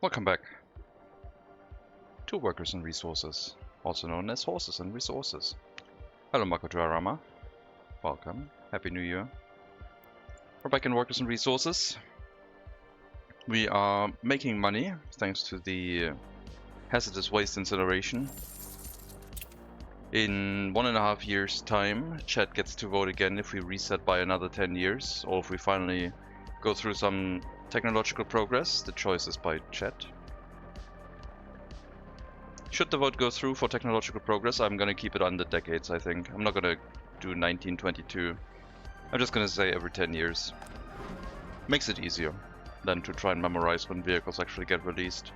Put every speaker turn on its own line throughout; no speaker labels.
Welcome back to Workers and Resources, also known as Horses and Resources. Hello Makoto Arama, welcome, Happy New Year. We're back in Workers and Resources. We are making money thanks to the hazardous waste incineration. In 1.5 years time, chat gets to vote again if we reset by another 10 years, or if we finally go through some technological progress. The choice is by chat. Should the vote go through for technological progress, I'm gonna keep it under decades, I think. I'm not gonna do 1922. I'm just gonna say every 10 years. Makes it easier than to try and memorize when vehicles actually get released.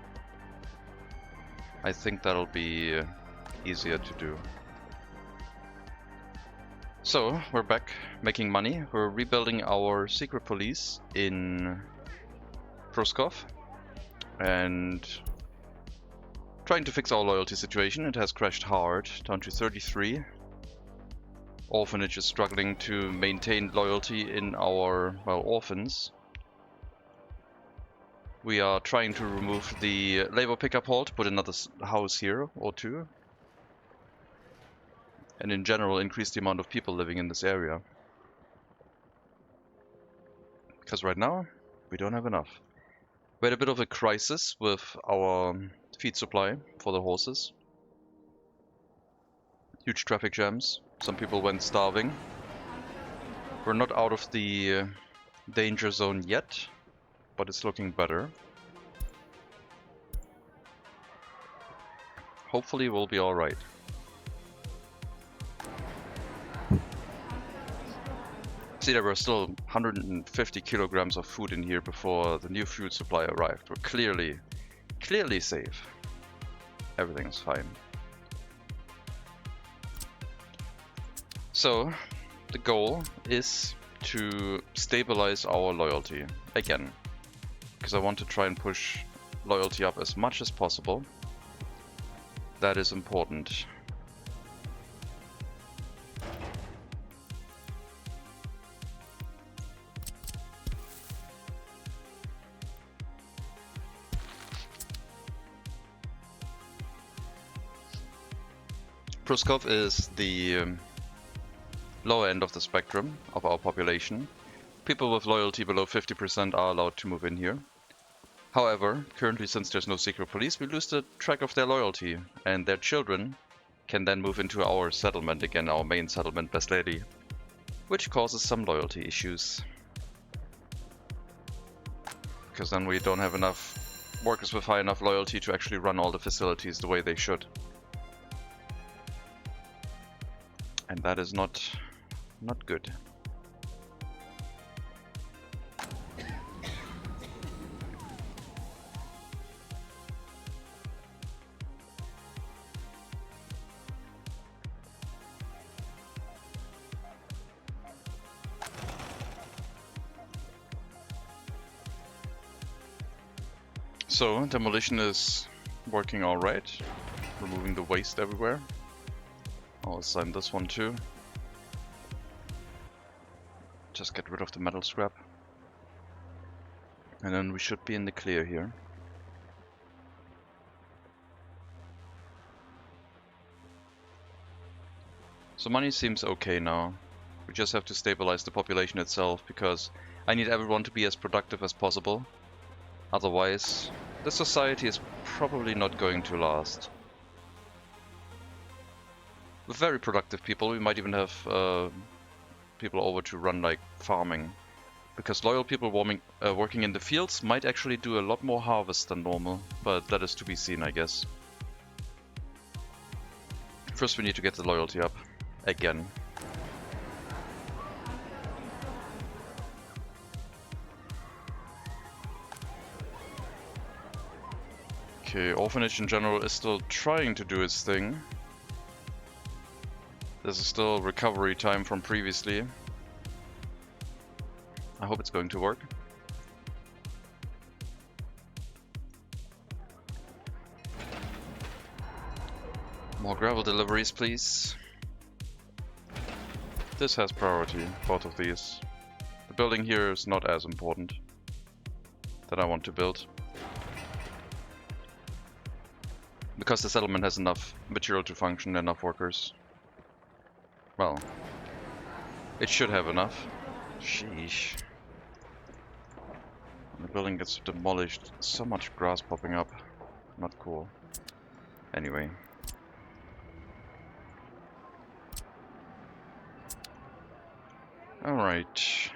I think that'll be easier to do. So, we're back making money. We're rebuilding our secret police in Pruskov and trying to fix our loyalty situation. It has crashed hard, down to 33. Orphanage is struggling to maintain loyalty in our, well, orphans. We are trying to remove the labor pickup hall to put another house here or two. And in general increase the amount of people living in this area. Because right now, we don't have enough. We had a bit of a crisis with our feed supply for the horses. Huge traffic jams. Some people went starving. We're not out of the danger zone yet, but it's looking better. Hopefully we'll be alright. See, there were still 150 kilograms of food in here before the new food supply arrived. We're clearly safe. Everything's fine. So, the goal is to stabilize our loyalty again, because I want to try and push loyalty up as much as possible. That is important. Pruskov is the lower end of the spectrum of our population. People with loyalty below 50% are allowed to move in here. However, currently, since there's no secret police, we lose the track of their loyalty, and their children can then move into our settlement again, our main settlement, Beslady, which causes some loyalty issues. Because then we don't have enough workers with high enough loyalty to actually run all the facilities the way they should. And that is not good. So, demolition is working alright, removing the waste everywhere. I'll assign this one too. Just get rid of the metal scrap. And then we should be in the clear here. So money seems okay now. We just have to stabilize the population itself, because I need everyone to be as productive as possible. Otherwise, the society is probably not going to last. With very productive people, we might even have people over to run like farming, because loyal people working in the fields might actually do a lot more harvest than normal, but that is to be seen, I guess. First we need to get the loyalty up again. Okay, orphanage in general is still trying to do its thing. This is still recovery time from previously. I hope it's going to work. More gravel deliveries, please. This has priority, both of these. The building here is not as important that I want to build. Because the settlement has enough material to function, enough workers. Well, it should have enough. Sheesh. The building gets demolished. So much grass popping up. Not cool. Anyway. Alright.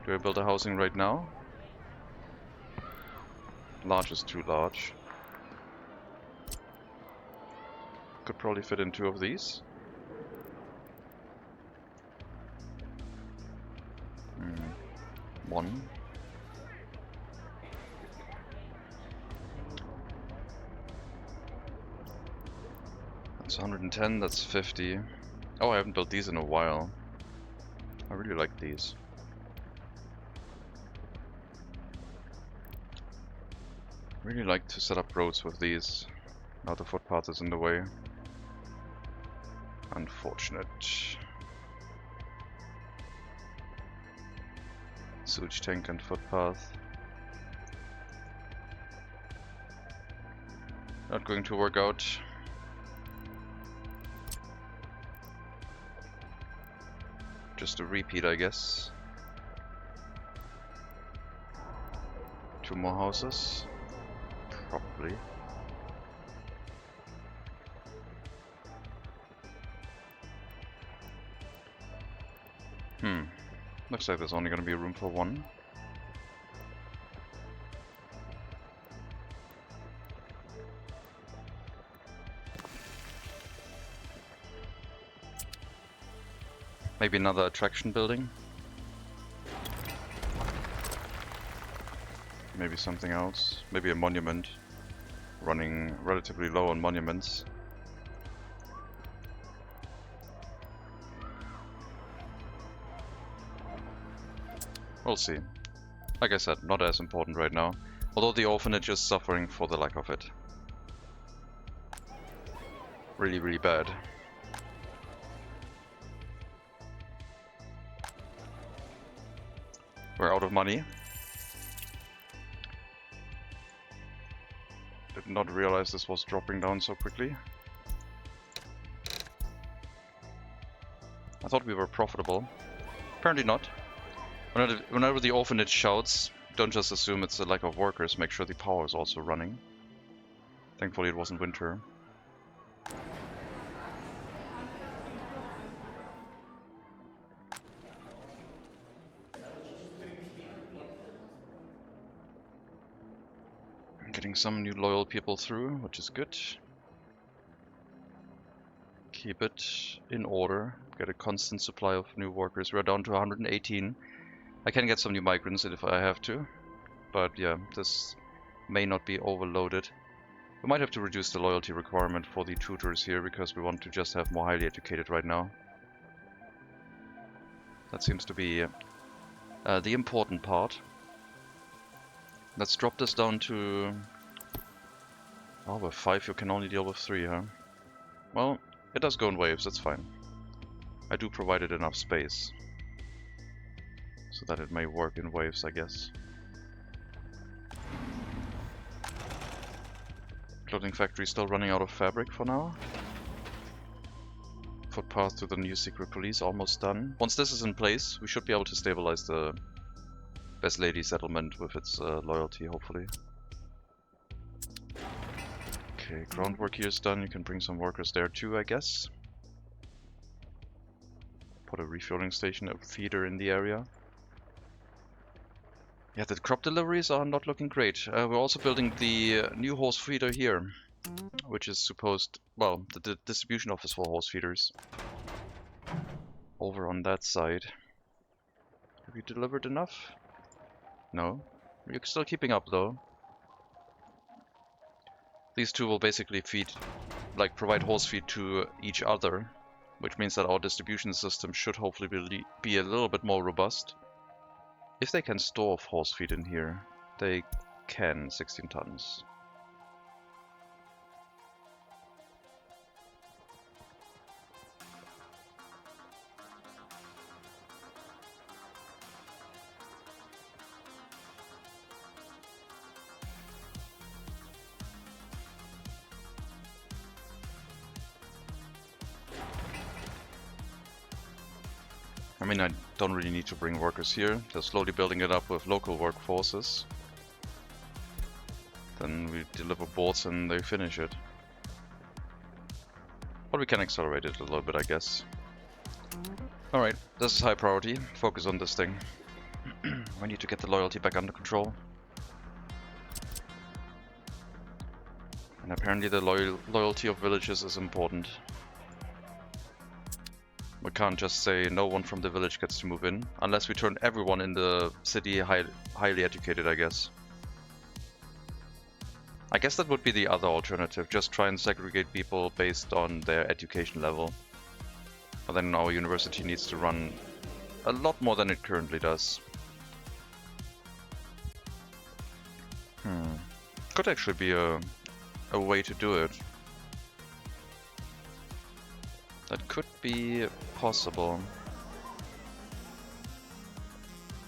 Do I build a housing right now? Large is too large. Could probably fit in 2 of these. One. That's 110, that's 50. Oh, I haven't built these in a while. I really like these. Really like to set up roads with these. Now the footpath is in the way. Unfortunate. Sewage tank and footpath. Not going to work out. Just a repeat, I guess. 2 more houses. Probably. Looks like there's only going to be room for 1. Maybe another attraction building. Maybe something else. Maybe a monument. Running relatively low on monuments. We'll see. Like I said, not as important right now. Although the orphanage is suffering for the lack of it. Really, really bad. We're out of money. Did not realize this was dropping down so quickly. I thought we were profitable. Apparently not. Whenever the orphanage shouts, don't just assume it's a lack of workers, make sure the power is also running. Thankfully it wasn't winter. I'm getting some new loyal people through, which is good. Keep it in order, get a constant supply of new workers. We're down to 118. I can get some new migrants if I have to, but yeah, this may not be overloaded. We might have to reduce the loyalty requirement for the tutors here because we want to just have more highly educated right now. That seems to be the important part. Let's drop this down to... Oh, with 5 you can only deal with 3, huh? Well, it does go in waves, that's fine. I do provide it enough space. So that it may work in waves, I guess. Clothing factory still running out of fabric for now. Footpath to the new secret police almost done. Once this is in place, we should be able to stabilize the Best Lady settlement with its loyalty, hopefully. Okay, groundwork here is done. You can bring some workers there too, I guess. Put a refueling station, a feeder in the area. Yeah, the crop deliveries are not looking great. We're also building the new horse feeder here, which is supposed... well, the distribution office for horse feeders. Over on that side. Have you delivered enough? No. You're still keeping up though. These two will basically feed, like provide horse feed to each other, which means that our distribution system should hopefully be a little bit more robust. If they can store horse feed in here, they can, 16 tons. I mean, I don't really need to bring workers here. They're slowly building it up with local workforces. Then we deliver boards and they finish it. But we can accelerate it a little bit, I guess. Alright, this is high priority. Focus on this thing. We need to get the loyalty back under control. And apparently the loyalty of villages is important. We can't just say no one from the village gets to move in, unless we turn everyone in the city highly educated, I guess. I guess that would be the other alternative, just try and segregate people based on their education level. But then our university needs to run a lot more than it currently does. Could actually be a way to do it. That could be possible.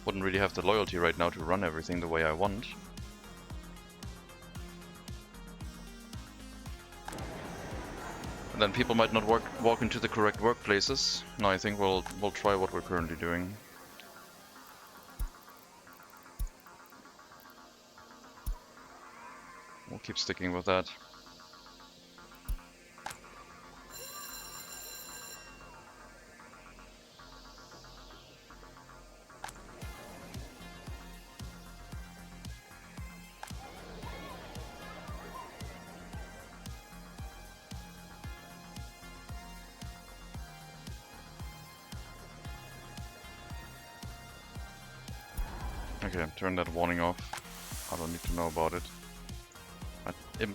Wouldn't really have the loyalty right now to run everything the way I want. And then people might not walk into the correct workplaces. No, I think we'll try what we're currently doing. We'll keep sticking with that. Okay, turn that warning off. I don't need to know about it.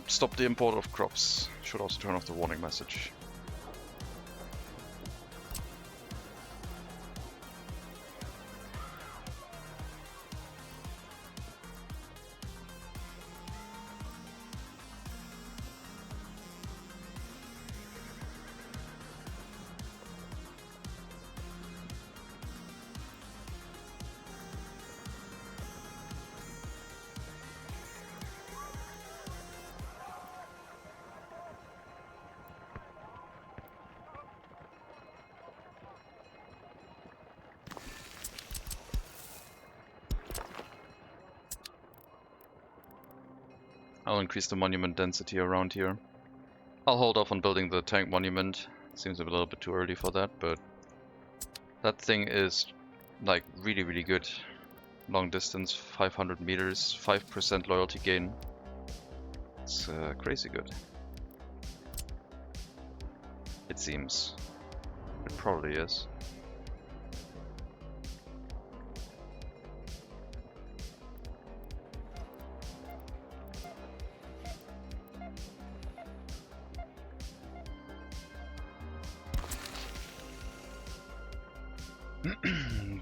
Stop the import of crops. Should also turn off the warning message. I'll increase the monument density around here. I'll hold off on building the tank monument. Seems a little bit too early for that, but that thing is like really good. Long distance, 500 meters, 5% loyalty gain. It's crazy good. It seems. It probably is.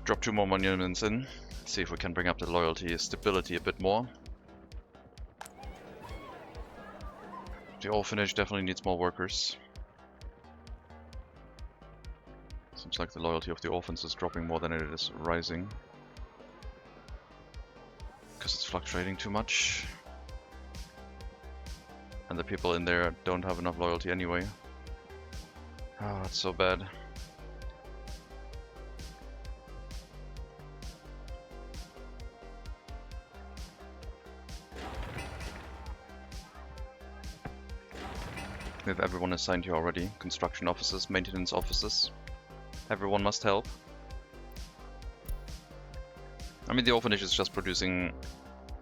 Drop 2 more monuments in, see if we can bring up the loyalty stability a bit more. The orphanage definitely needs more workers. Seems like the loyalty of the orphans is dropping more than it is rising. Because it's fluctuating too much. And the people in there don't have enough loyalty anyway. Oh, it's so bad. We have everyone assigned here already. Construction officers, maintenance officers. Everyone must help. I mean, the orphanage is just producing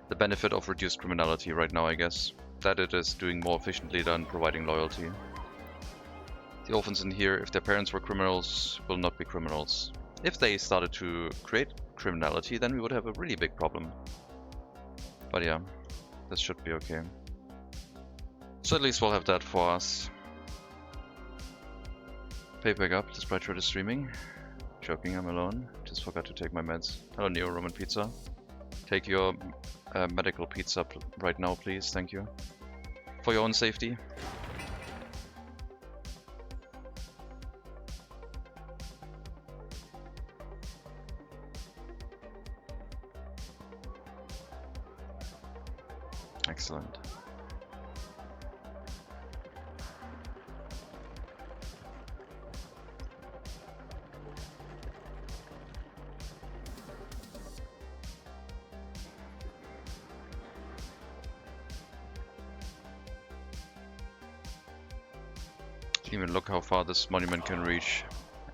the benefit of reduced criminality right now, I guess. That it is doing more efficiently than providing loyalty. The orphans in here, if their parents were criminals, will not be criminals. If they started to create criminality, then we would have a really big problem. But yeah, this should be okay. So at least we'll have that for us. Pay back up, despite Twitter streaming. Joking, I'm alone. Just forgot to take my meds. Hello, Neo Roman Pizza. Take your medical pizza right now, please. Thank you. For your own safety. Excellent. Even look how far this monument can reach.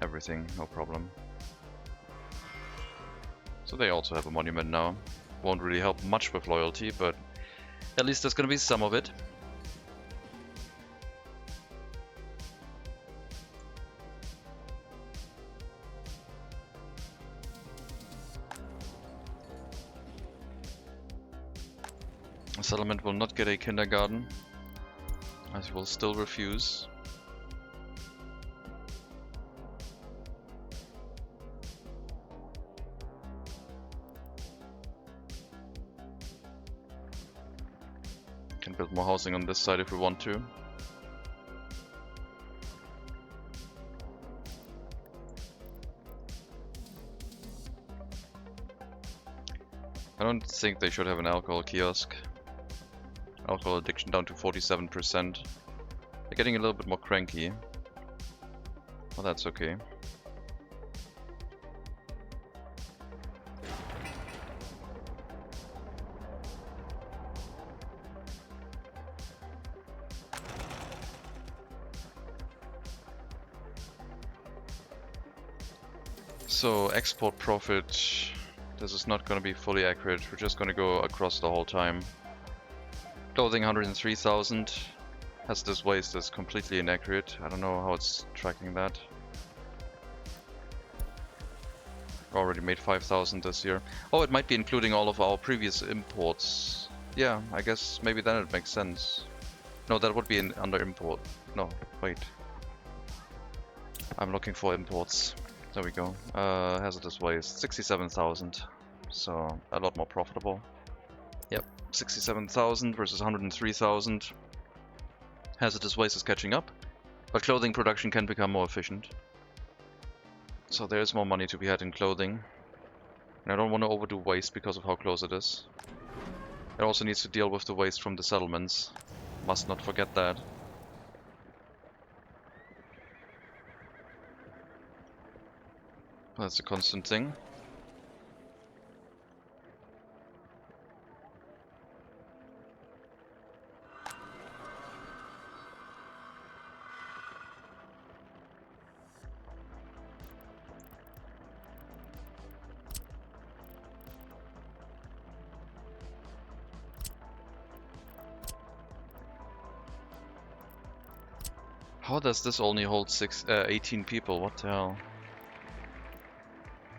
Everything, no problem. So they also have a monument now. Won't really help much with loyalty, but at least there's gonna be some of it. The settlement will not get a kindergarten, as it will still refuse. Can build more housing on this side if we want to. I don't think they should have an alcohol kiosk. Alcohol addiction down to 47%. They're getting a little bit more cranky. Well, that's okay. So, export profit. This is not going to be fully accurate. We're just going to go across the whole time. Clothing 103,000. Hazardous waste is completely inaccurate. I don't know how it's tracking that. Already made 5,000 this year. Oh, it might be including all of our previous imports. Yeah, I guess maybe then it makes sense. No, that would be under import. No, wait. I'm looking for imports. There we go. Hazardous waste, 67,000. So a lot more profitable. Yep, 67,000 versus 103,000. Hazardous waste is catching up, but clothing production can become more efficient. So there's more money to be had in clothing. And I don't want to overdo waste because of how close it is. It also needs to deal with the waste from the settlements. Must not forget that. That's a constant thing. How does this only hold 18 people? What the hell?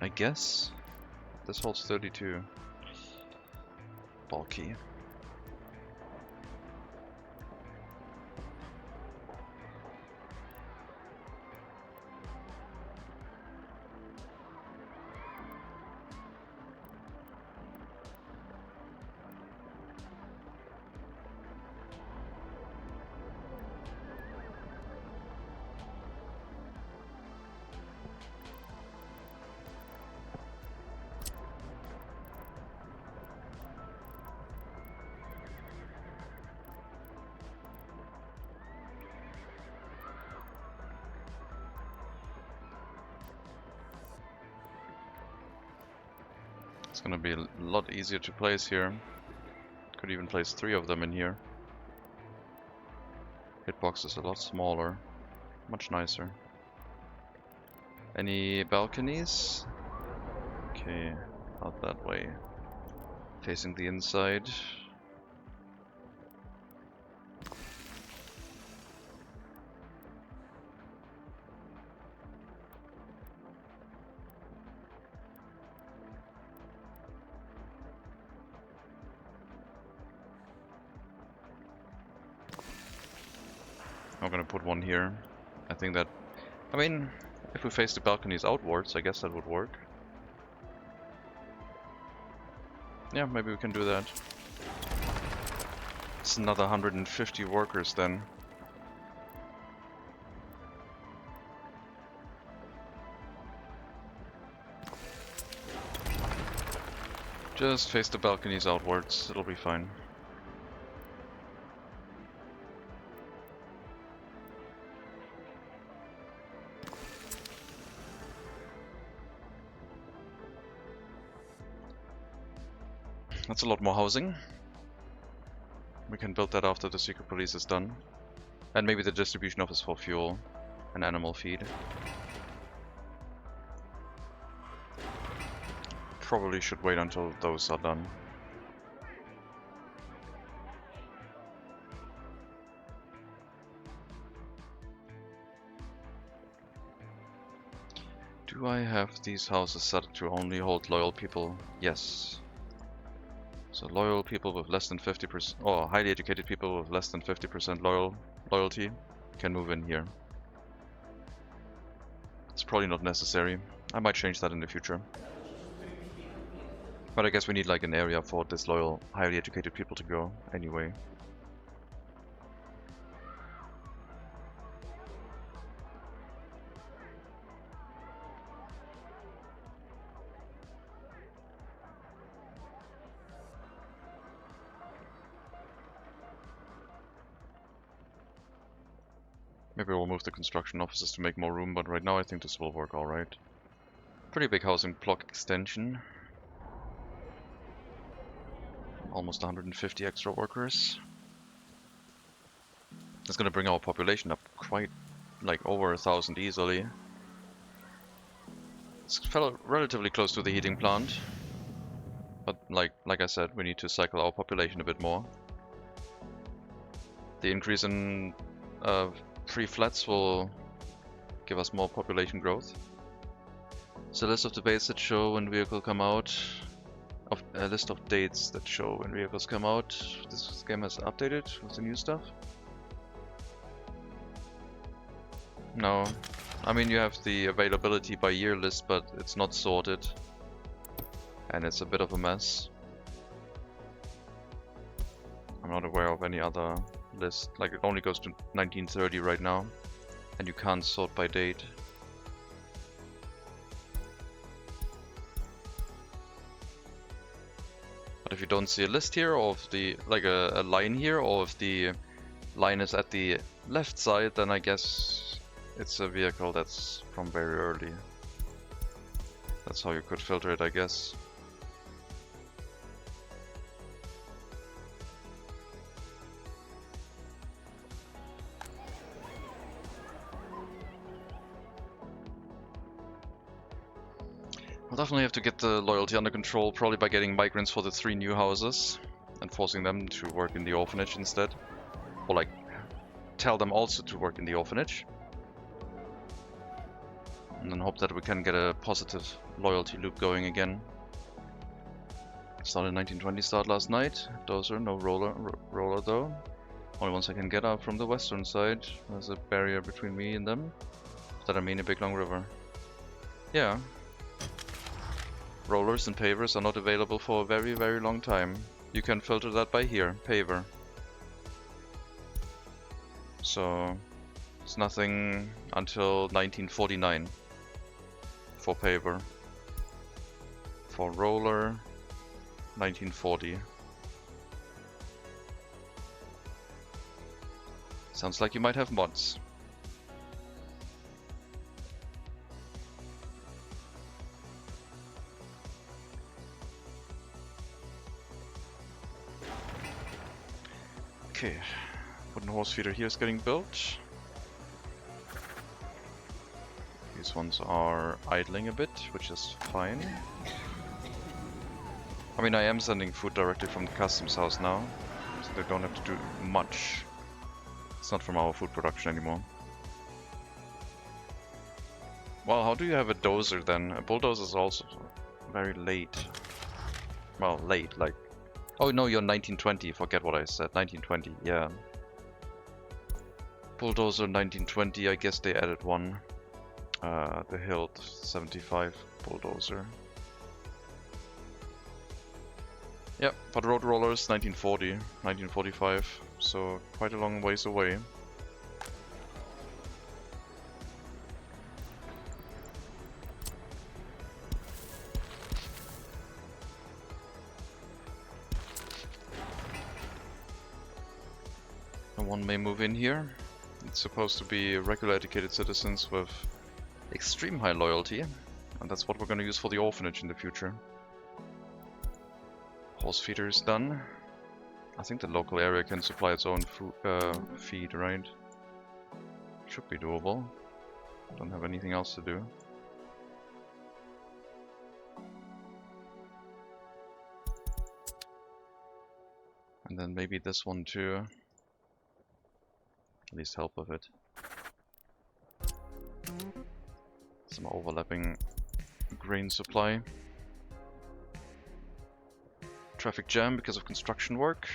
I guess this holds 32. Bulky. It's gonna be a lot easier to place here. Could even place 3 of them in here. Hitbox is a lot smaller, much nicer. Any balconies? Okay, out that way. Facing the inside. I'm gonna put one here. I think that, I mean, if we face the balconies outwards, I guess that would work. Yeah, maybe we can do that. It's another 150 workers then. Just face the balconies outwards, it'll be fine. That's a lot more housing. We can build that after the secret police is done. And maybe the distribution office for fuel and animal feed. Probably should wait until those are done. Do I have these houses set to only hold loyal people? Yes. So loyal people with less than 50%, or highly educated people with less than 50% loyalty can move in here. It's probably not necessary. I might change that in the future. But I guess we need like an area for disloyal, highly educated people to go anyway. Maybe we'll move the construction offices to make more room, but right now I think this will work alright. Pretty big housing block extension. Almost 150 extra workers. That's gonna bring our population up quite, like, over 1,000 easily. It's relatively close to the heating plant. But like I said, we need to cycle our population a bit more. The increase in free flats will give us more population growth. So list of debates that show when vehicles come out. A list of dates that show when vehicles come out. This game has updated with the new stuff. No. I mean, you have the availability by year list, but it's not sorted. And it's a bit of a mess. I'm not aware of any other list. Like, it only goes to 1930 right now. And you can't sort by date. But if you don't see a list here, or if the, like a line here, or if the line is at the left side, then I guess it's a vehicle that's from very early. That's how you could filter it, I guess. We'll definitely have to get the loyalty under control, probably by getting migrants for the 3 new houses and forcing them to work in the orphanage instead. Or like, tell them also to work in the orphanage. And then hope that we can get a positive loyalty loop going again. Started 1920 start last night. Dozer, no roller though. Only ones I can get are from the western side. There's a barrier between me and them. That I mean a big long river. Yeah. Rollers and pavers are not available for a very, very long time. You can filter that by here, paver. So it's nothing until 1949 for paver. For roller, 1940. Sounds like you might have mods. Okay, wooden horse feeder here is getting built. These ones are idling a bit, which is fine. I mean, I am sending food directly from the customs house now, so they don't have to do much. It's not from our food production anymore. Well, how do you have a dozer then? A bulldozer is also very late. Well, late, like... Oh no, you're 1920, forget what I said, 1920, yeah. Bulldozer 1920, I guess they added one. The Hilt 75 bulldozer. Yep, but road rollers 1940, 1945, so quite a long ways away. One may move in here. It's supposed to be regular educated citizens with extreme high loyalty, and that's what we're going to use for the orphanage in the future. Horse feeder is done. I think the local area can supply its own feed, right? Should be doable. Don't have anything else to do. And then maybe this one too. At least help with it. Some overlapping grain supply. Traffic jam because of construction work.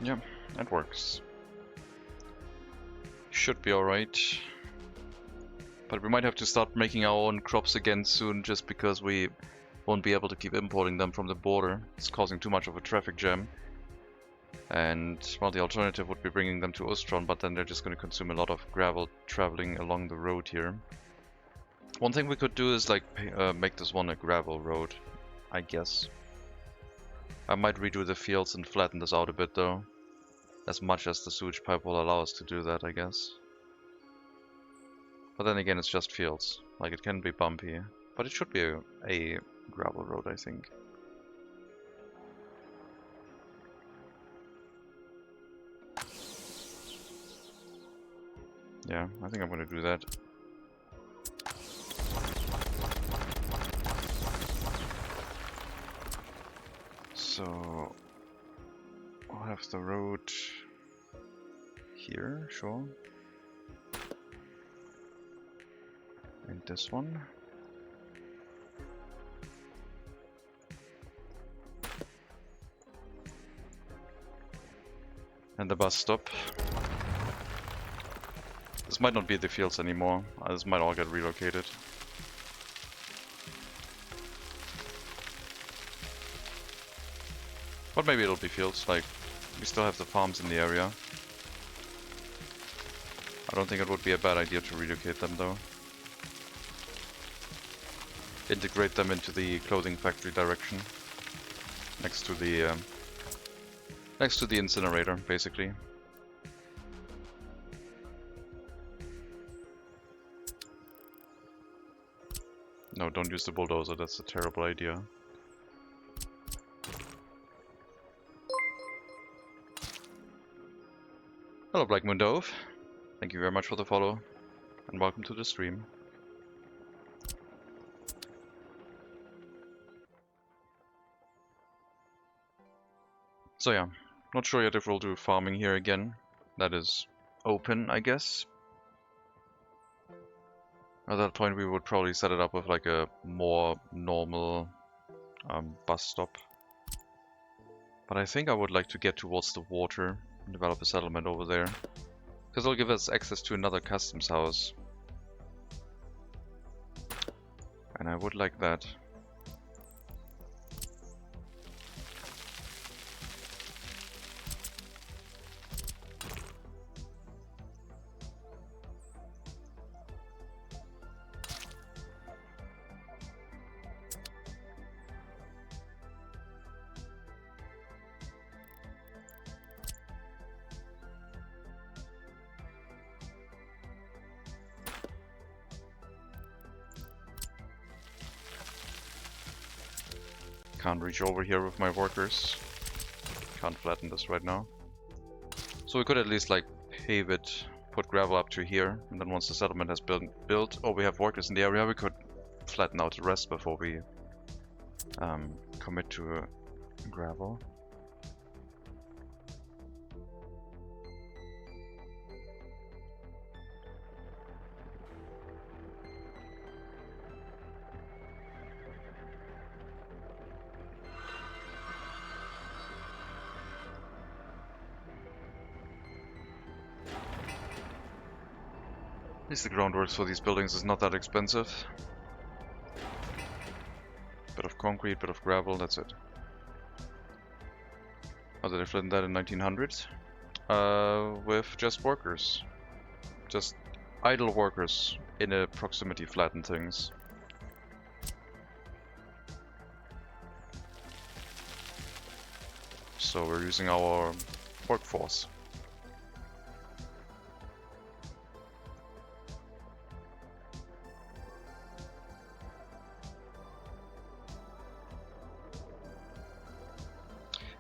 Yeah, that works. Should be alright. But we might have to start making our own crops again soon, just because we won't be able to keep importing them from the border. It's causing too much of a traffic jam. And, well, the alternative would be bringing them to Ostron, but then they're just going to consume a lot of gravel traveling along the road here. One thing we could do is, like, make this one a gravel road, I guess. I might redo the fields and flatten this out a bit, though. As much as the sewage pipe will allow us to do that, I guess. But then again, it's just fields. Like, it can be bumpy. But it should be a gravel road, I think. Yeah, I think I'm gonna do that. So I'll have the road here, sure. And this one. And the bus stop. This might not be the fields anymore. This might all get relocated. But maybe it'll be fields, like, we still have the farms in the area. I don't think it would be a bad idea to relocate them though. Integrate them into the clothing factory direction. Next to the incinerator, basically. No, don't use the bulldozer, that's a terrible idea. Hello Black Moon Dove, thank you very much for the follow, and welcome to the stream. So yeah, not sure yet if we'll do farming here again. That is open, I guess. At that point we would probably set it up with like a more normal bus stop. But I think I would like to get towards the water and develop a settlement over there. Because it'll give us access to another customs house. And I would like that. Can't reach over here with my workers. Can't flatten this right now. So we could at least like pave it, put gravel up to here, and then once the settlement has built, or we have workers in the area, we could flatten out the rest before we commit to gravel. least the groundworks for these buildings is not that expensive. Bit of concrete, bit of gravel, that's it. How did I flatten that in 1900s? With just workers. Just idle workers in a proximity flatten things. So we're using our workforce.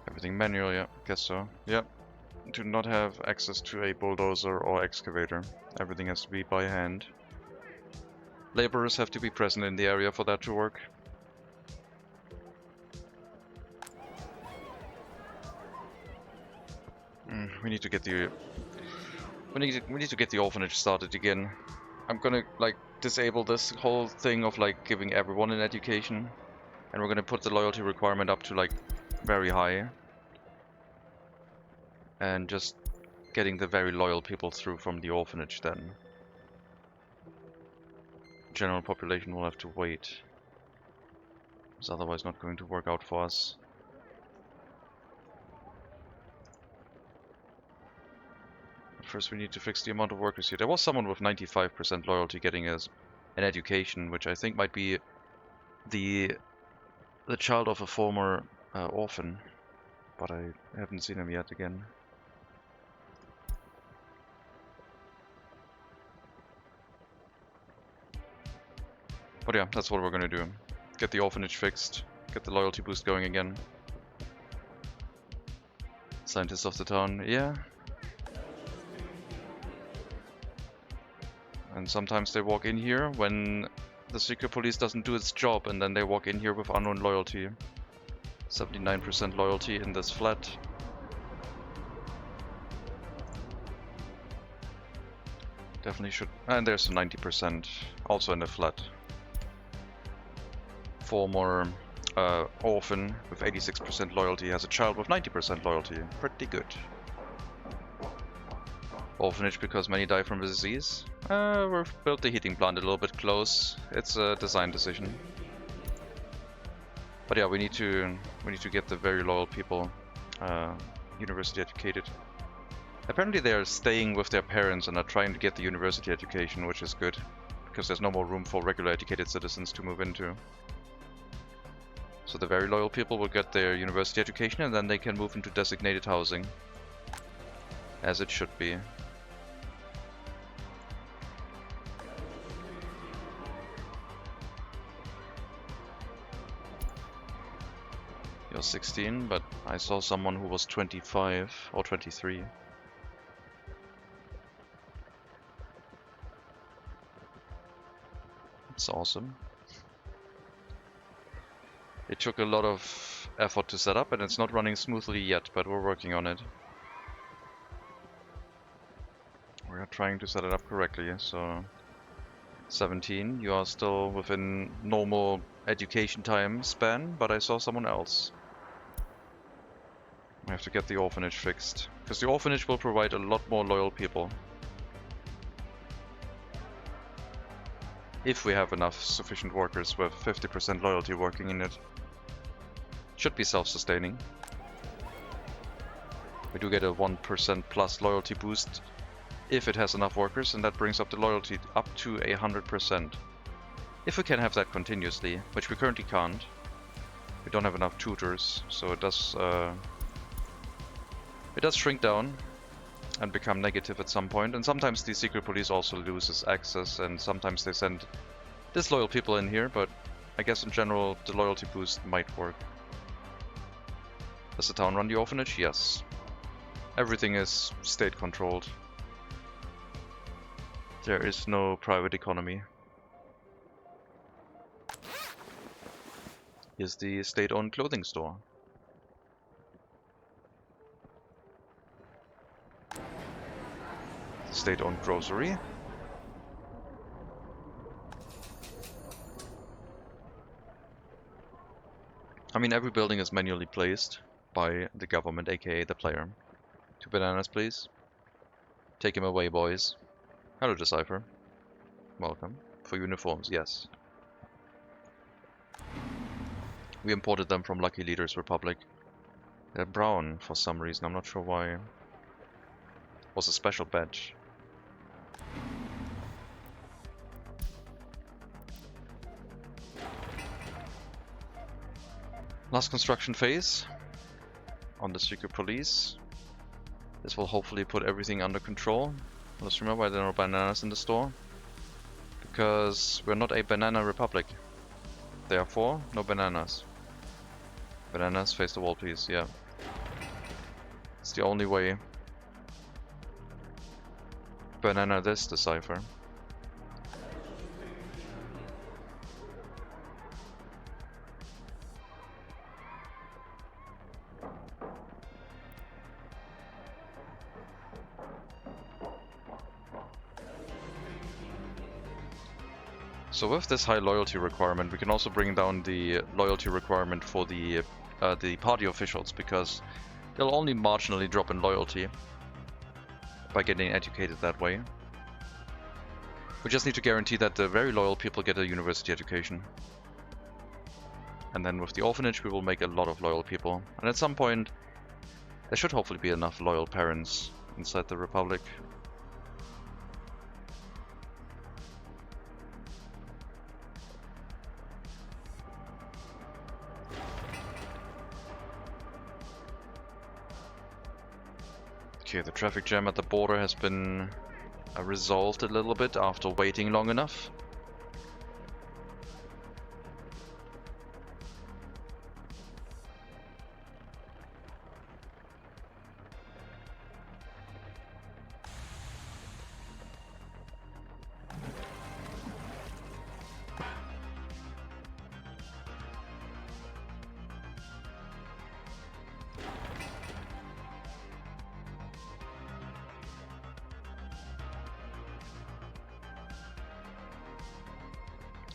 Everything manual, yeah, guess so. Yep. Do not have access to a bulldozer or excavator. Everything has to be by hand. Laborers have to be present in the area for that to work. We need to get the we need to get the orphanage started again. I'm gonna like disable this whole thing of like giving everyone an education, and we're gonna put the loyalty requirement up to like very high, and just getting the very loyal people through from the orphanage then. General population will have to wait. It's otherwise not going to work out for us. First we need to fix the amount of workers here. There was someone with 95% loyalty getting us an education, which I think might be the child of a former orphan, but I haven't seen him yet again. But yeah, that's what we're gonna do. Get the orphanage fixed, get the loyalty boost going again. Scientists of the town, yeah. And sometimes they walk in here when the secret police doesn't do its job, and then they walk in here with unknown loyalty. 79% loyalty in this flat. Definitely should... And there's a 90% also in the flat. Former orphan with 86% loyalty has a child with 90% loyalty. Pretty good. Orphanage because many die from the disease. We've built the heating plant a little bit close. It's a design decision. But yeah, we need to get the very loyal people university educated. Apparently they are staying with their parents and are trying to get the university education, which is good, because there's no more room for regular educated citizens to move into. So the very loyal people will get their university education, and then they can move into designated housing. As it should be. You're 16, but I saw someone who was 25 or 23. It's awesome. It took a lot of effort to set up, and it's not running smoothly yet, but we're working on it. We're trying to set it up correctly, so 17, you are still within normal education time span, but I saw someone else. We have to get the orphanage fixed, because the orphanage will provide a lot more loyal people. If we have enough sufficient workers with 50% loyalty working in it. Should be self-sustaining. We do get a 1% plus loyalty boost if it has enough workers, and that brings up the loyalty up to 100%. If we can have that continuously, which we currently can't. We don't have enough tutors, so it does shrink down and become negative at some point. And sometimes the secret police also loses access, and sometimes they send disloyal people in here, but I guess in general the loyalty boost might work. Does the town run the orphanage? Yes. Everything is state controlled. There is no private economy. Here's the state-owned clothing store. The state-owned grocery. I mean, every building is manually placed by the government, aka the player. 2 bananas, please. Take him away, boys. Hello, Decipher. Welcome. For uniforms, yes. We imported them from Lucky Leaders Republic. They're brown for some reason, I'm not sure why. It was a special badge. Last construction phase on the secret police. This will hopefully put everything under control. Let's remember why there are no bananas in the store. Because we're not a banana republic. Therefore, no bananas. Bananas face the wall, please, yeah. It's the only way. Banana this decipher. So with this high loyalty requirement, we can also bring down the loyalty requirement for the party officials, because they'll only marginally drop in loyalty by getting educated that way. We just need to guarantee that the very loyal people get a university education. And then with the orphanage, we will make a lot of loyal people. And at some point, there should hopefully be enough loyal parents inside the Republic. Okay, the traffic jam at the border has been resolved a little bit after waiting long enough.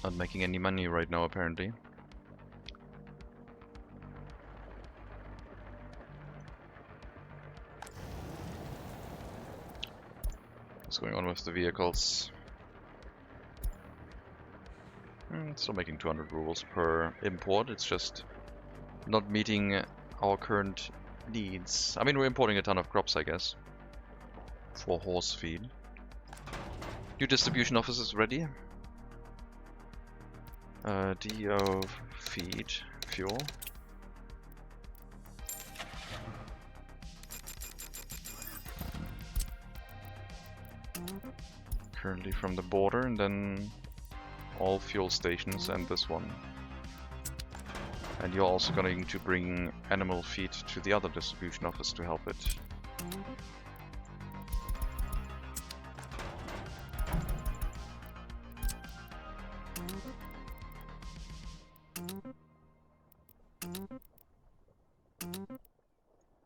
Not making any money right now, apparently. What's going on with the vehicles? Still making 200 rubles per import. It's just not meeting our current needs. I mean, we're importing a ton of crops, I guess, for horse feed. New distribution offices ready. DO feed fuel. Currently from the border, and then all fuel stations and this one. And you're also going to bring animal feed to the other distribution office to help it.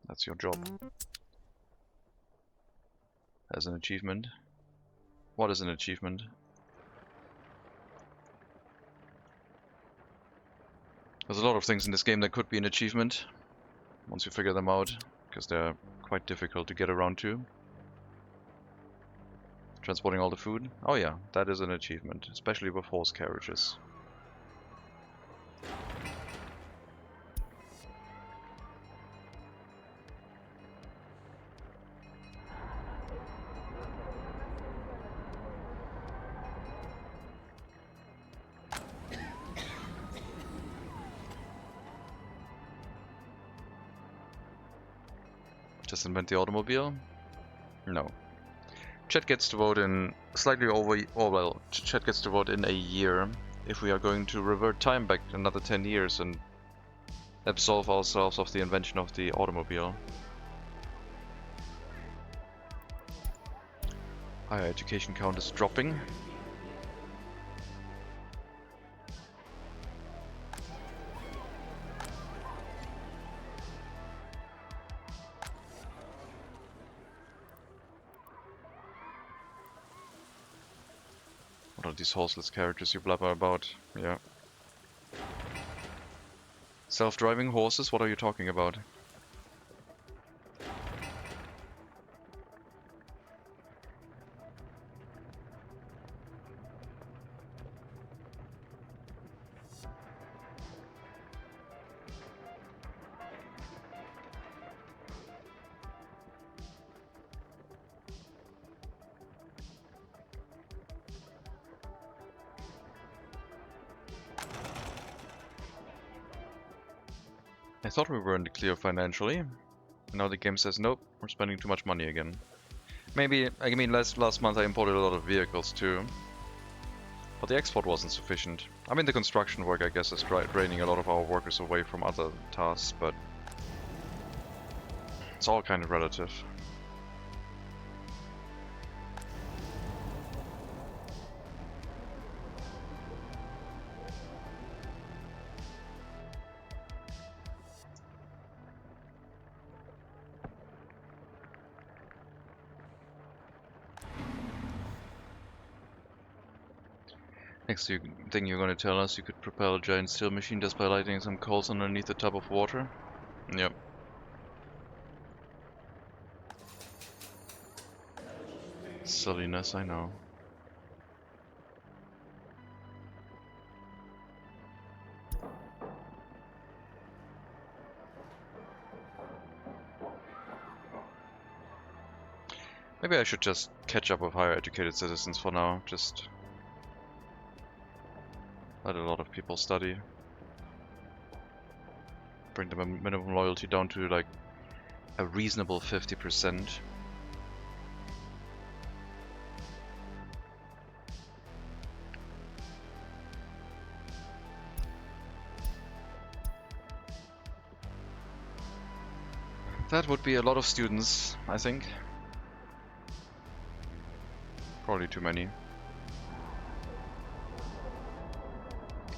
That's your job. As an achievement. What is an achievement? There's a lot of things in this game that could be an achievement, once you figure them out, because they're quite difficult to get around to. Transporting all the food? Oh yeah, that is an achievement, especially with horse carriages. Just invent the automobile? No. Chat gets to vote in slightly over, or well, Chat gets to vote in a year if we are going to revert time back another 10 years and absolve ourselves of the invention of the automobile. Higher education count is dropping. What are these horseless carriages you blabber about? Yeah. Self-driving horses? What are you talking about? I thought we were in the clear financially. Now the game says nope, we're spending too much money again. Maybe, I mean, last month I imported a lot of vehicles too. But the export wasn't sufficient. I mean, the construction work, I guess, is draining a lot of our workers away from other tasks, but it's all kind of relative. Next thing you're going to tell us, you could propel a giant steel machine just by lighting some coals underneath a tub of water? Yep. Silliness, I know. Maybe I should just catch up with higher educated citizens for now, just let a lot of people study. Bring the minimum loyalty down to like a reasonable 50%. That would be a lot of students, I think. Probably too many.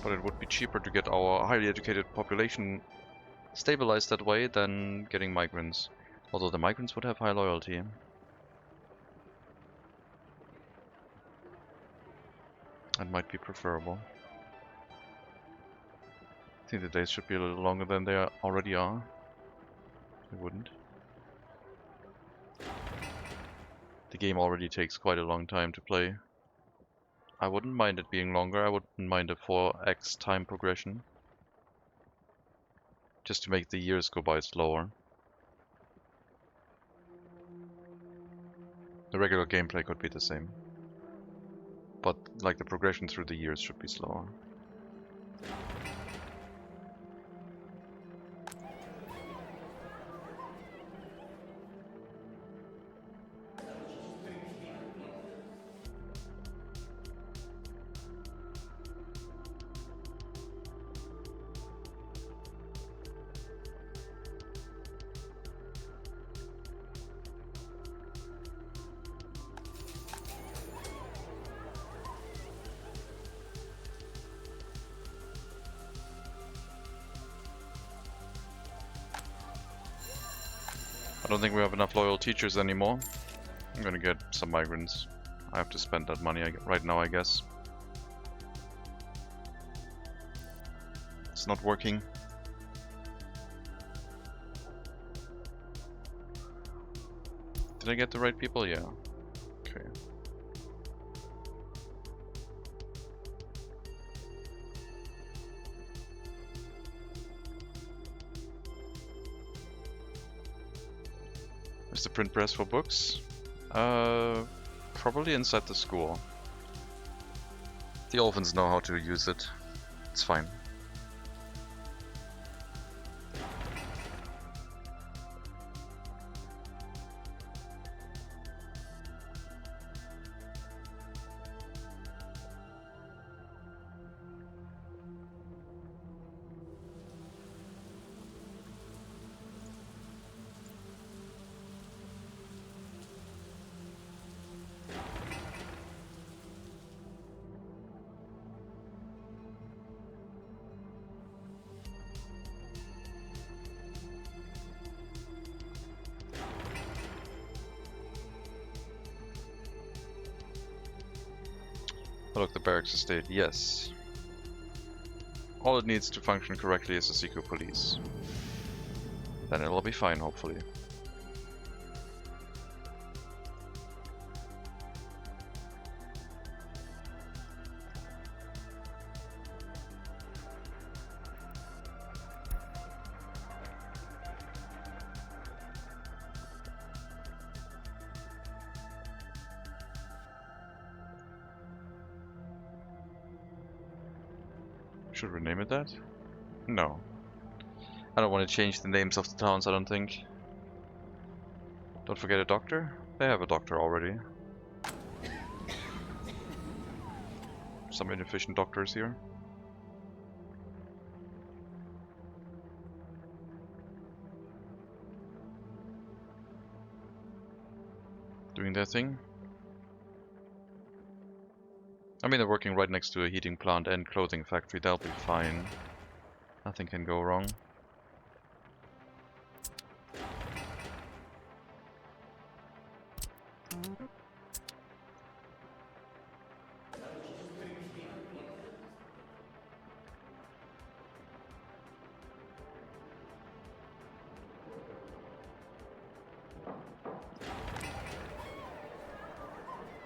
But it would be cheaper to get our highly educated population stabilized that way than getting migrants. Although the migrants would have high loyalty. That might be preferable. I think the days should be a little longer than they already are. They wouldn't. The game already takes quite a long time to play. I wouldn't mind it being longer, I wouldn't mind a 4x time progression. Just to make the years go by slower. The regular gameplay could be the same. But like the progression through the years should be slower. I don't think we have enough loyal teachers anymore. I'm gonna get some migrants. I have to spend that money right now, I guess. It's not working. Did I get the right people? Yeah. Okay. Where's the print press for books? Probably inside the school. The orphans know how to use it. It's fine. Oh, look, the barracks estate, yes. All it needs to function correctly is the secret police. Then it'll be fine, hopefully. Should we name it that? No. I don't want to change the names of the towns, I don't think. Don't forget a doctor. They have a doctor already. Some inefficient doctors here. Doing their thing. I mean, they're working right next to a heating plant and clothing factory. They'll be fine. Nothing can go wrong.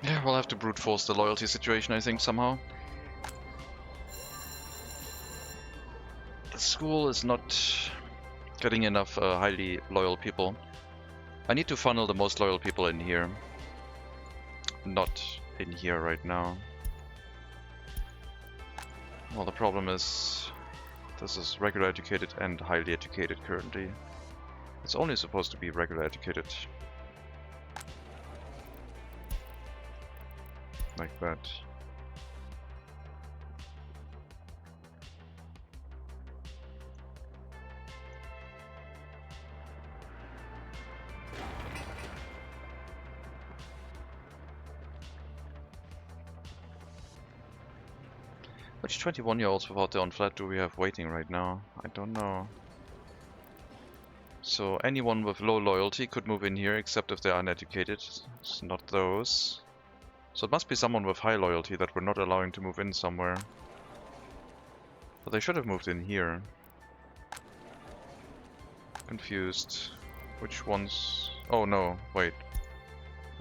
Yeah, we'll have to brute force the loyalty situation, I think, somehow. The school is not getting enough highly loyal people. I need to funnel the most loyal people in here. Not in here right now. Well, the problem is this is regular educated and highly educated currently. It's only supposed to be regular educated. Like that. Which 21-year-olds without their own flat do we have waiting right now? I don't know. So anyone with low loyalty could move in here, except if they're uneducated. It's not those. So it must be someone with high loyalty that we're not allowing to move in somewhere. But they should have moved in here. Confused. Which ones? Oh no, wait.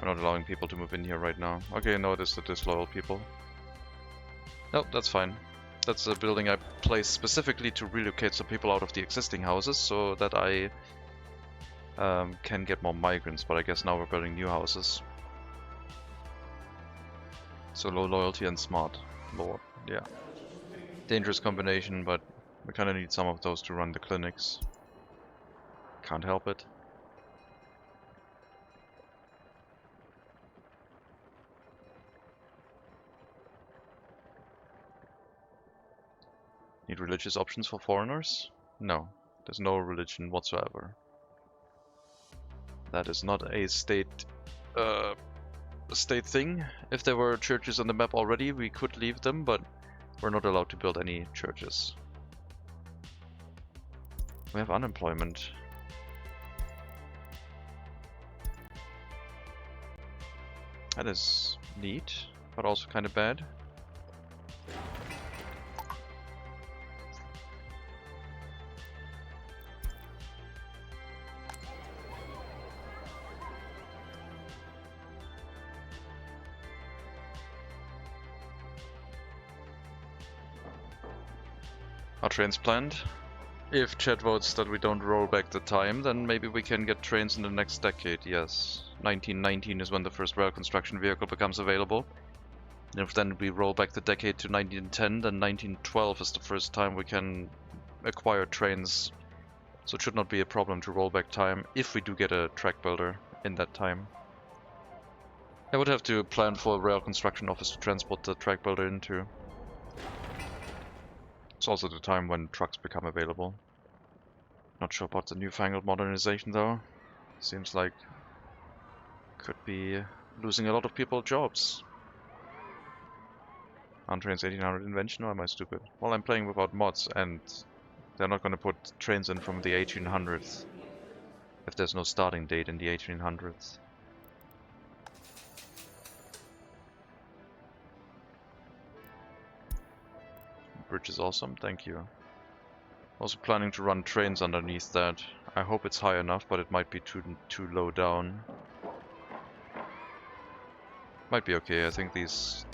I'm not allowing people to move in here right now. Okay, no, it is the disloyal people. Nope, that's fine. That's a building I placed specifically to relocate some people out of the existing houses so that I can get more migrants, but I guess now we're building new houses. So low loyalty and smart lord, yeah. Dangerous combination, but we kinda need some of those to run the clinics. Can't help it. Need religious options for foreigners? No, there's no religion whatsoever. That is not a state thing. If there were churches on the map already, we could leave them, but we're not allowed to build any churches. We have unemployment. That is neat, but also kind of bad. Are trains planned? If chat votes that we don't roll back the time, then maybe we can get trains in the next decade, yes. 1919 is when the first rail construction vehicle becomes available. And if then we roll back the decade to 1910, then 1912 is the first time we can acquire trains. So it should not be a problem to roll back time if we do get a track builder in that time. I would have to plan for a rail construction office to transport the track builder into. It's also the time when trucks become available. Not sure about the newfangled modernization though. Seems like could be losing a lot of people jobs. On trains 1800 invention, or am I stupid? Well, I'm playing without mods and they're not going to put trains in from the 1800s if there's no starting date in the 1800s. Bridge is awesome, thank you. Also planning to run trains underneath that. I hope it's high enough, but it might be too low down. Might be okay. I think these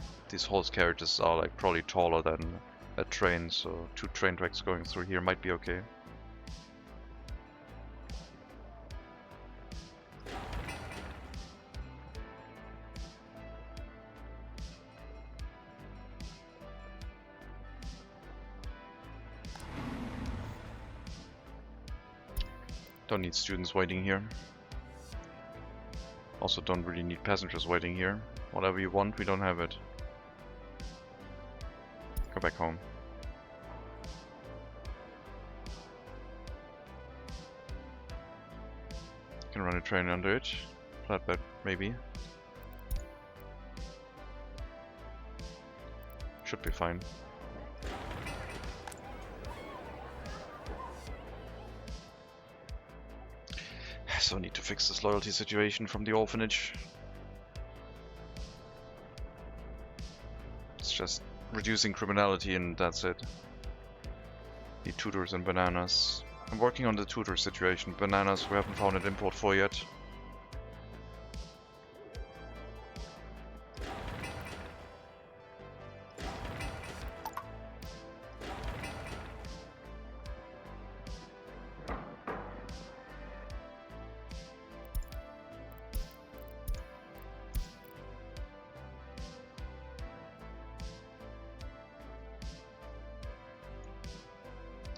horse carriages are like probably taller than a train, so 2 train tracks going through here might be okay. Don't need students waiting here. Also don't really need passengers waiting here. Whatever you want, we don't have it. Go back home. Can run a train under it. Flatbed, maybe. Should be fine. So need to fix this loyalty situation from the orphanage. It's just reducing criminality and that's it. Need tutors and bananas. I'm working on the tutor situation. Bananas we haven't found an import for yet.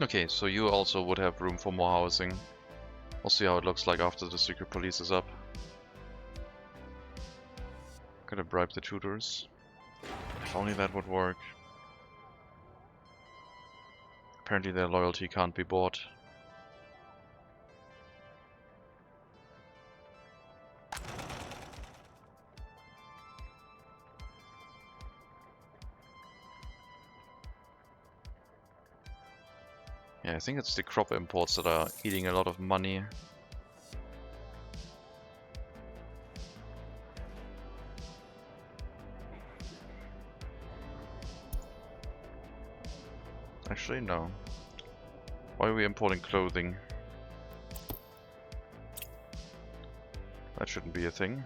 Okay, so you also would have room for more housing. We'll see how it looks like after the secret police is up. Gotta bribe the tutors. If only that would work. Apparently their loyalty can't be bought. Yeah, I think it's the crop imports that are eating a lot of money. Actually, no. Why are we importing clothing? That shouldn't be a thing.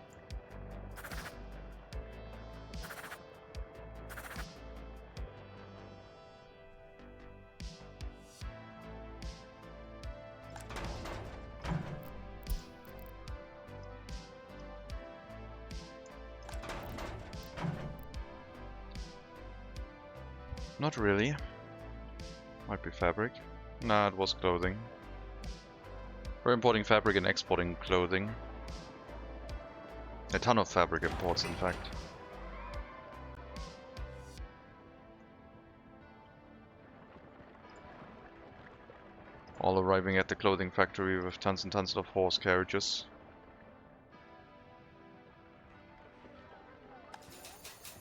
Not really. Might be fabric. Nah, it was clothing. We're importing fabric and exporting clothing. A ton of fabric imports, in fact. All arriving at the clothing factory with tons and tons of horse carriages.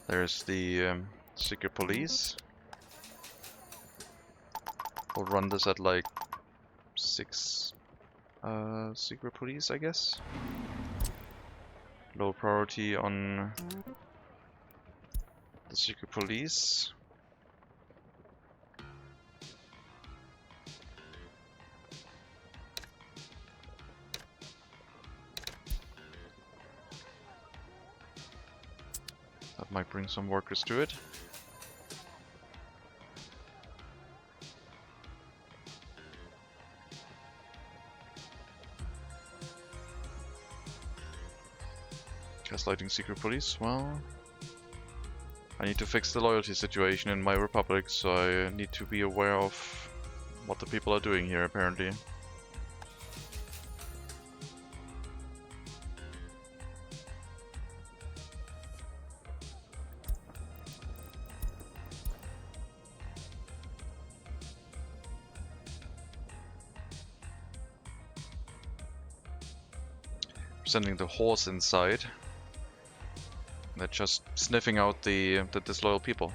There's the secret police. We'll run this at like 6 secret police, I guess. Low priority on the secret police. That might bring some workers to it. Gaslighting secret police, well... I need to fix the loyalty situation in my republic, so I need to be aware of what the people are doing here, apparently. Sending the horse inside. They're just sniffing out the disloyal people.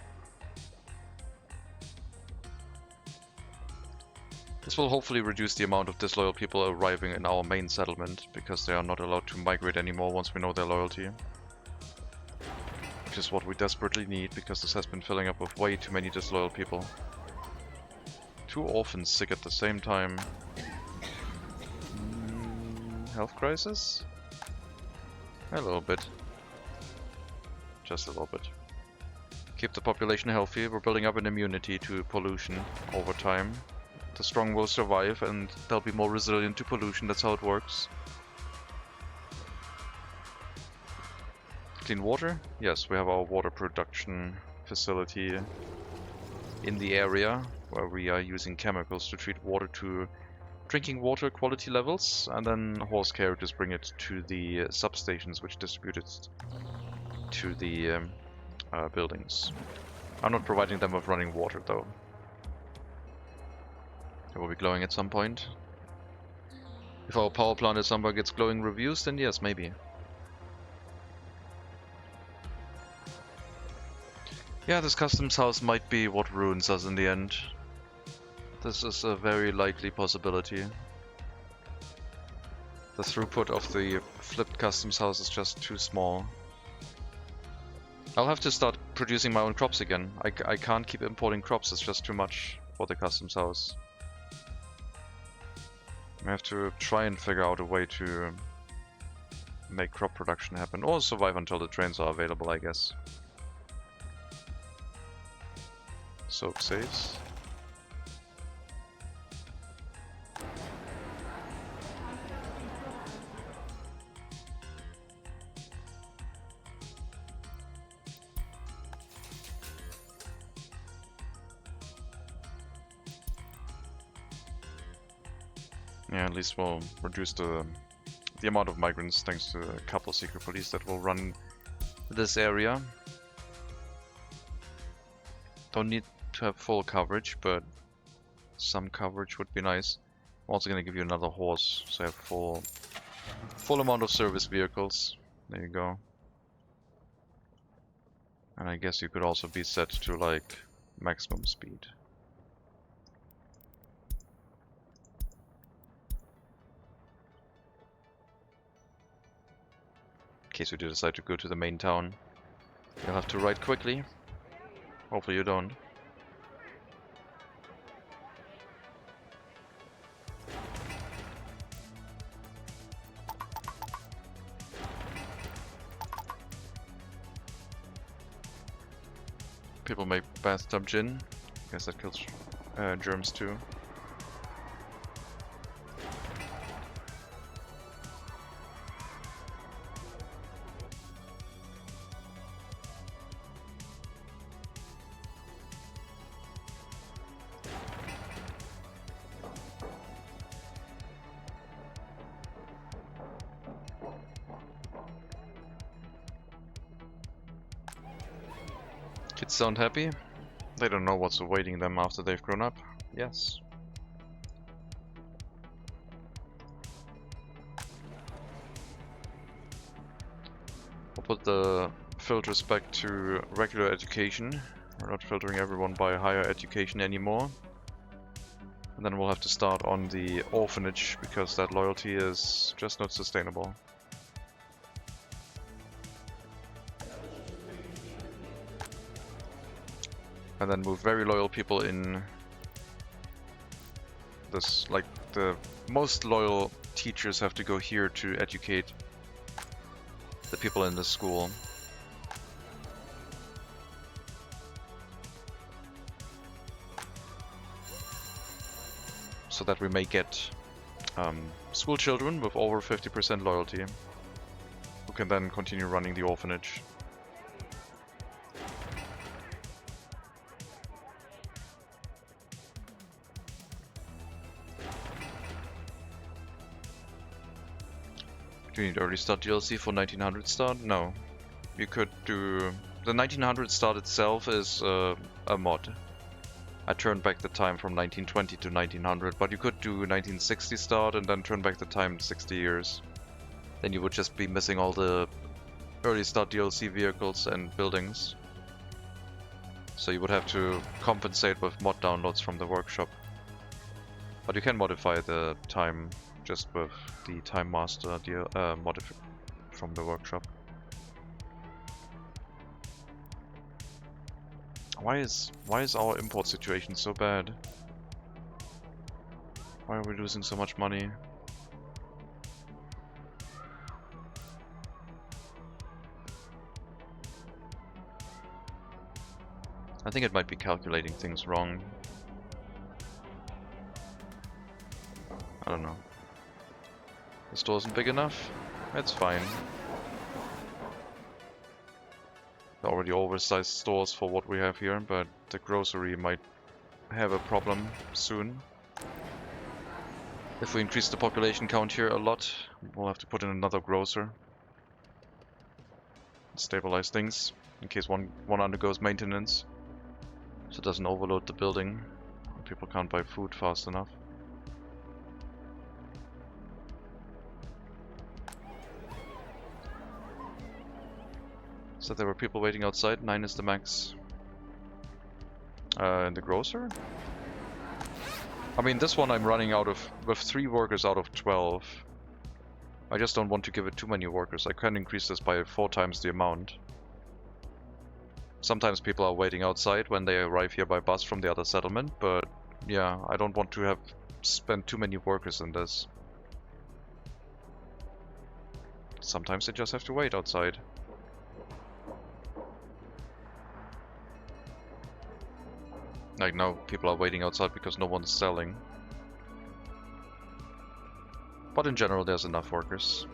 This will hopefully reduce the amount of disloyal people arriving in our main settlement, because they are not allowed to migrate anymore once we know their loyalty. Which is what we desperately need, because this has been filling up with way too many disloyal people. 2 orphans sick at the same time. Health crisis? A little bit. Just a little bit. Keep the population healthy. We're building up an immunity to pollution over time. The strong will survive and they'll be more resilient to pollution. That's how it works. Clean water? Yes, we have our water production facility in the area where we are using chemicals to treat water to drinking water quality levels, and then horse carriages bring it to the substations, which distribute it to the buildings. I'm not providing them with running water though. It will be glowing at some point. If our power plant at somewhere gets glowing reviews, then yes, maybe. Yeah, this customs house might be what ruins us in the end. This is a very likely possibility. The throughput of the flipped customs house is just too small. I'll have to start producing my own crops again. I can't keep importing crops, it's just too much for the customs house. I have to try and figure out a way to make crop production happen, or survive until the trains are available, I guess. Soap saves. Yeah, at least we'll reduce the amount of migrants thanks to a couple of secret police that will run this area. Don't need to have full coverage, but some coverage would be nice. I'm also gonna give you another horse, so I have full amount of service vehicles. There you go. And I guess you could also be set to like maximum speed. In case you do decide to go to the main town, you'll have to ride quickly. Hopefully you don't. People make bathtub gin. Guess that kills germs too. Kids sound happy. They don't know what's awaiting them after they've grown up. Yes. I'll put the filters back to regular education. We're not filtering everyone by higher education anymore. And then we'll have to start on the orphanage because that loyalty is just not sustainable. And then move very loyal people in. This, like, the most loyal teachers have to go here to educate the people in the school. So that we may get school children with over 50% loyalty who can then continue running the orphanage. Do you need early start DLC for 1900 start? No. You could do... The 1900 start itself is a mod. I turned back the time from 1920 to 1900, but you could do 1960 start and then turn back the time 60 years. Then you would just be missing all the early start DLC vehicles and buildings. So you would have to compensate with mod downloads from the workshop. But you can modify the time just with the Time Master mod from the workshop. Why is our import situation so bad? Why are we losing so much money? I think it might be calculating things wrong. I don't know. The store isn't big enough? It's fine. They're already oversized stores for what we have here, but the grocery might have a problem soon. If we increase the population count here a lot, we'll have to put in another grocer. Stabilize things in case one undergoes maintenance, so it doesn't overload the building. People can't buy food fast enough. So there were people waiting outside. 9 is the max. In the grocer? I mean, this one I'm running out of with 3 workers out of 12. I just don't want to give it too many workers. I can increase this by 4 times the amount. Sometimes people are waiting outside when they arrive here by bus from the other settlement, but yeah, I don't want to have spent too many workers in this. Sometimes they just have to wait outside. Like now, people are waiting outside because no one's selling. But in general, there's enough workers.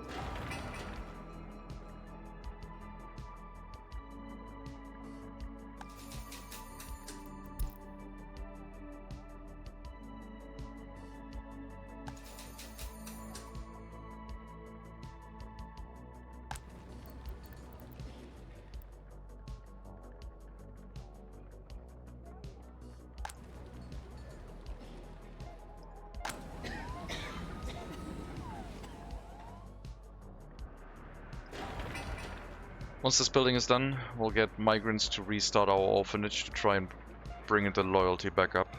Once this building is done, we'll get migrants to restart our orphanage to try and bring the loyalty back up.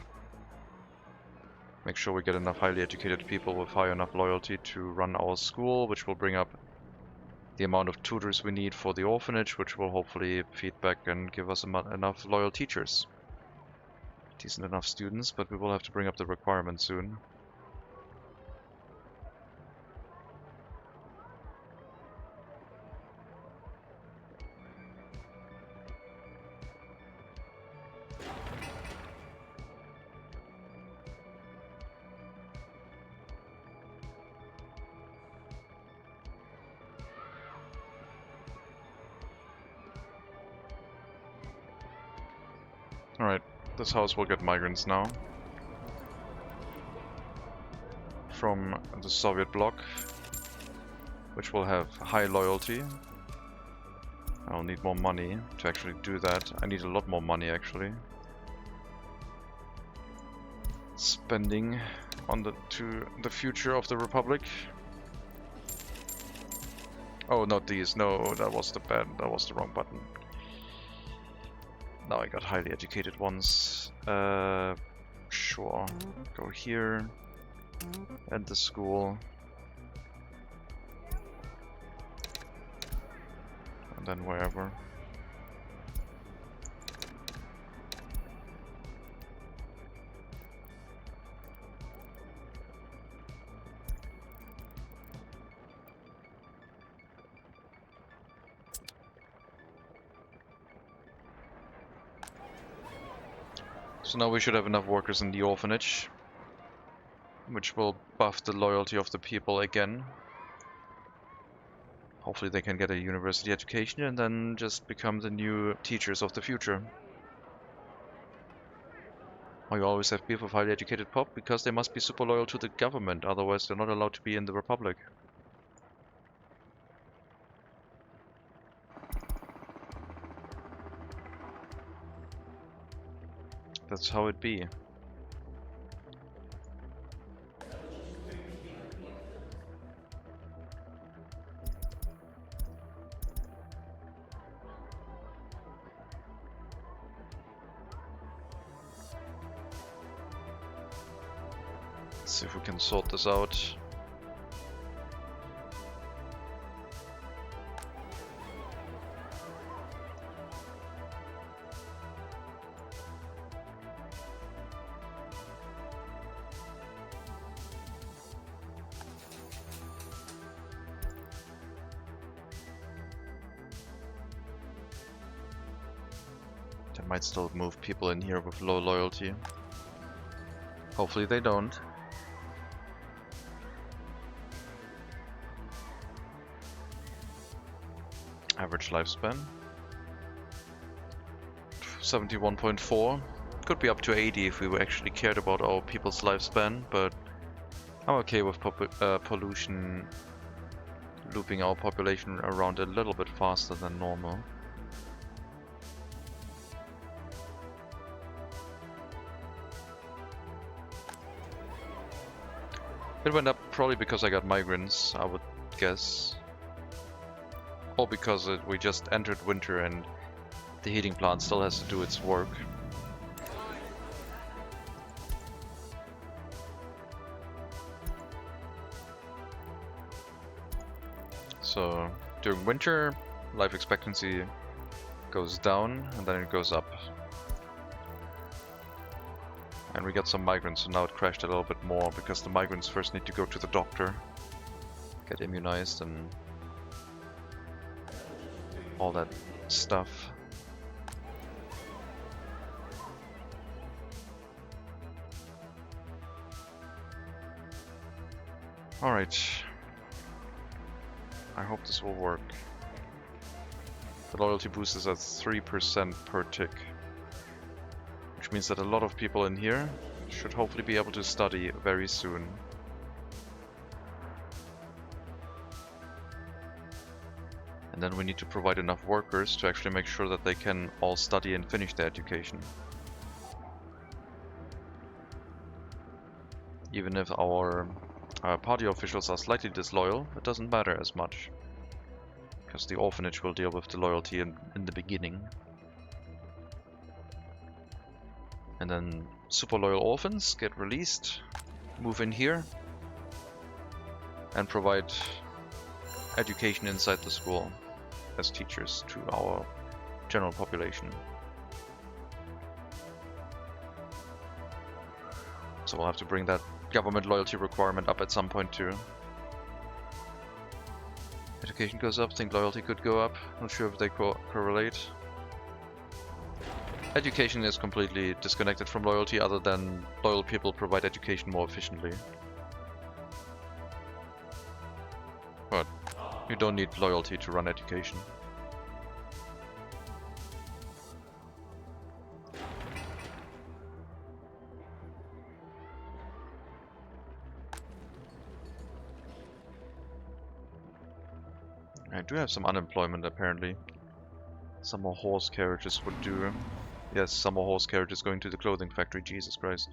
Make sure we get enough highly educated people with high enough loyalty to run our school, which will bring up the amount of tutors we need for the orphanage, which will hopefully feed back and give us enough loyal teachers. Decent enough students, but we will have to bring up the requirements soon. Alright, this house will get migrants now. From the Soviet bloc, which will have high loyalty. I'll need more money to actually do that. I need a lot more money actually. Spending on the future of the Republic. Oh, not these. No, that was the wrong button. Now I got highly educated ones. Sure. Go here. And the school. And then wherever. So now we should have enough workers in the orphanage, which will buff the loyalty of the people again. Hopefully they can get a university education and then just become the new teachers of the future. Or you always have people with highly educated pop because they must be super loyal to the government, otherwise they're not allowed to be in the Republic. That's how it be. Let's see if we can sort this out. They might still move people in here with low loyalty. Hopefully they don't. Average lifespan 71.4. Could be up to 80 if we actually cared about our people's lifespan, but I'm okay with pollution looping our population around a little bit faster than normal. It went up probably because I got migrants, I would guess. Or because we just entered winter and the heating plant still has to do its work. So during winter, life expectancy goes down and then it goes up. And we got some migrants, so now it crashed a little bit more because the migrants first need to go to the doctor, get immunized and all that stuff. Alright. I hope this will work. The loyalty boost is at 3% per tick. Which means that a lot of people in here should hopefully be able to study very soon. And then we need to provide enough workers to actually make sure that they can all study and finish their education. Even if our party officials are slightly disloyal, it doesn't matter as much. Because the orphanage will deal with the loyalty in the beginning. And then super loyal orphans get released, move in here, and provide education inside the school as teachers to our general population. So we'll have to bring that government loyalty requirement up at some point too. Education goes up, think loyalty could go up. Not sure if they correlate. Education is completely disconnected from loyalty, other than loyal people provide education more efficiently. But you don't need loyalty to run education. I do have some unemployment apparently. Some more horse carriages would do. Yes, some more horse carriages going to the clothing factory, Jesus Christ.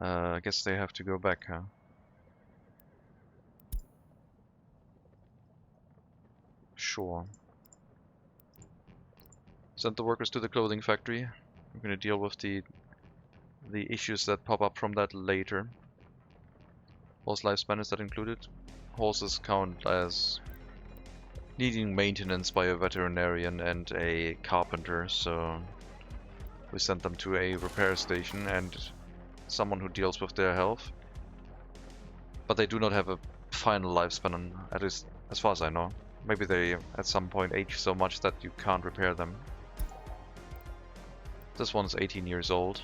I guess they have to go back, huh? Sure. Send the workers to the clothing factory. I'm gonna deal with the issues that pop up from that later. Horse lifespan, is that included? Horses count as needing maintenance by a veterinarian and a carpenter, so we sent them to a repair station and someone who deals with their health. But they do not have a final lifespan, at least as far as I know. Maybe they at some point age so much that you can't repair them. This one's 18 years old.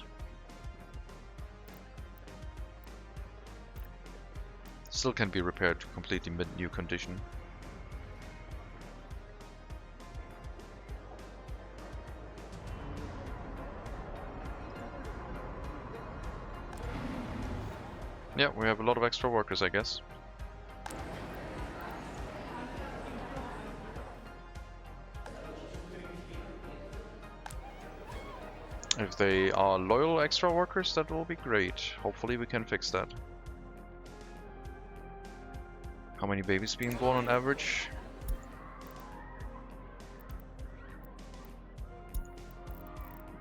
Still can be repaired to completely mid-new condition. Yeah, we have a lot of extra workers, I guess. If they are loyal extra workers, that will be great. Hopefully we can fix that. How many babies being born on average?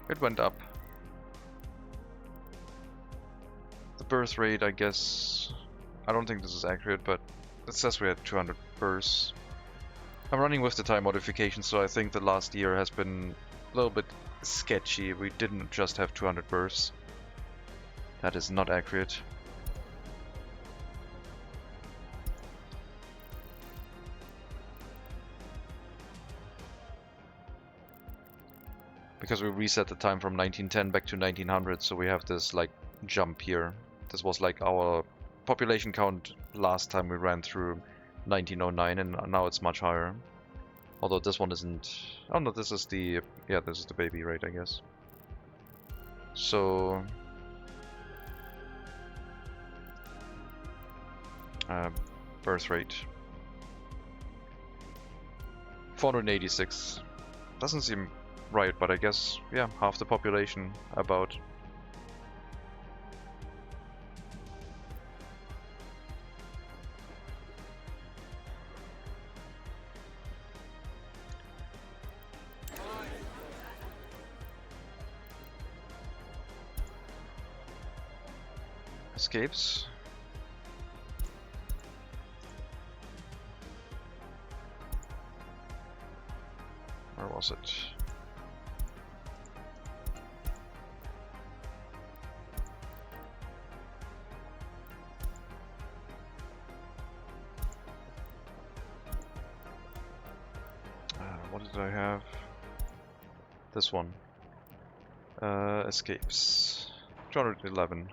It went up. The birth rate, I guess... I don't think this is accurate, but it says we had 200 births. I'm running with the time modification, so I think the last year has been a little bit sketchy. We didn't just have 200 births. That is not accurate. Because we reset the time from 1910 back to 1900, so we have this like jump here. This was like our population count last time we ran through 1909, and now it's much higher. Although this one isn't... Oh no, this is the... Yeah, this is the baby rate, I guess. So... Birth rate. 486. Doesn't seem right, but I guess, yeah, half the population about. Escapes. Where was it? What did I have? This one. Escapes. 211.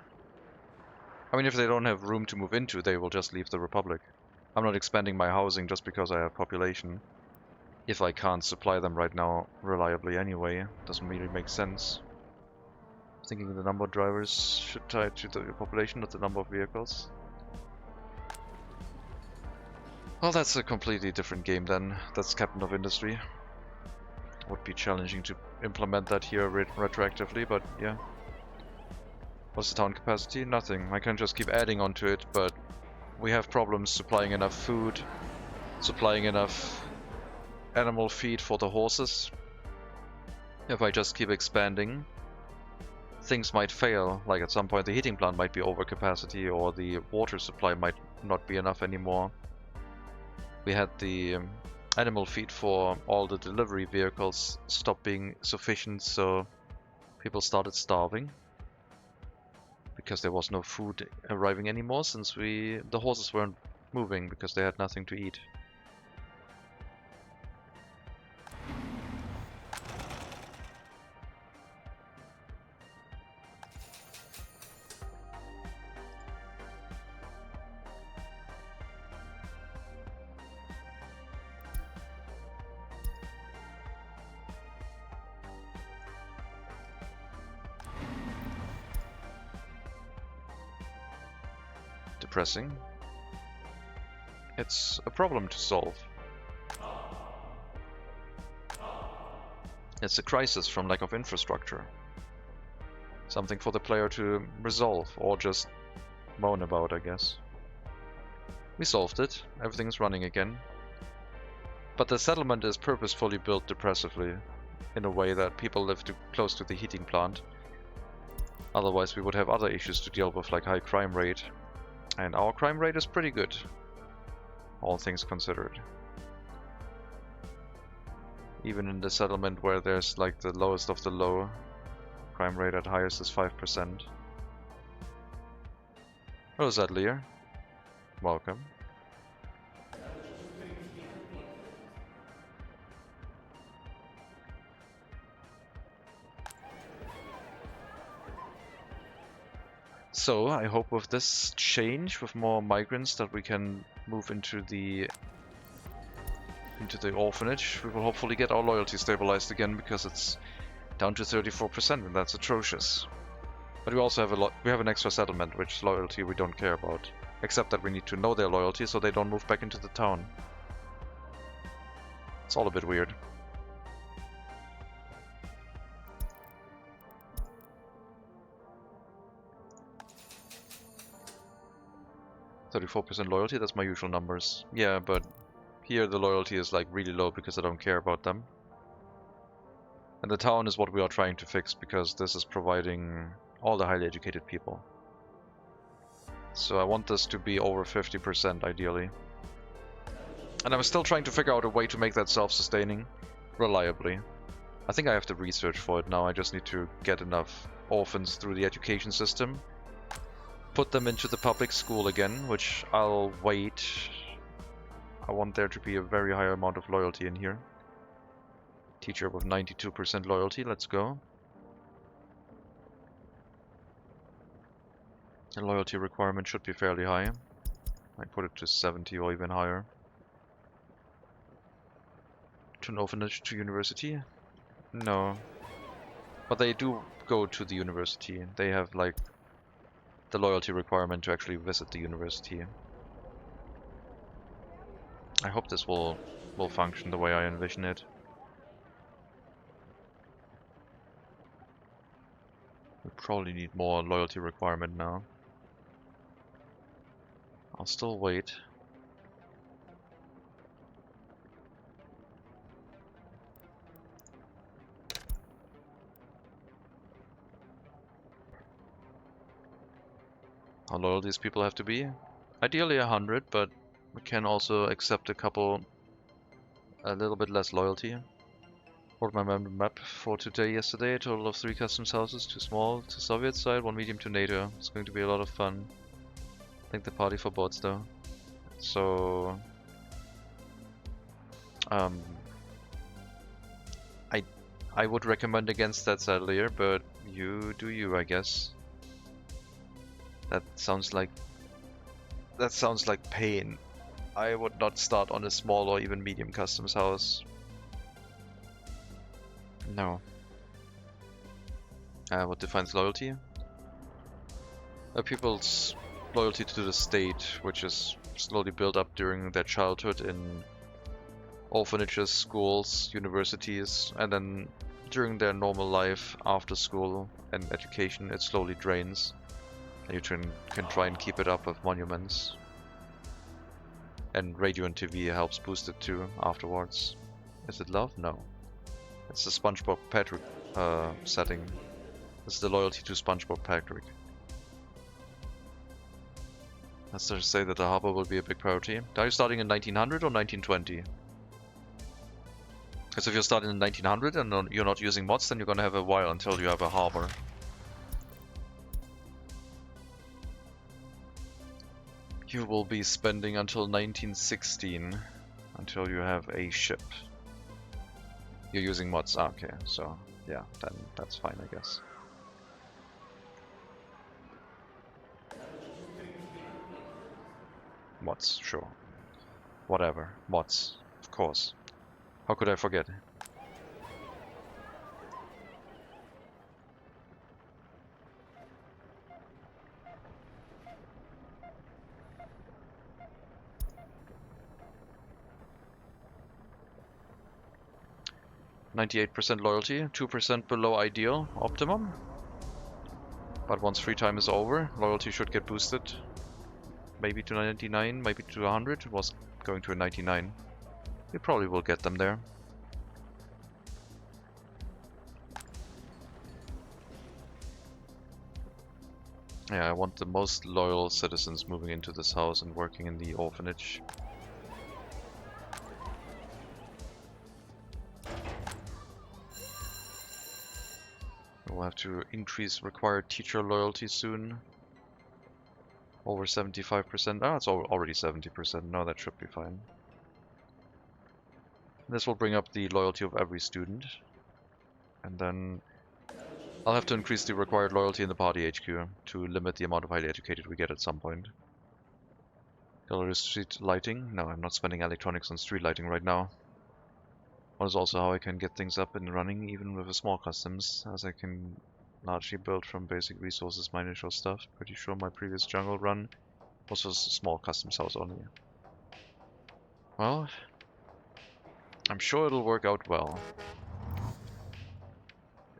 I mean, if they don't have room to move into, they will just leave the Republic. I'm not expanding my housing just because I have population. If I can't supply them right now reliably anyway, doesn't really make sense. Thinking the number of drivers should tie to the population, not the number of vehicles. Well, that's a completely different game then. That's Captain of Industry. Would be challenging to implement that here retroactively, but yeah. What's the town capacity? Nothing. I can just keep adding onto it, but we have problems supplying enough food, supplying enough animal feed for the horses. If I just keep expanding, things might fail. Like at some point the heating plant might be over capacity, or the water supply might not be enough anymore. We had the animal feed for all the delivery vehicles stop being sufficient, so people started starving. Because there was no food arriving anymore, since the horses weren't moving because they had nothing to eat. Depressing. It's a problem to solve. It's a crisis from lack of infrastructure. Something for the player to resolve, or just moan about, I guess. We solved it. Everything's running again. But the settlement is purposefully built depressively, in a way that people live too close to the heating plant. Otherwise we would have other issues to deal with, like high crime rate. And our crime rate is pretty good, all things considered. Even in the settlement where there's like the lowest of the low, crime rate at highest is 5%. Oh, is that Lear? Welcome. So, I hope with this change, with more migrants, that we can move into the orphanage. We will hopefully get our loyalty stabilized again, because it's down to 34%, and that's atrocious. But we also have we have an extra settlement, which loyalty we don't care about, except that we need to know their loyalty so they don't move back into the town. It's all a bit weird. 34% loyalty, that's my usual numbers. Yeah, but here the loyalty is like really low because I don't care about them. And the town is what we are trying to fix, because this is providing all the highly educated people. So I want this to be over 50% ideally. And I'm still trying to figure out a way to make that self-sustaining reliably. I think I have the research for it now. I just need to get enough orphans through the education system, put them into the public school again, which I'll wait. I want there to be a very high amount of loyalty in here. Teacher with 92% loyalty, let's go. The loyalty requirement should be fairly high. I put it to 70 or even higher. To an orphanage to university? No. But they do go to the university. They have like the loyalty requirement to actually visit the university.
I hope this will function the way I envision it. We probably need more loyalty requirement now. I'll still wait. How loyal these people have to be? Ideally 100, but we can also accept a little bit less loyalty. Wrote my map for today yesterday, a total of 3 customs houses, 2 small to Soviet side, 1 medium to NATO. It's going to be a lot of fun. I think the party for bots though. So I would recommend against that Saddler, but you do you, I guess. That sounds like pain. I would not start on a small or even medium customs house. No. What defines loyalty? People's loyalty to the state, which is slowly built up during their childhood in orphanages, schools, universities, and then during their normal life after school and education, it slowly drains. And you can try and keep it up with monuments. And radio and TV helps boost it too afterwards. Is it love? No. It's the SpongeBob Patrick setting. This is the loyalty to SpongeBob Patrick. Let's just say that the harbor will be a big priority. Are you starting in 1900 or 1920? Because if you're starting in 1900 and you're not using mods, then you're gonna have a while until you have a harbor. You will be spending until 1916 until you have a ship. You're using mods, okay, so yeah, then that's fine, I guess. Mods, sure. Whatever, mods, of course. How could I forget? %98 loyalty, 2% below ideal, optimum. But once free time is over, loyalty should get boosted. Maybe to 99, maybe to 100. It was going to a 99. We probably will get them there. Yeah, I want the most loyal citizens moving into this house and working in the orphanage. We'll have to increase required teacher loyalty soon. Over 75%. Oh, it's already 70%. No, that should be fine. This will bring up the loyalty of every student. And then I'll have to increase the required loyalty in the party HQ to limit the amount of highly educated we get at some point. Gallery street lighting? No, I'm not spending electronics on street lighting right now. That is also how I can get things up and running even with a small customs, as I can largely build from basic resources my initial stuff. Pretty sure my previous jungle run was just a small customs house only. Well, I'm sure it'll work out well.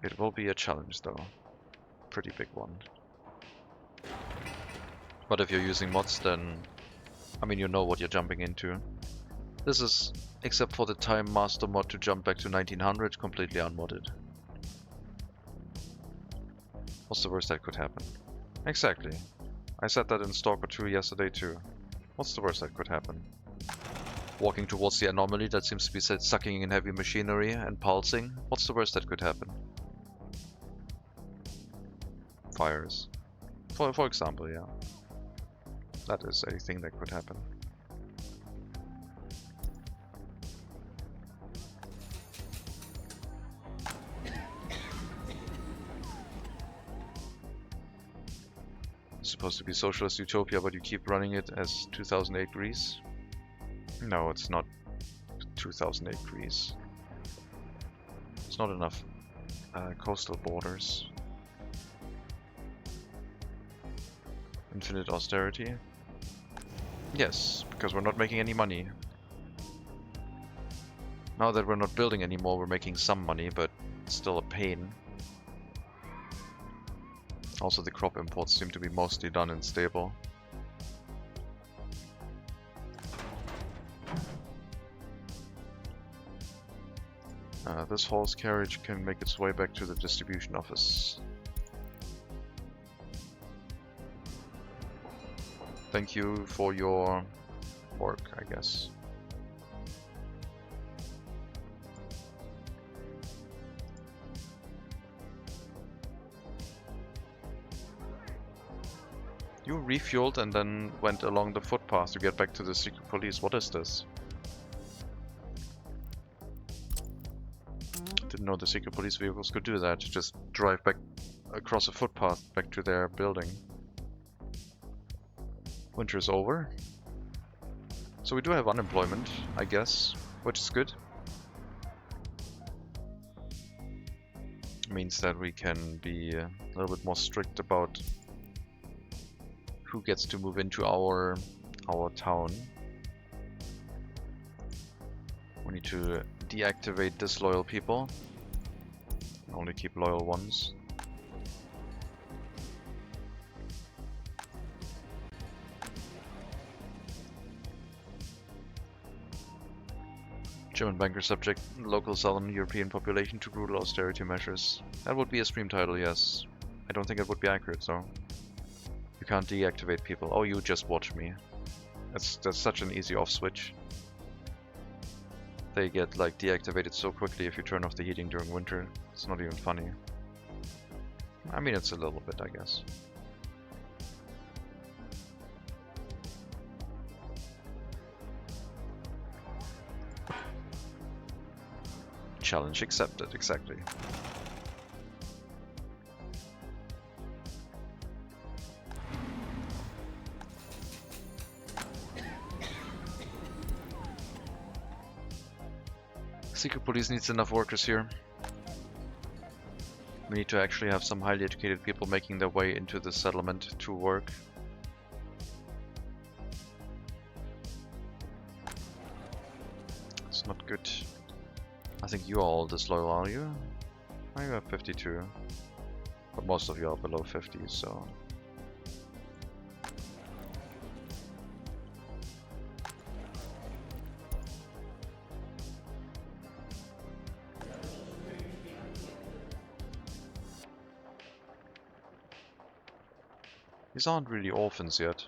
It will be a challenge though. Pretty big one. But if you're using mods, then I mean, you know what you're jumping into. This is, except for the Time Master mod to jump back to 1900, completely unmodded. What's the worst that could happen? Exactly. I said that in Stalker 2 yesterday too. What's the worst that could happen? Walking towards the anomaly that seems to be sucking in heavy machinery and pulsing. What's the worst that could happen? Fires. For example, yeah. That is a thing that could happen. It's supposed to be socialist utopia, but you keep running it as 2008 Greece. No, it's not 2008 Greece. It's not enough coastal borders. Infinite austerity. Yes, because we're not making any money. Now that we're not building anymore, we're making some money, but it's still a pain. Also, the crop imports seem to be mostly done in stable. This horse carriage can make its way back to the distribution office. Thank you for your work, I guess. You refueled and then went along the footpath to get back to the secret police. What is this? Didn't know the secret police vehicles could do that. Just drive back across a footpath back to their building. Winter is over. So we do have unemployment, I guess, which is good. Means that we can be a little bit more strict about who gets to move into our town. We need to deactivate disloyal people. Only keep loyal ones. German banker subject local southern European population to brutal austerity measures. That would be a stream title, yes. I don't think it would be accurate though. You can't deactivate people. Oh, you just watch me. That's such an easy off switch. They get like deactivated so quickly if you turn off the heating during winter. It's not even funny. I mean, it's a little bit, I guess. Challenge accepted, exactly. Secret police needs enough workers here. We need to actually have some highly educated people making their way into the settlement to work. It's not good. I think you are all disloyal, are you? Oh, you have 52. But most of you are below 50, so... These aren't really orphans yet.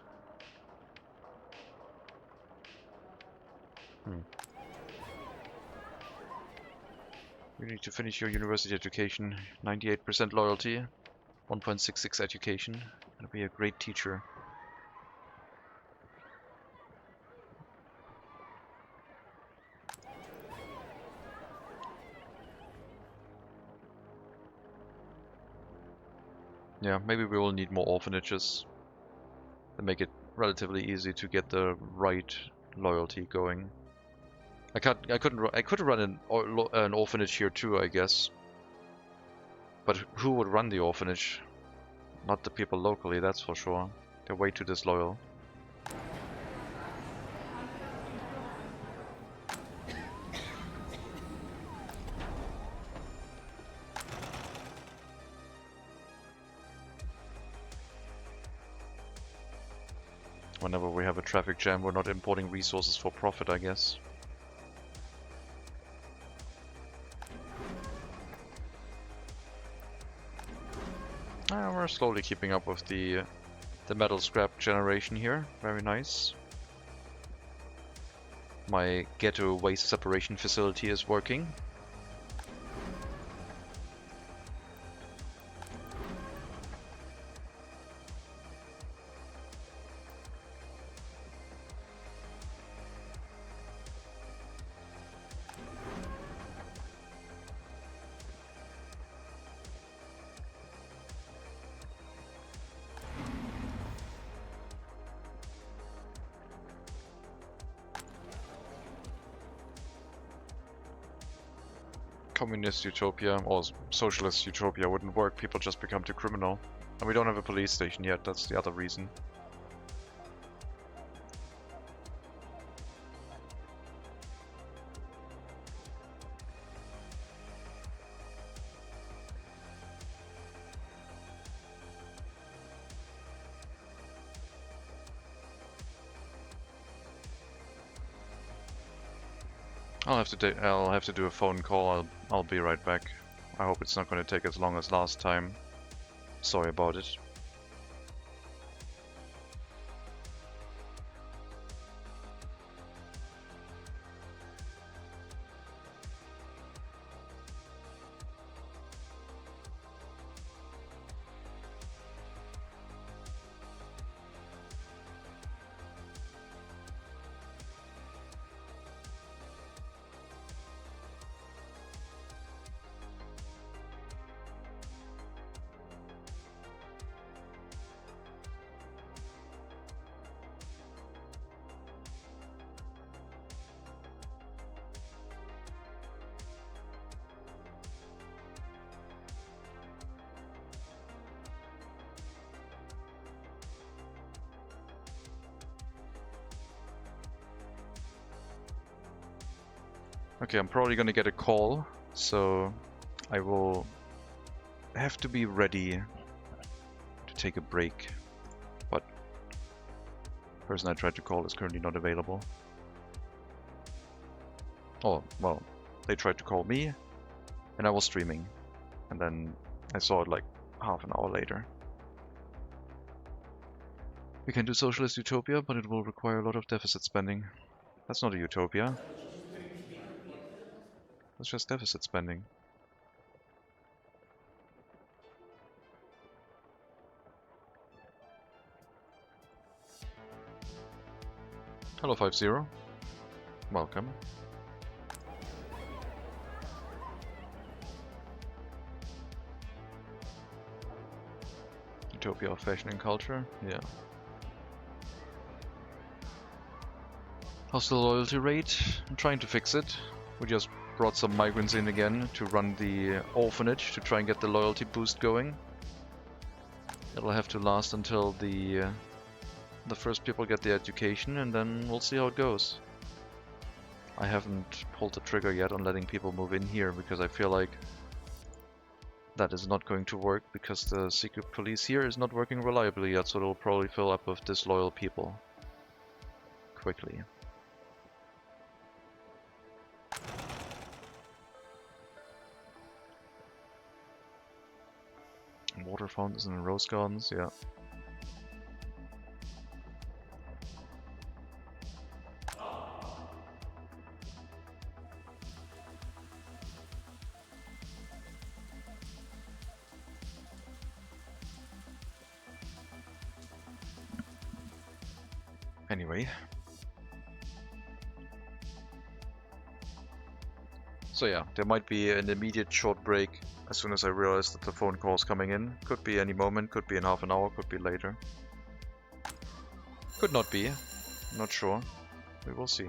You need to finish your university education. 98% loyalty. 1.66 education. Gonna be a great teacher. Yeah, maybe we will need more orphanages to make it relatively easy to get the right loyalty going. I could run an orphanage here too, I guess. But who would run the orphanage? Not the people locally, that's for sure. They're way too disloyal. Whenever we have a traffic jam, we're not importing resources for profit, I guess. We're slowly keeping up with the metal scrap generation here. Very nice. My ghetto waste separation facility is working. Communist utopia or socialist utopia wouldn't work. People just become too criminal. And we don't have a police station yet, that's the other reason. I'll have to do a phone call. I'll be right back. I hope it's not going to take as long as last time. Sorry about it. Okay, I'm probably gonna get a call, so I will have to be ready to take a break. But the person I tried to call is currently not available. Oh, well, they tried to call me, and I was streaming, and then I saw it like half an hour later. We can do Socialist Utopia, but it will require a lot of deficit spending. That's not a utopia. That's just deficit spending. Hello 50. Welcome. Utopia of fashion and culture, yeah. How's the loyalty rate? I'm trying to fix it. We just brought some migrants in again to run the orphanage to try and get the loyalty boost going. It'll have to last until the first people get the education, and then we'll see how it goes. I haven't pulled the trigger yet on letting people move in here because I feel like that is not going to work because the secret police here is not working reliably yet, so it'll probably fill up with disloyal people quickly. Water fountains and rose gardens, yeah. Anyway. So yeah, there might be an immediate short break as soon as I realize that the phone call is coming in. Could be any moment, could be in half an hour, could be later. Could not be. Not sure. We will see.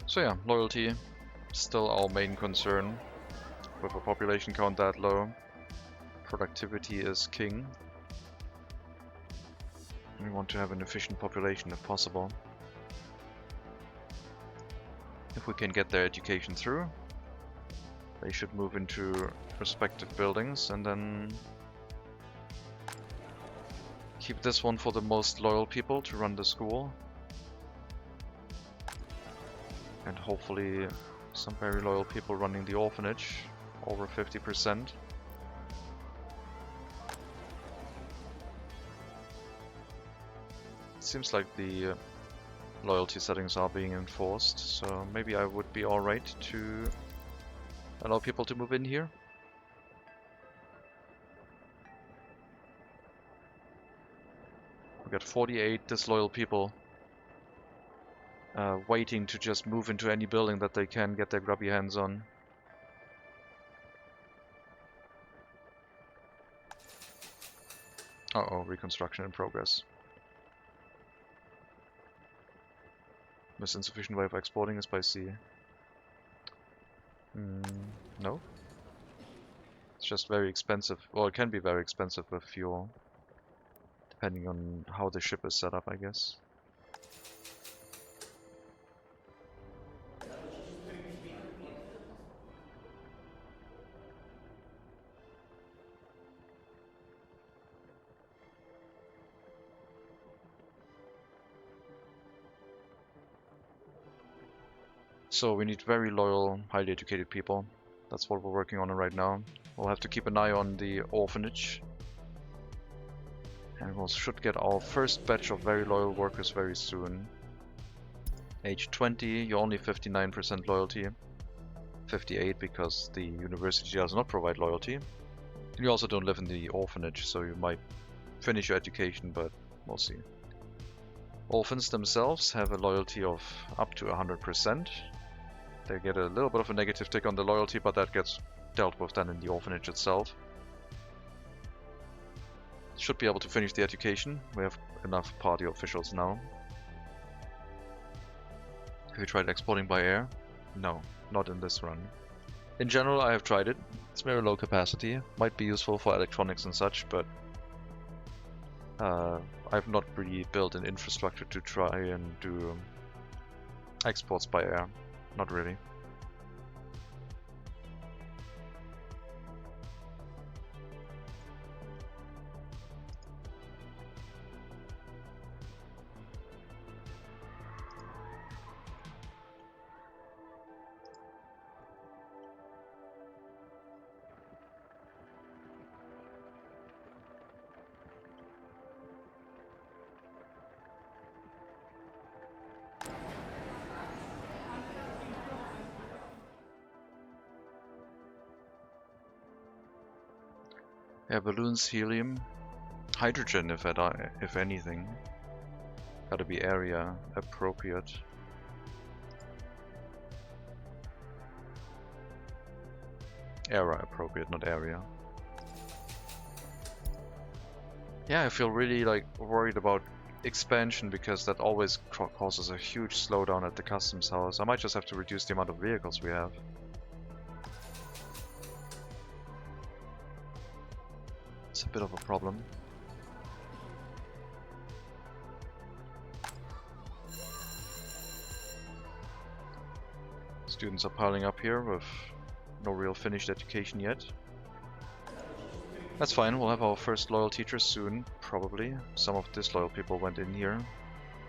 So yeah, loyalty, still our main concern. With a population count that low, productivity is king. We want to have an efficient population if possible. If we can get their education through, They should move into respective buildings and then keep this one for the most loyal people to run the school. And hopefully some very loyal people running the orphanage, over 50%. It seems like the loyalty settings are being enforced, so maybe I would be alright to allow people to move in here. We got 48 disloyal people waiting to just move into any building that they can get their grubby hands on. Uh-oh, reconstruction in progress. This insufficient way of exporting is by sea. No. It's just very expensive. Well, it can be very expensive with fuel. Depending on how the ship is set up, I guess. So we need very loyal, highly educated people. That's what we're working on right now. We'll have to keep an eye on the orphanage. And we should get our first batch of very loyal workers very soon. Age 20, you're only 59% loyalty. 58 because the university does not provide loyalty. And you also don't live in the orphanage, so you might finish your education, but we'll see. Orphans themselves have a loyalty of up to 100%. They get a little bit of a negative tick on the loyalty, but that gets dealt with then in the orphanage itself. Should be able to finish the education. We have enough party officials now. Have you tried exporting by air? No, not in this run. In general, I have tried it. It's very low capacity. Might be useful for electronics and such, but I've not really built an infrastructure to try and do exports by air. Not really. Yeah, balloons, helium, hydrogen if anything. Gotta be area appropriate. Era appropriate, not area. Yeah, I feel really worried about expansion because that always causes a huge slowdown at the customs house. I might just have to reduce the amount of vehicles we have. It's a bit of a problem. Students are piling up here with no real finished education yet. That's fine, we'll have our first loyal teachers soon, probably. Some of disloyal people went in here.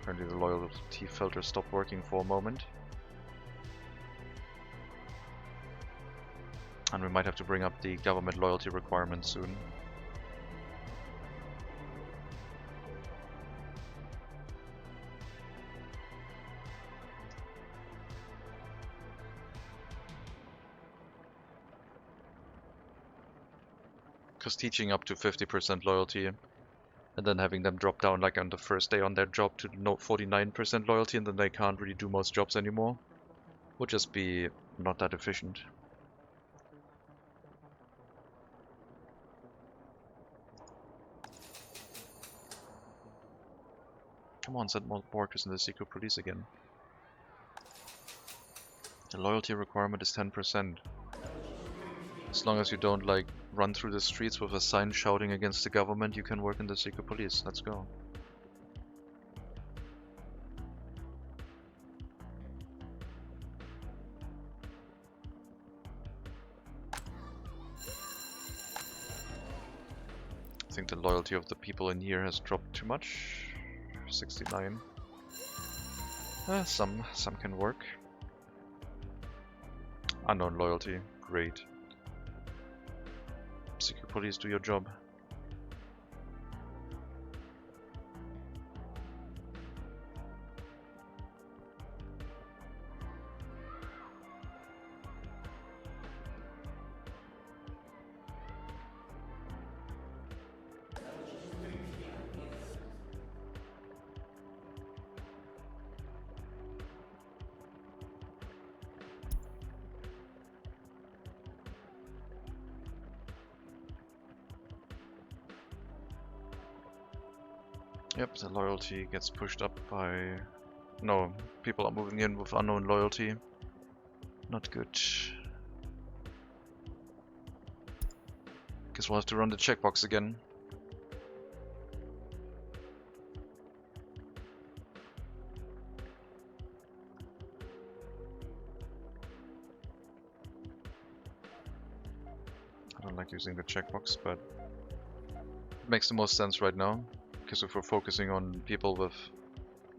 Apparently the loyalty filter stopped working for a moment. And we might have to bring up the government loyalty requirement soon. Because teaching up to 50% loyalty and then having them drop down like on the first day on their job to 49% loyalty and then they can't really do most jobs anymore would just be not that efficient. Come on, send more workers in the secret police again. The loyalty requirement is 10%. As long as you don't run through the streets with a sign shouting against the government, you can work in the secret police. Let's go. I think the loyalty of the people in here has dropped too much. 69. Some can work. Unknown loyalty, great. Secret police, do your job. Yep, the loyalty gets pushed up by... No, people are moving in with unknown loyalty. Not good. Guess we'll have to run the checkbox again. I don't like using the checkbox, but it makes the most sense right now. Because if we're focusing on people with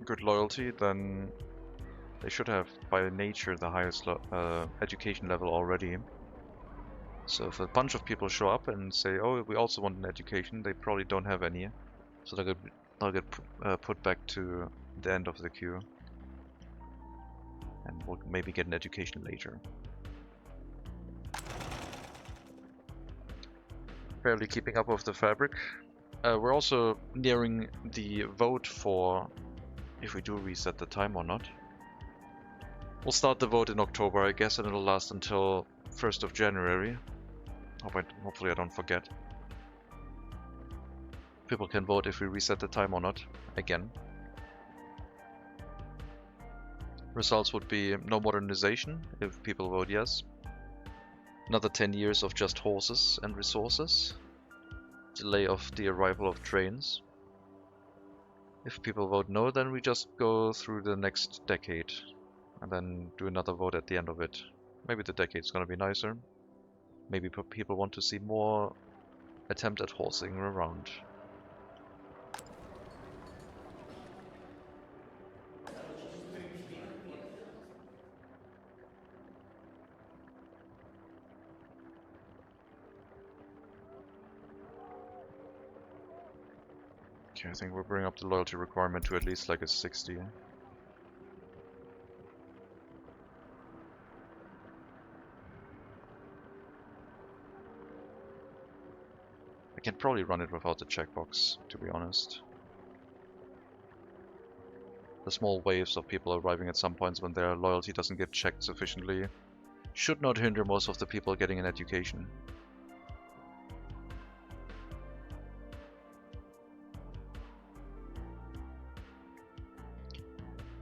good loyalty, then they should have, by nature, the highest education level already. So if a bunch of people show up and say, oh, we also want an education, they probably don't have any. So they'll get put back to the end of the queue. And we'll maybe get an education later. Barely keeping up with the fabric. We're also nearing the vote for if we do reset the time or not. We'll start the vote in October, I guess, and it'll last until 1st of January. Hopefully I don't forget. People can vote if we reset the time or not, again. Results would be no modernization if people vote yes. Another 10 years of just horses and resources. Delay of the arrival of trains. If people vote no, then we just go through the next decade and then do another vote at the end of it. Maybe the decade's gonna be nicer. Maybe people want to see more attempt at horsing around. Okay, I think we'll bring up the loyalty requirement to at least like a 60. I can probably run it without the checkbox, to be honest. The small waves of people arriving at some points when their loyalty doesn't get checked sufficiently should not hinder most of the people getting an education.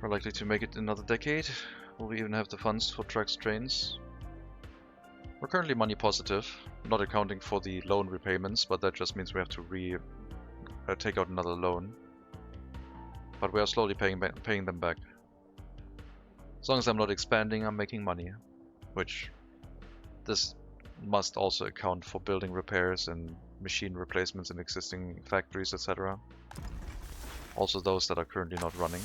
We're likely to make it another decade. Will we even have the funds for tracks trains? We're currently money positive, not accounting for the loan repayments, but that just means we have to take out another loan. But we are slowly paying them back. As long as I'm not expanding, I'm making money. Which, this must also account for building repairs and machine replacements in existing factories, etc. Also those that are currently not running.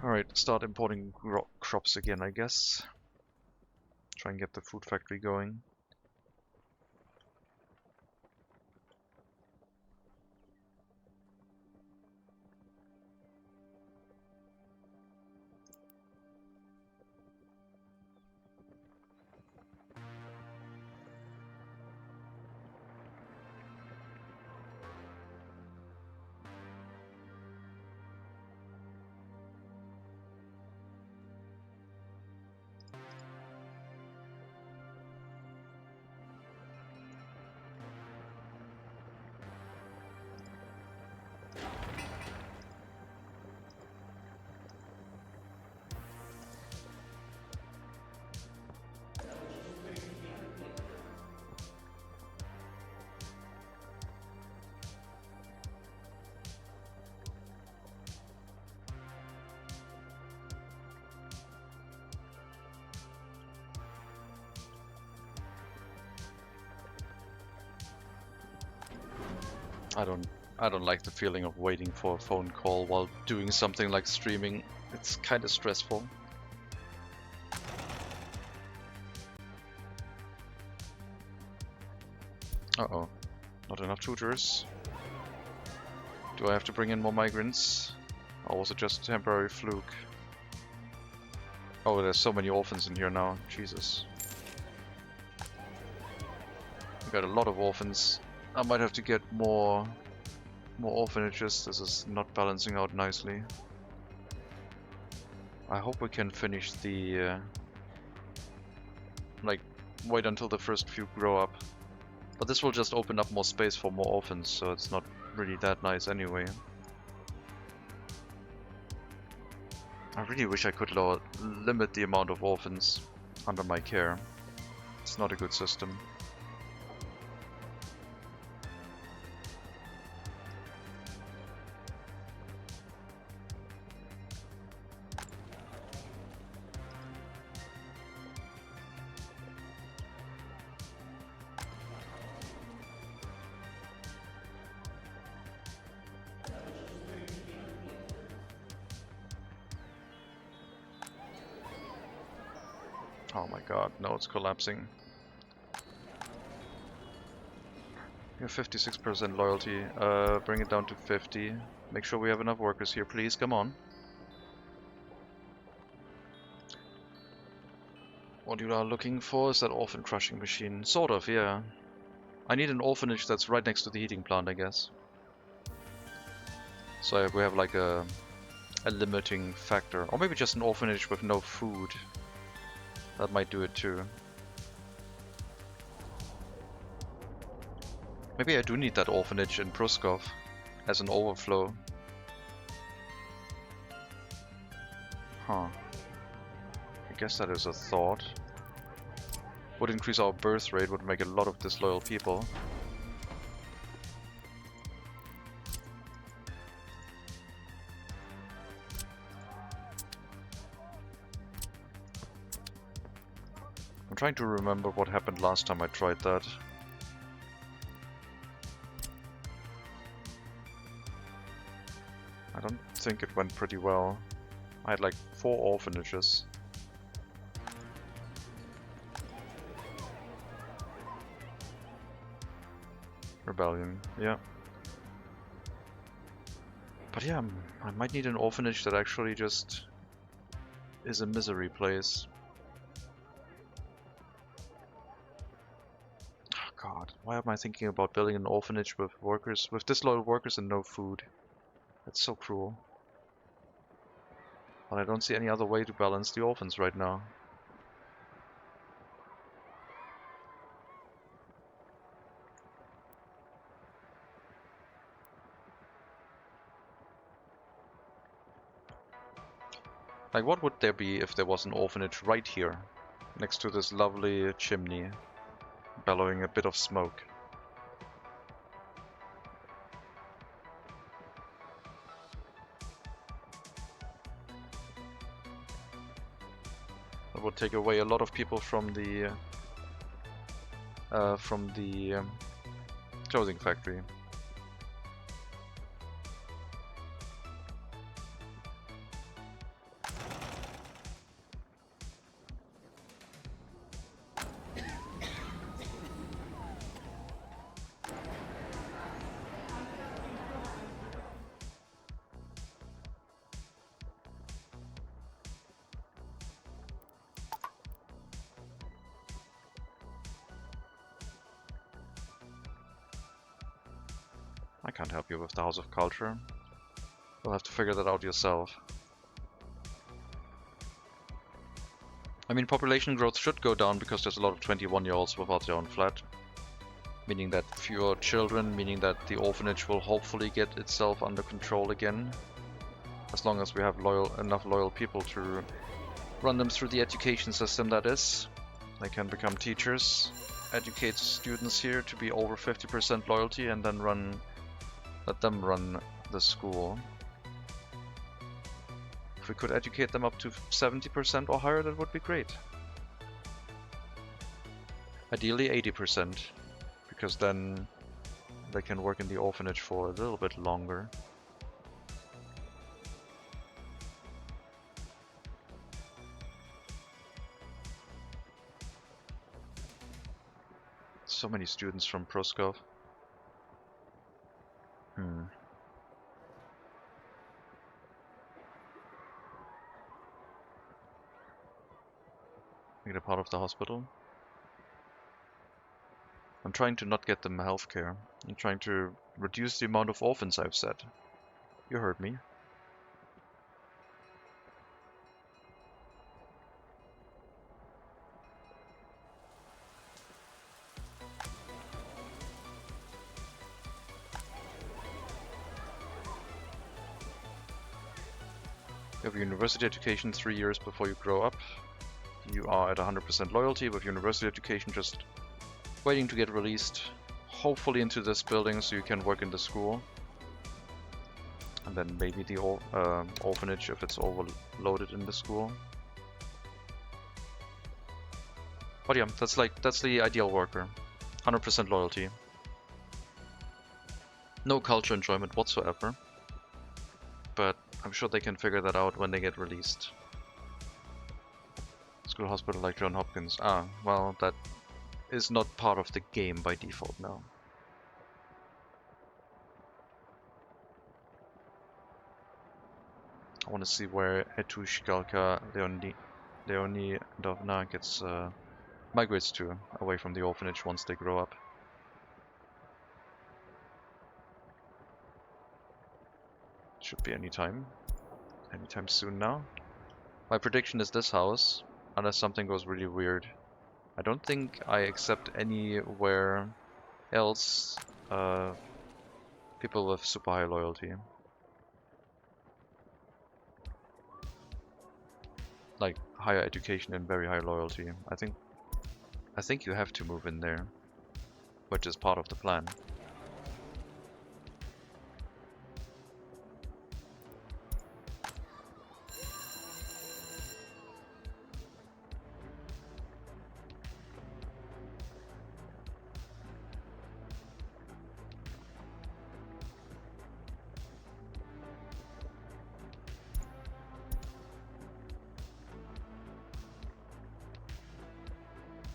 Alright, start importing crops again, I guess. Try and get the food factory going. I don't like the feeling of waiting for a phone call while doing something like streaming. It's kind of stressful. Uh-oh. Not enough tutors. Do I have to bring in more migrants? Or was it just a temporary fluke? Oh, there's so many orphans in here now. Jesus. We got a lot of orphans. I might have to get more orphanages. This is not balancing out nicely. I hope we can finish the like wait until the first few grow up. But this will just open up more space for more orphans, so it's not really that nice anyway. I really wish I could limit the amount of orphans under my care. It's not a good system. Oh my god, no, it's collapsing. You have 56% loyalty. Bring it down to 50. Make sure we have enough workers here, please. Come on. What you are looking for is that orphan crushing machine. Sort of, yeah. I need an orphanage that's right next to the heating plant, I guess. So we have like a limiting factor. Or maybe just an orphanage with no food. That might do it too. Maybe I do need that orphanage in Pruskov as an overflow. Huh. I guess that is a thought. Would increase our birth rate, would make a lot of disloyal people. I'm trying to remember what happened last time I tried that. I don't think it went pretty well. I had like 4 orphanages. Rebellion, yeah. But yeah, I might need an orphanage that actually just is a misery place. Oh god, why am I thinking about building an orphanage with workers, with disloyal workers and no food? That's so cruel. But I don't see any other way to balance the orphans right now. Like, what would there be if there was an orphanage right here, next to this lovely chimney, bellowing a bit of smoke? That would take away a lot of people from the clothing factory. I can't help you with the House of Culture. You'll have to figure that out yourself. I mean, population growth should go down because there's a lot of 21-year-olds without their own flat. Meaning that fewer children, meaning that the orphanage will hopefully get itself under control again. As long as we have enough loyal people to run them through the education system, that is. They can become teachers, educate students here to be over 50% loyalty, and then let them run the school. If we could educate them up to 70% or higher, that would be great. Ideally 80%, because then they can work in the orphanage for a little bit longer. So many students from Proskov. Make it a part of the hospital. I'm trying to not get them healthcare. I'm trying to reduce the amount of orphans I've said. You heard me. You have a university education 3 years before you grow up. You are at 100% loyalty with university education, just waiting to get released, hopefully into this building so you can work in the school. And then maybe the orphanage if it's overloaded in the school. But yeah, that's the ideal worker. 100% loyalty. No culture enjoyment whatsoever. But I'm sure they can figure that out when they get released. School hospital like John Hopkins. Ah, well, that is not part of the game by default now. I want to see where Etushkalka Leonidovna gets migrates to, away from the orphanage once they grow up. Should be anytime soon now. My prediction is this house, unless something goes really weird. I don't think I accept anywhere else people with super high loyalty. Like higher education and very high loyalty. I think you have to move in there, which is part of the plan.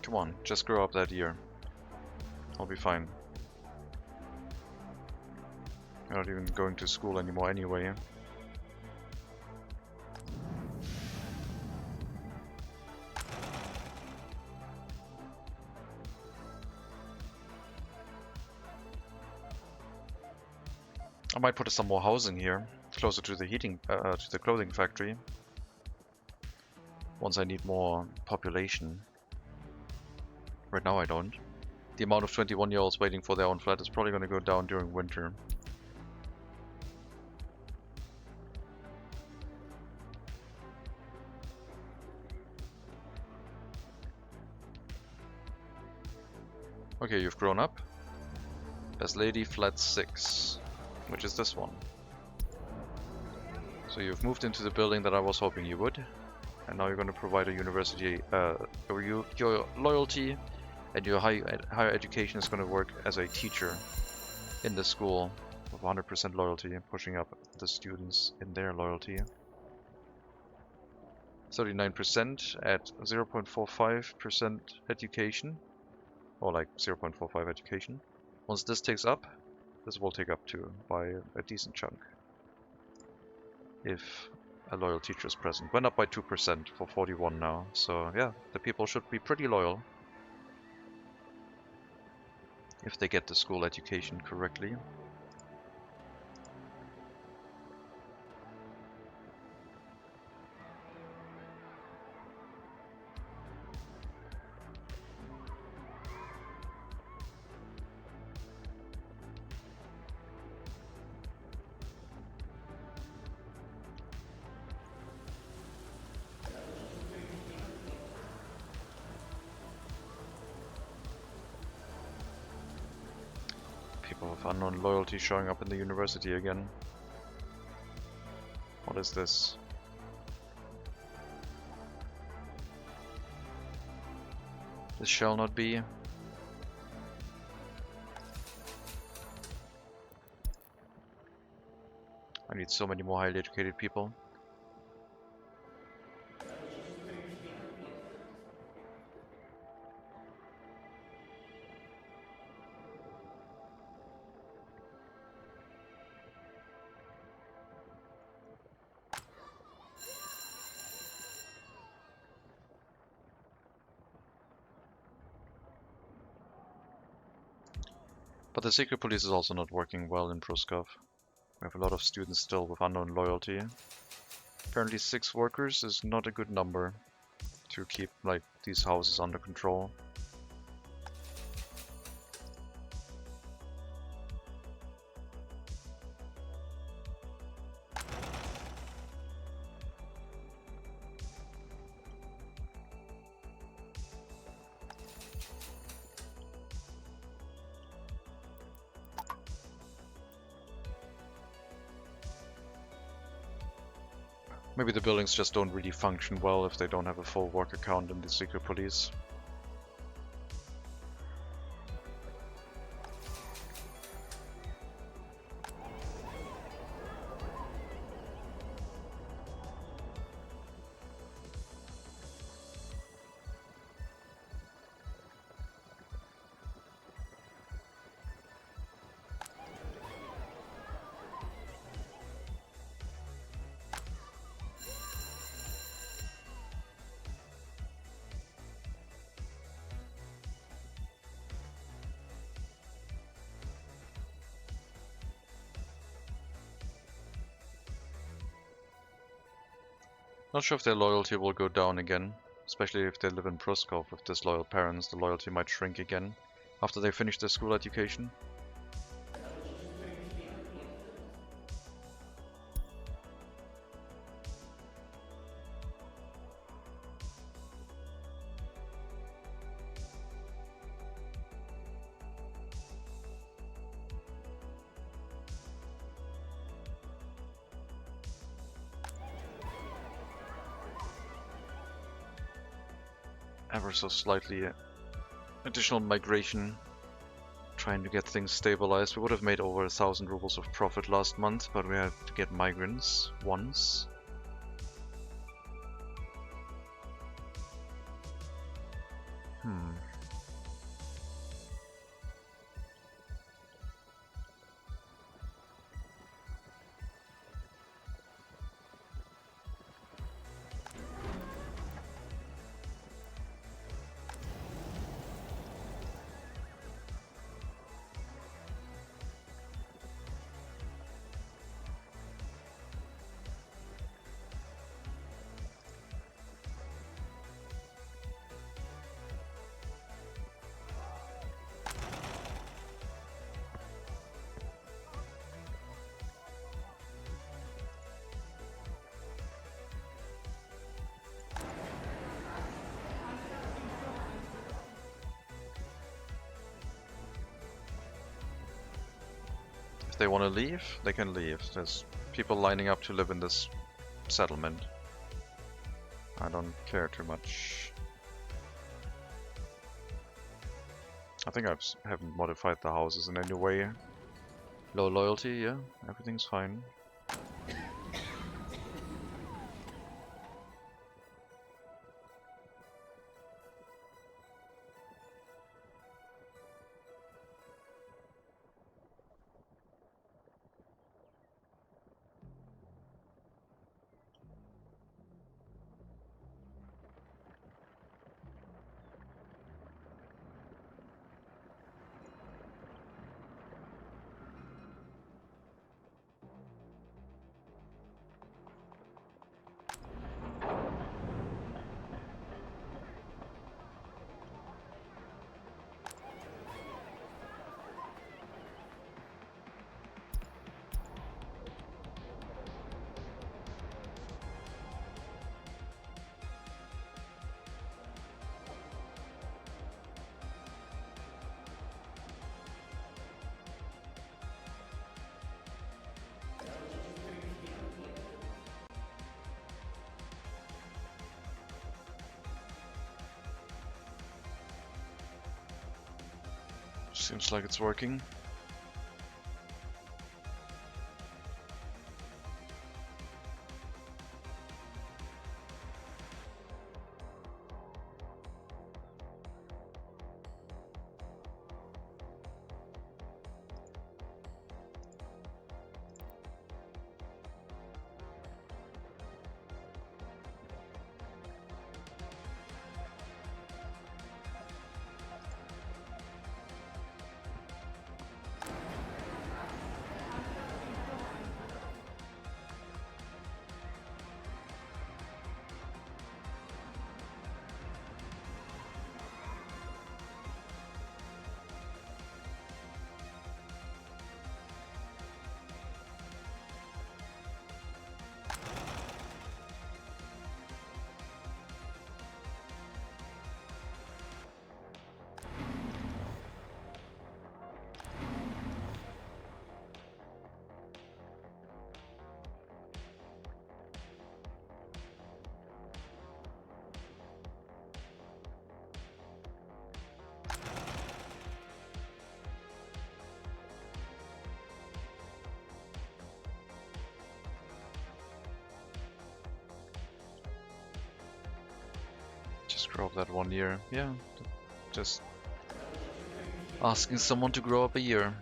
Come on, just grow up that year. I'll be fine. I'm not even going to school anymore anyway. I might put some more housing here, closer to the to the clothing factory. Once I need more population. Right now I don't. The amount of 21-year-olds waiting for their own flat is probably going to go down during winter. Okay, you've grown up. Best lady, flat 6, which is this one. So you've moved into the building that I was hoping you would. And now you're going to provide a university, your loyalty and your higher education is going to work as a teacher in the school with 100% loyalty, pushing up the students in their loyalty. 39% at 0.45% education, or like 0.45 education. Once this takes up, this will take up too by a decent chunk. If a loyal teacher is present. Went up by 2% for 41 now, so yeah, the people should be pretty loyal. If they get the school education correctly. People of unknown loyalty showing up in the university again. What is this? This shall not be. need so many more highly educated people. But the secret police is also not working well in Proskov. We have a lot of students still with unknown loyalty. Apparently 6 workers is not a good number to keep like these houses under control. Maybe the buildings just don't really function well if they don't have a full worker count in the secret police. Not sure if their loyalty will go down again, especially if they live in Proskov with disloyal parents. The loyalty might shrink again after they finish their school education. Ever so slightly additional migration, trying to get things stabilized. We would have made over 1,000 rubles of profit last month, but we had to get migrants once. If they want to leave, they can leave. There's people lining up to live in this settlement. I don't care too much. I think I haven't modified the houses in any way. Low loyalty, yeah, everything's fine. Seems like it's working. Grow up that 1 year. Yeah, just asking someone to grow up a year.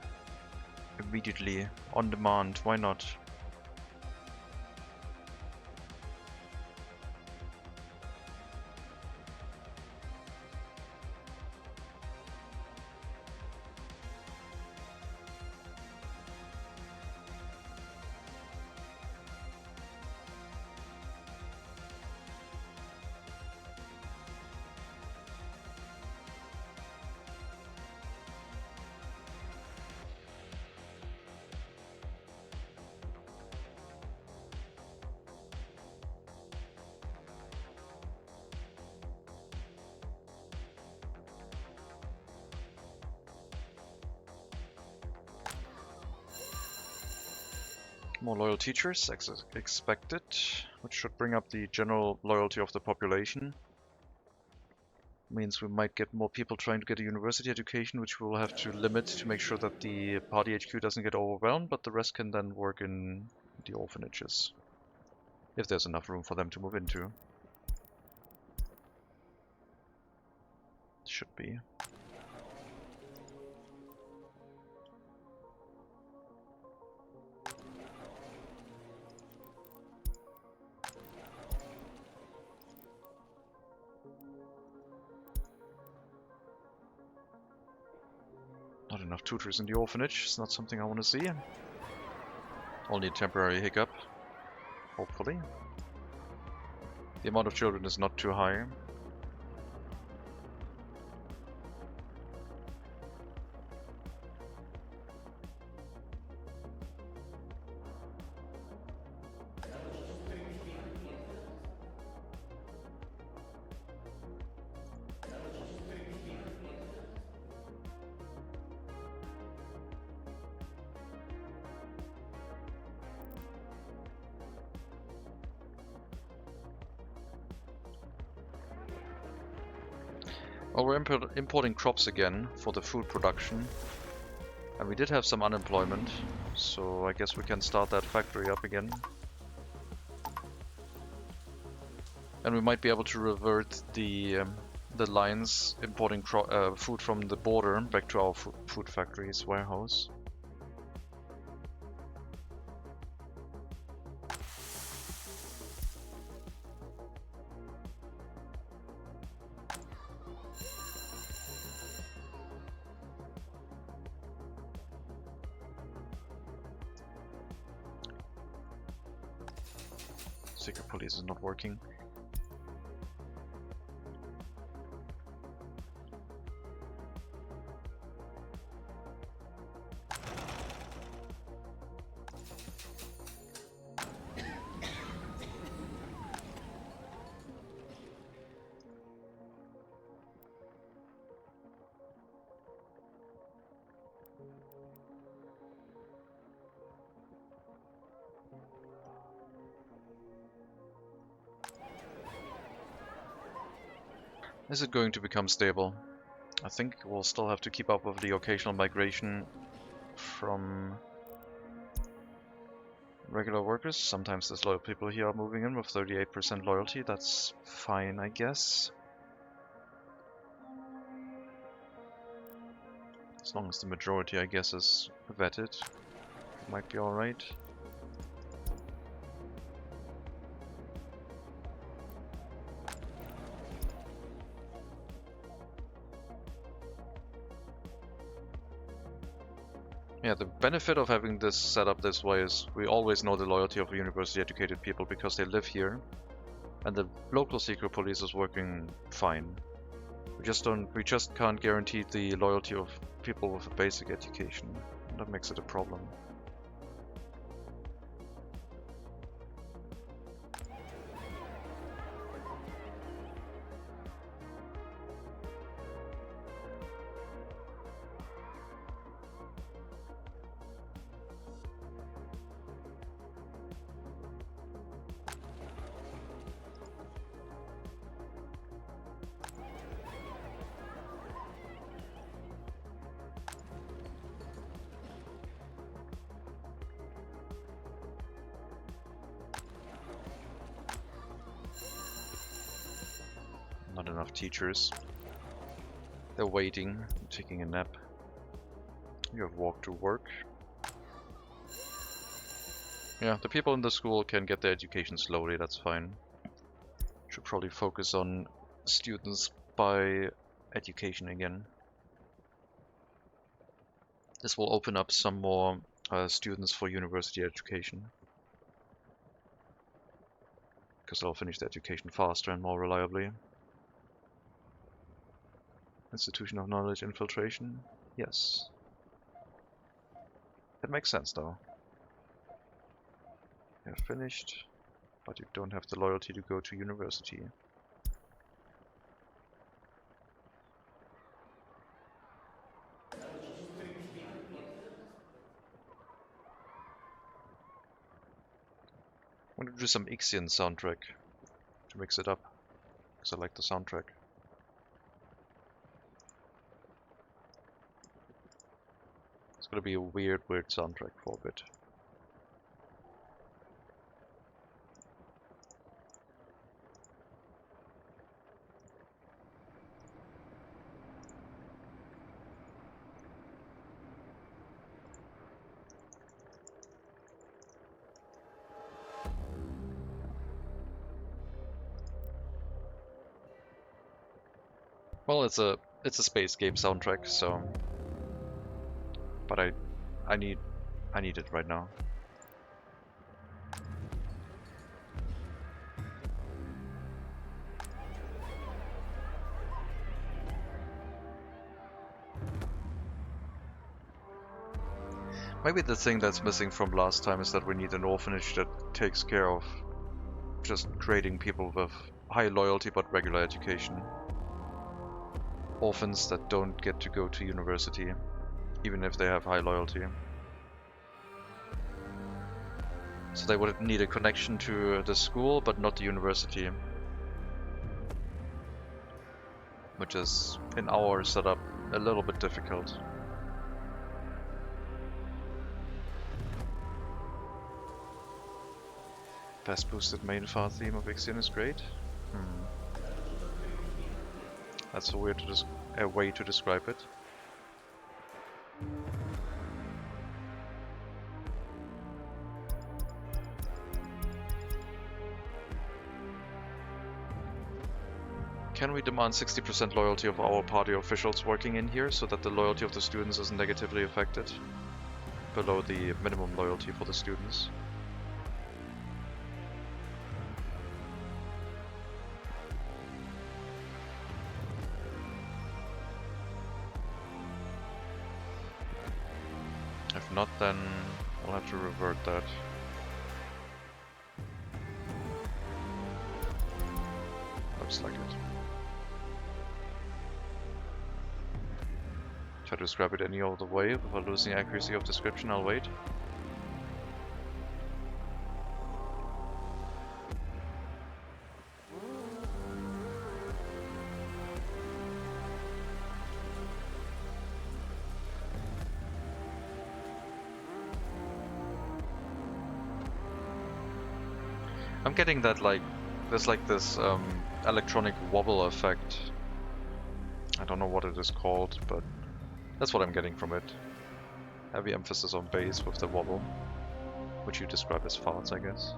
Immediately, on demand, why not? More loyal teachers, expected, which should bring up the general loyalty of the population. Means we might get more people trying to get a university education, which we'll have to limit to make sure that the party HQ doesn't get overwhelmed, but the rest can then work in the orphanages. If there's enough room for them to move into. Should be. Not enough tutors in the orphanage. It's not something I want to see. Only a temporary hiccup. Hopefully. The amount of children is not too high. Well, we're importing crops again for the food production. And we did have some unemployment, so I guess we can start that factory up again. And we might be able to revert the lines importing food from the border back to our food factory's warehouse. Secret police is not working. Is it going to become stable? I think we'll still have to keep up with the occasional migration from regular workers. Sometimes there's loyal people here moving in with 38% loyalty. That's fine, I guess. As long as the majority, I guess, is vetted, might be alright. Yeah, the benefit of having this set up this way is we always know the loyalty of university educated people because they live here, and the local secret police is working fine. We just can't guarantee the loyalty of people with a basic education. That makes it a problem. teachers. They're waiting, taking a nap. You have walked to work. Yeah, the people in the school can get their education slowly, that's fine. Should probably focus on students by education again. This will open up some more students for university education. Because they'll finish their education faster and more reliably. Institution of knowledge infiltration? Yes. That makes sense though. You're finished, but you don't have the loyalty to go to university. I'm gonna do some Ixian soundtrack to mix it up, because I like the soundtrack. It's gonna be a weird soundtrack for a bit. Well, it's a space game soundtrack, so but I need it right now. Maybe the thing that's missing from last time is that we need an orphanage that takes care of just creating people with high loyalty but regular education. Orphans that don't get to go to university, even if they have high loyalty. So they would need a connection to the school, but not the university. Which is, in our setup, a little bit difficult. Best boosted main file theme of Ixion is great. That's a weird way to describe it. Can we demand 60% loyalty of our party officials working in here so that the loyalty of the students isn't negatively affected? Below the minimum loyalty for the students. If not, then we'll have to revert that. Looks like it. Try to describe it any other way without losing accuracy of description, I'll wait. I'm getting that there's this electronic wobble effect. I don't know what it is called, but that's what I'm getting from it. Heavy emphasis on bass with the wobble, which you describe as farts, I guess.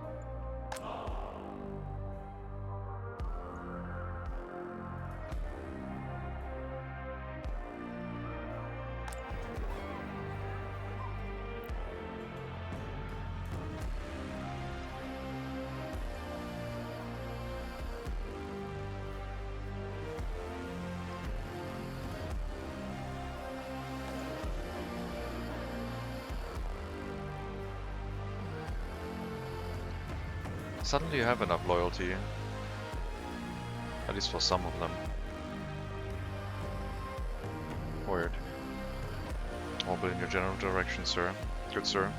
Suddenly you have enough loyalty. At least for some of them. Weird. All but in your general direction, sir. Good sir.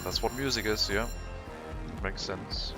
That's what music is, yeah. Makes sense.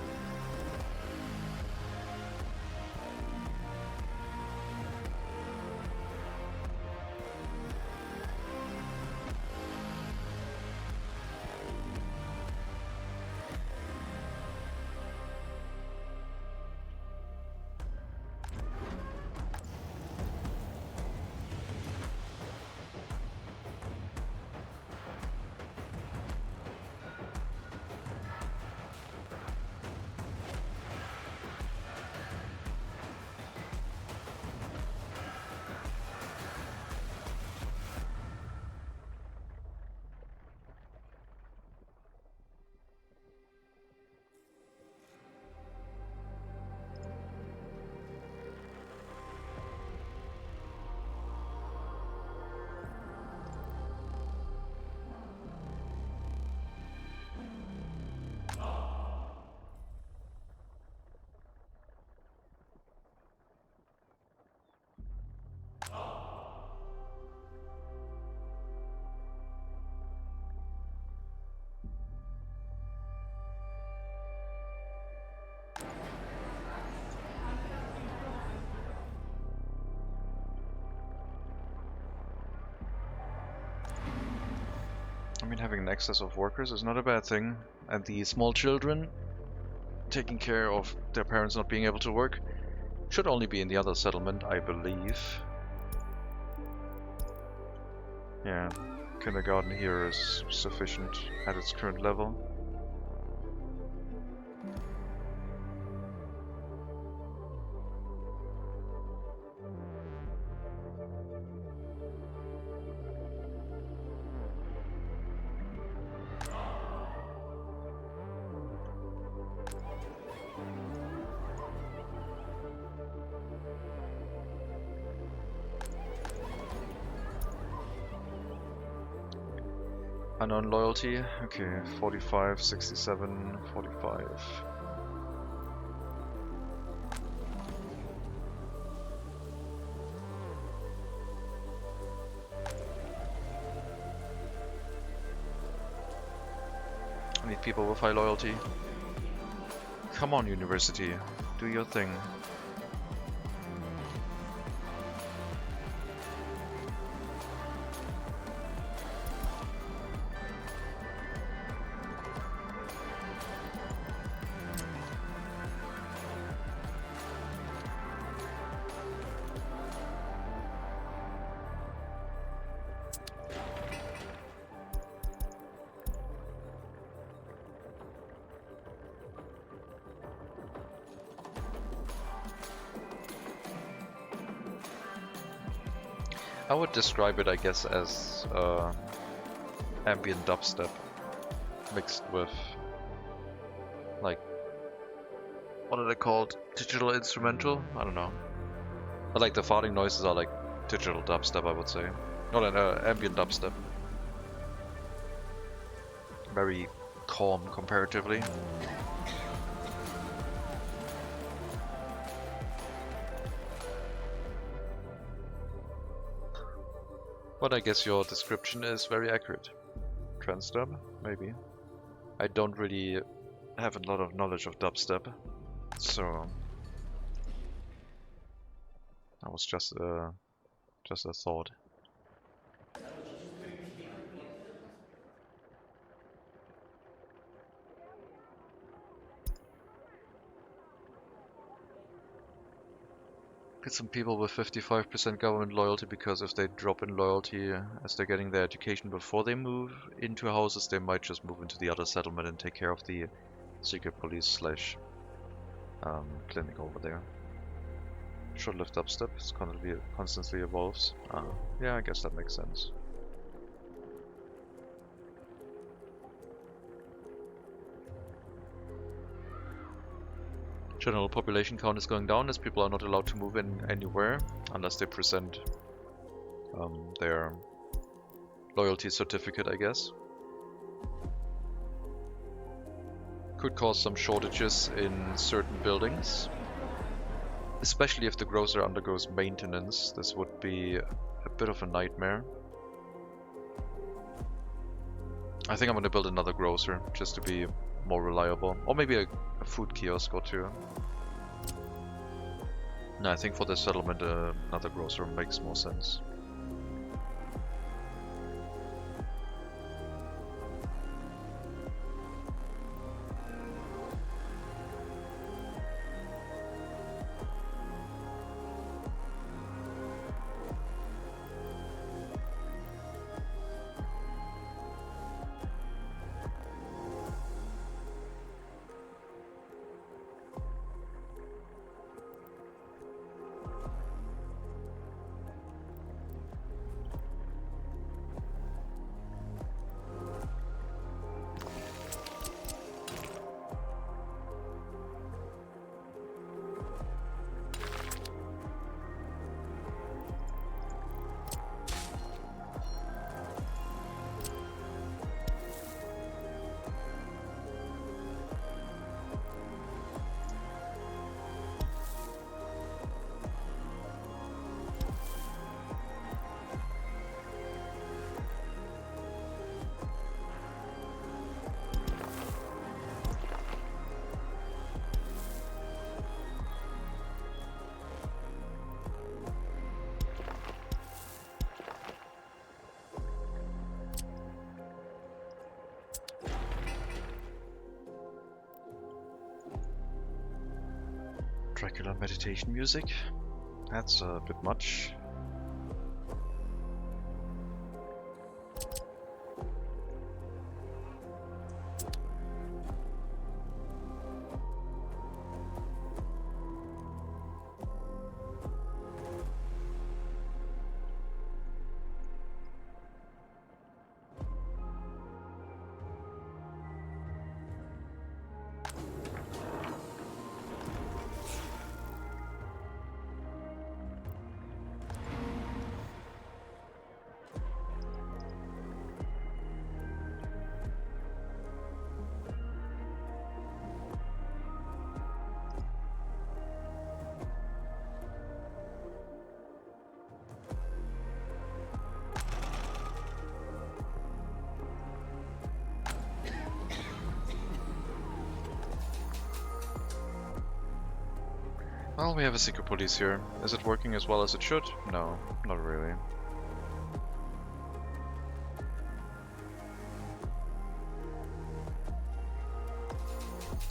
mean, having an excess of workers is not a bad thing. And the small children taking care of their parents not being able to work should only be in the other settlement, I believe. Yeah, kindergarten here is sufficient at its current level. Unknown loyalty, okay, 45, 67, 45. I need people with high loyalty. Come on, university, do your thing. I would describe it, I guess, as ambient dubstep mixed with, like, what are they called? Digital instrumental? I don't know. But like the farting noises are like digital dubstep, I would say. Not an ambient dubstep. Very calm comparatively. But I guess your description is very accurate. Trance dub? Maybe. I don't really have a lot of knowledge of dubstep, so that was just a thought. Get some people with 55% government loyalty, because if they drop in loyalty as they're getting their education before they move into houses, they might just move into the other settlement and take care of the secret police slash clinic over there. Short-lived dubstep, it's constantly evolves. Yeah, I guess that makes sense. General population count is going down as people are not allowed to move in anywhere unless they present their loyalty certificate, I guess. Could cause some shortages in certain buildings, especially if the grocer undergoes maintenance. This would be a bit of a nightmare. I think I'm gonna build another grocer just to be more reliable, or maybe a food kiosk or two. No, I think for this settlement another grocer makes more sense. Dracula meditation music. That's a bit much. Well, we have a secret police here. Is it working as well as it should? No, not really.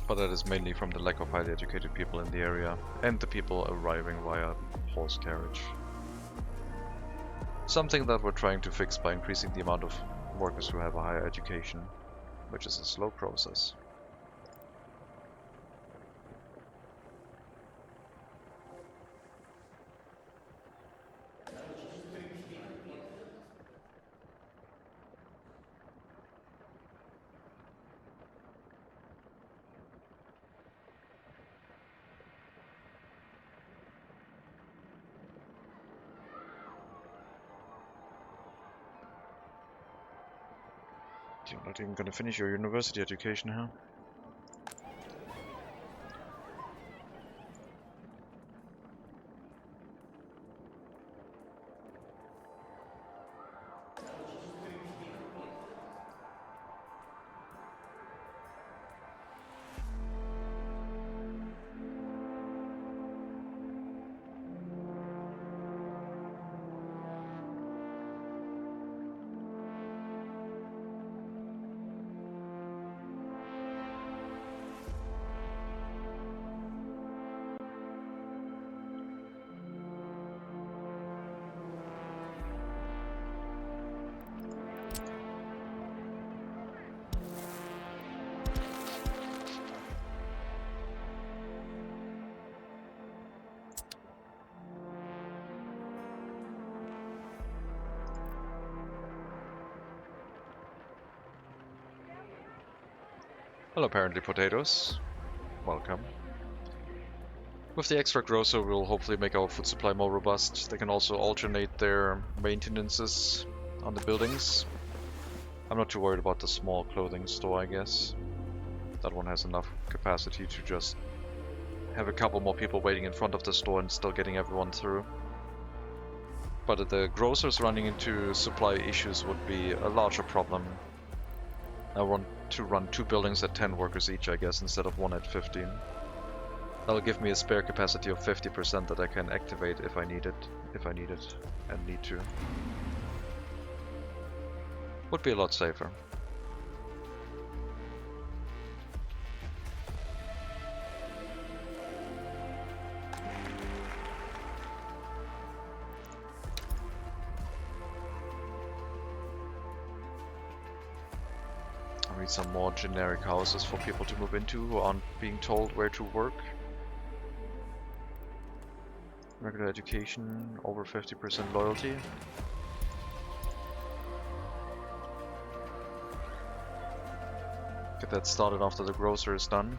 But that is mainly from the lack of highly educated people in the area, and the people arriving via horse carriage. Something that we're trying to fix by increasing the amount of workers who have a higher education, which is a slow process. You're not even gonna finish your university education, huh? Well, apparently potatoes. Welcome. With the extra grocer, we'll hopefully make our food supply more robust. They can also alternate their maintenances on the buildings. I'm not too worried about the small clothing store, I guess. That one has enough capacity to just have a couple more people waiting in front of the store and still getting everyone through. But the grocers running into supply issues would be a larger problem. I want to run 2 buildings at 10 workers each, I guess, instead of 1 at 15. That'll give me a spare capacity of 50% that I can activate if I need it, and need to. Would be a lot safer. I need some more generic houses for people to move into who aren't being told where to work. Regular education, over 50% loyalty. Get that started after the grocer is done.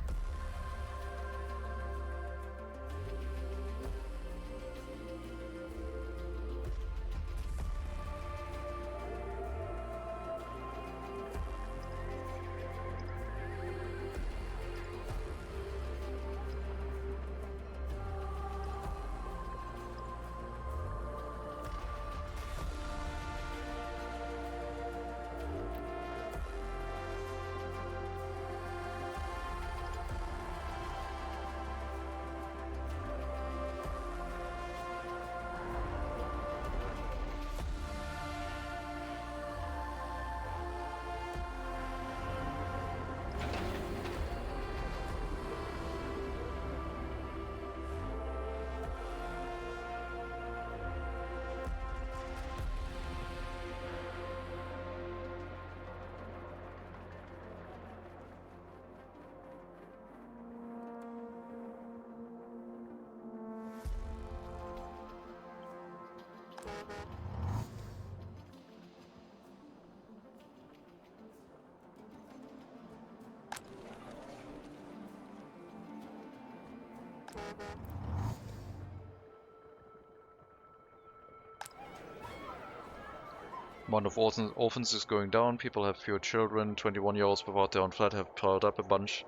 Amount of orphans is going down, people have fewer children, 21-year-olds without their own flat have piled up a bunch.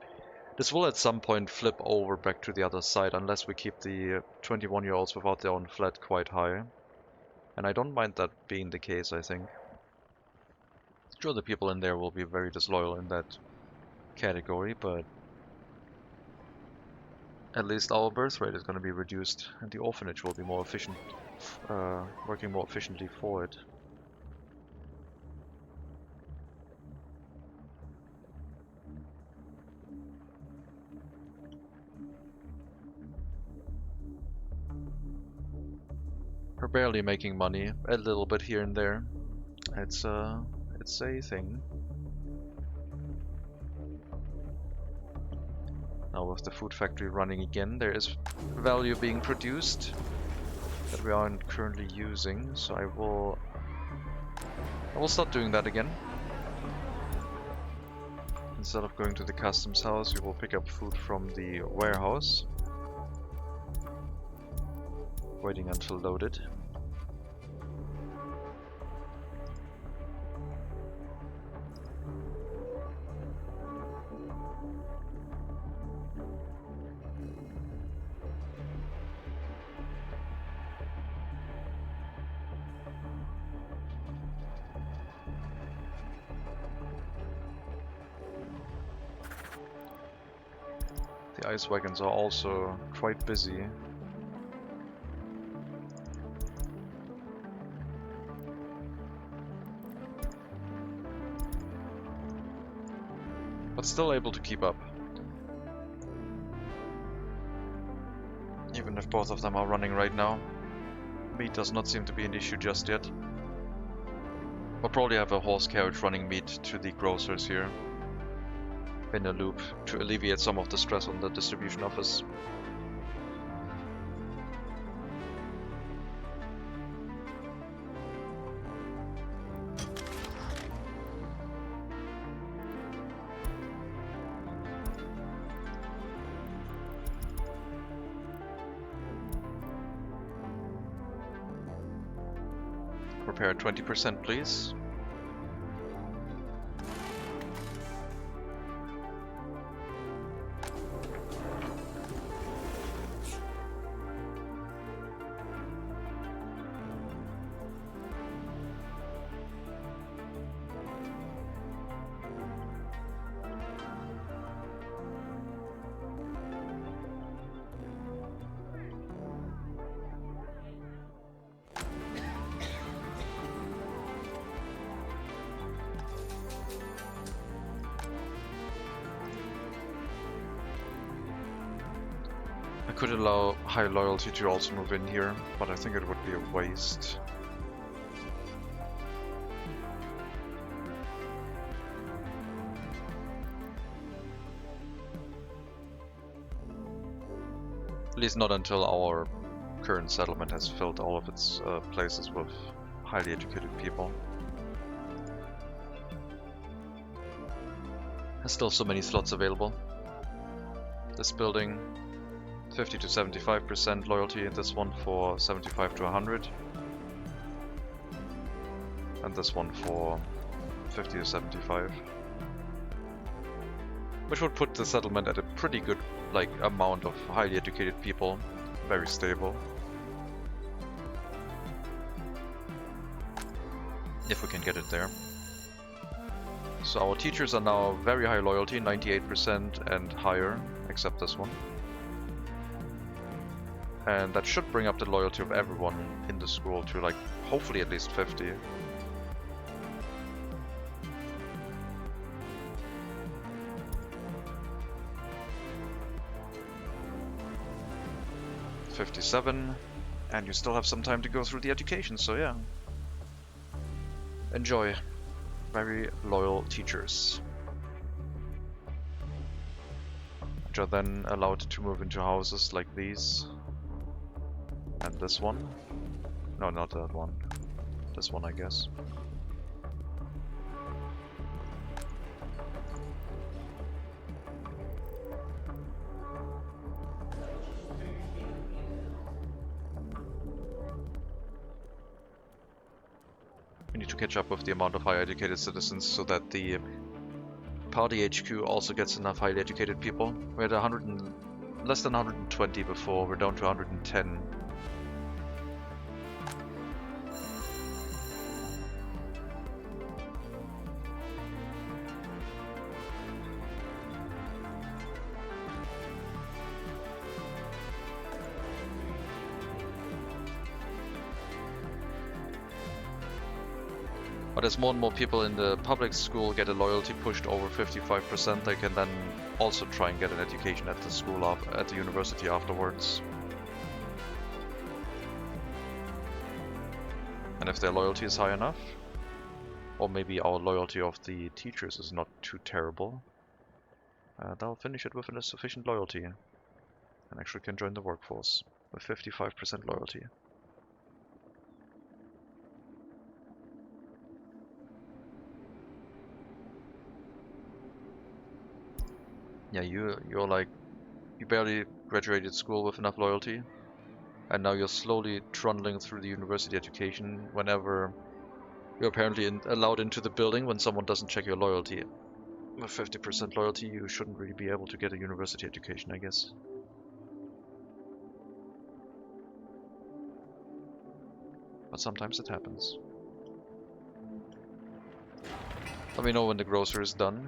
This will at some point flip over back to the other side, unless we keep the 21-year-olds without their own flat quite high. And I don't mind that being the case, I think. Sure, the people in there will be very disloyal in that category, but at least our birth rate is going to be reduced, and the orphanage will be more efficient, working more efficiently for it. We're barely making money, a little bit here and there. It's a thing. Now with the food factory running again, there is value being produced that we aren't currently using, so I will start doing that again. Instead of going to the customs house, we will pick up food from the warehouse. Waiting until loaded. The ice wagons are also quite busy. But still able to keep up. Even if both of them are running right now. Meat does not seem to be an issue just yet. We'll probably have a horse carriage running meat to the grocers here in a loop to alleviate some of the stress on the distribution office. Repair 20%, please. I could allow high loyalty to also move in here, but I think it would be a waste. At least not until our current settlement has filled all of its places with highly educated people. There's still so many slots available. This building 50 to 75% loyalty, this one for 75 to 100, and this one for 50 to 75, which would put the settlement at a pretty good amount of highly educated people, very stable, if we can get it there. So our teachers are now very high loyalty, 98% and higher, except this one. And that should bring up the loyalty of everyone in the school to hopefully at least 50. $57, and you still have some time to go through the education, so yeah. Enjoy. Very loyal teachers. Which are then allowed to move into houses like these. And this one. No, not that one. This one, I guess. We need to catch up with the amount of highly educated citizens so that the party HQ also gets enough highly educated people. We had less than 120 before, we're down to 110. But as more and more people in the public school get a loyalty pushed over 55%, they can then also try and get an education at the school, at the university afterwards. And if their loyalty is high enough, or maybe our loyalty of the teachers is not too terrible, they'll finish it with a sufficient loyalty and actually can join the workforce with 55% loyalty. Yeah, you're like, you barely graduated school with enough loyalty, and now you're slowly trundling through the university education whenever you're apparently allowed into the building when someone doesn't check your loyalty. With 50% loyalty, you shouldn't really be able to get a university education, I guess. But sometimes it happens. Let me know when the grocer is done.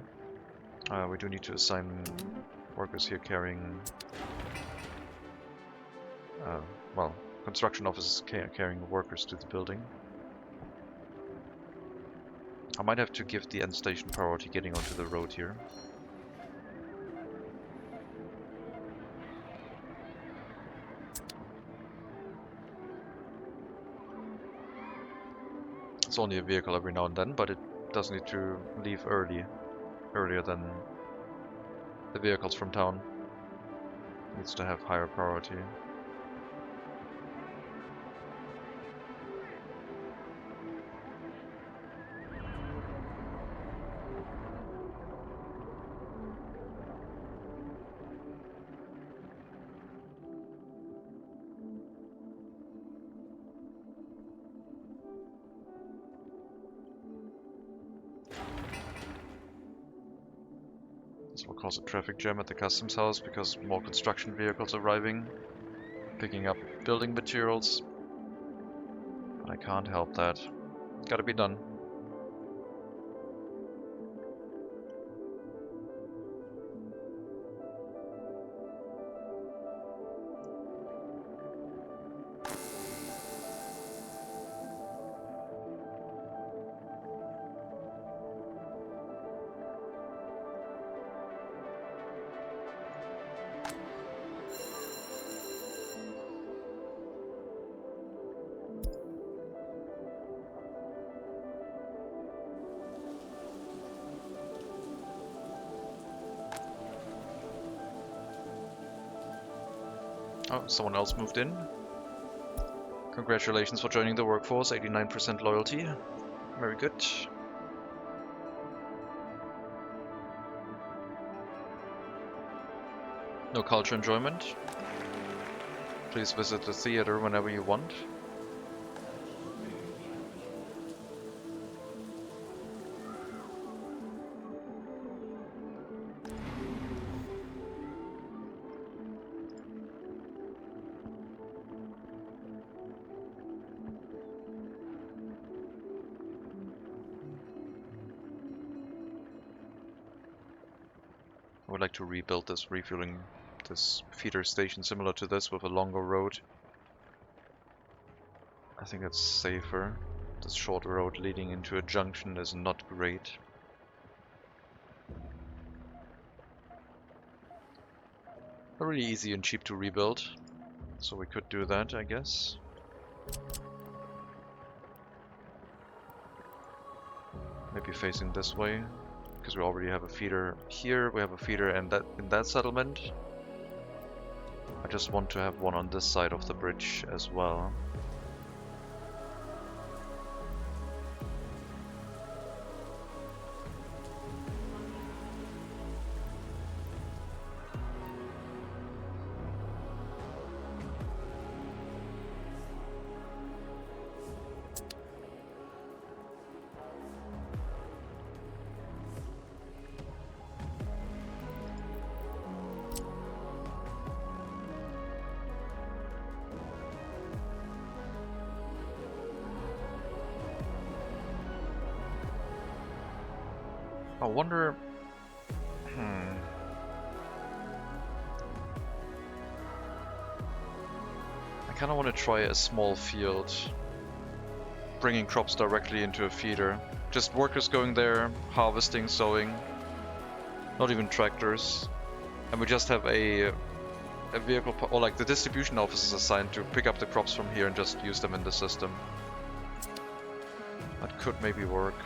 We do need to assign workers here carrying, well, construction officers carrying workers to the building. I might have to give the end station priority getting onto the road here. It's only a vehicle every now and then, but it does need to leave earlier than the vehicles from town. It needs to have higher priority. This will cause a traffic jam at the customs house because more construction vehicles arriving, picking up building materials. But I can't help that. Gotta be done. Oh, someone else moved in. Congratulations for joining the workforce, 89% loyalty. Very good. No culture enjoyment. Please visit the theater whenever you want. I would like to rebuild this this feeder station similar to this with a longer road. I think it's safer. This short road leading into a junction is not great. Really easy and cheap to rebuild, so we could do that, I guess. Maybe facing this way, because we already have a feeder here. We have a feeder in that settlement. I just want to have one on this side of the bridge as well. I wonder... I kind of want to try a small field. Bringing crops directly into a feeder. Just workers going there, harvesting, sowing. Not even tractors. And we just have a vehicle, or like the distribution office is assigned to pick up the crops from here and just use them in the system. That could maybe work.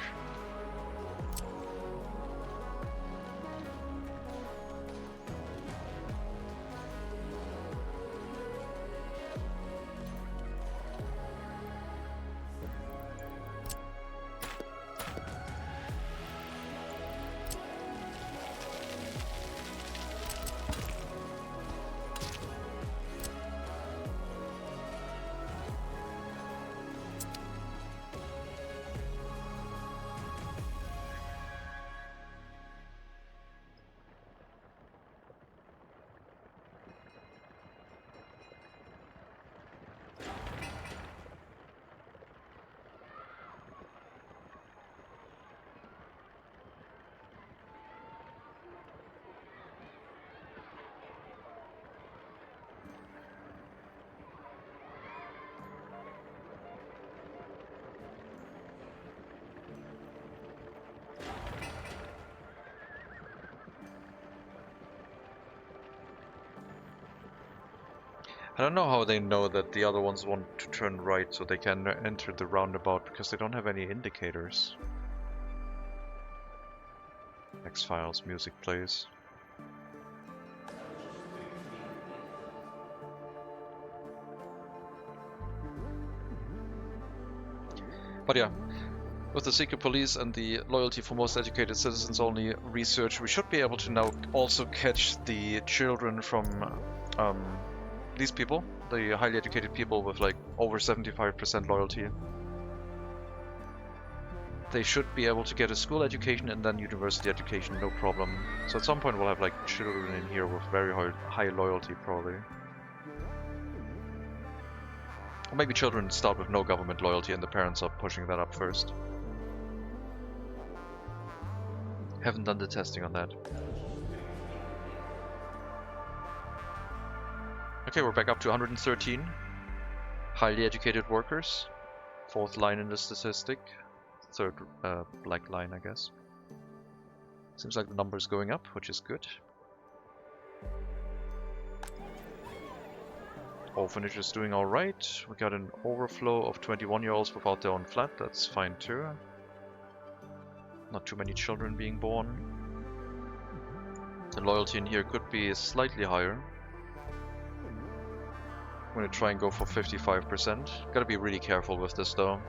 I don't know how they know that the other ones want to turn right so they can enter the roundabout, because they don't have any indicators. X-Files music plays. But yeah, with the secret police and the loyalty for most educated citizens only research, we should be able to now also catch the children from these people, the highly educated people with like over 75% loyalty. They should be able to get a school education and then university education, no problem. So at some point we'll have like children in here with very high loyalty probably. Or maybe children start with no government loyalty and the parents are pushing that up first. Haven't done the testing on that. Okay, we're back up to 113. Highly educated workers. Fourth line in the statistic. Third black line, I guess. Seems like the number's going up, which is good. Orphanage is doing alright. We got an overflow of 21-year-olds without their own flat. That's fine too. Not too many children being born. The loyalty in here could be slightly higher. I'm gonna try and go for 55%. Gotta be really careful with this though.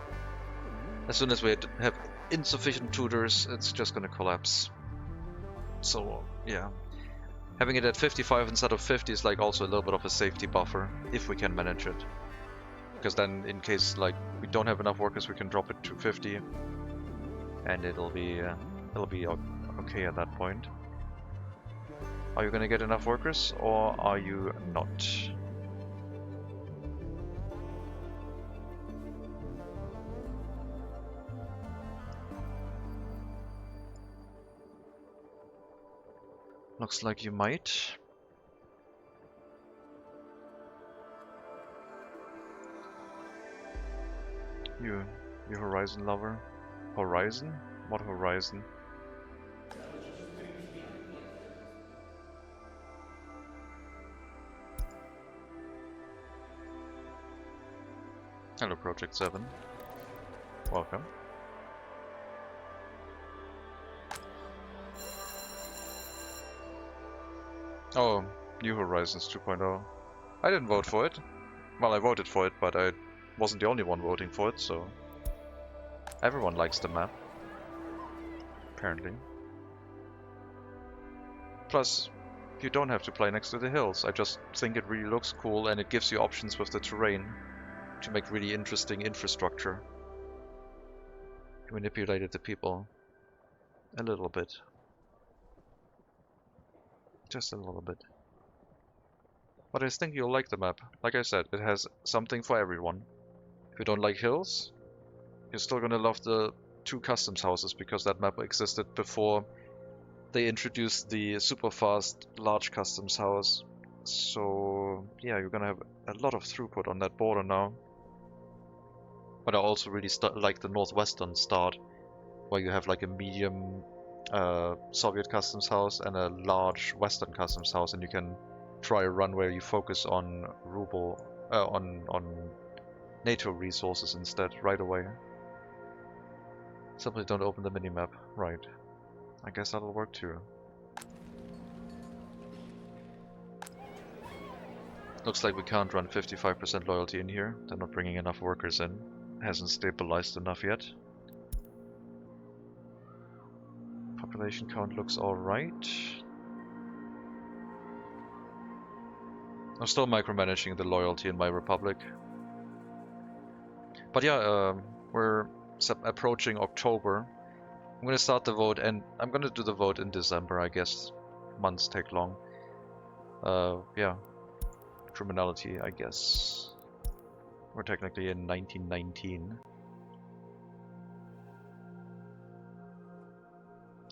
As soon as we have insufficient tutors, it's just gonna collapse. So yeah, having it at 55 instead of 50 is like also a little bit of a safety buffer, if we can manage it. Because then in case like we don't have enough workers, we can drop it to 50. And it'll be okay at that point. Are you gonna get enough workers or are you not? Looks like you might. You Horizon lover. Horizon? What Horizon? Hello, Project 7. Welcome. Oh, New Horizons 2.0. I didn't vote for it. Well, I voted for it, but I wasn't the only one voting for it, so... Everyone likes the map. Apparently. Plus, you don't have to play next to the hills. I just think it really looks cool and it gives you options with the terrain to make really interesting infrastructure. Manipulated the people a little bit. Just a little bit. But I think you'll like the map. Like I said, it has something for everyone. If you don't like hills, you're still gonna love the 2 customs houses because that map existed before they introduced the super fast large customs house. So yeah, you're gonna have a lot of throughput on that border now. But I also really like the northwestern start, where you have like a medium Soviet customs house and a large Western customs house, and you can try a run where you focus on ruble, on NATO resources instead right away. Simply don't open the minimap. Right. I guess that'll work too. Looks like we can't run 55% loyalty in here. They're not bringing enough workers in. Hasn't stabilized enough yet. Population count looks alright. I'm still micromanaging the loyalty in my republic. But yeah, we're approaching October. I'm gonna start the vote, and I'm gonna do the vote in December, I guess. Months take long. Yeah. Criminality, I guess. We're technically in 1919.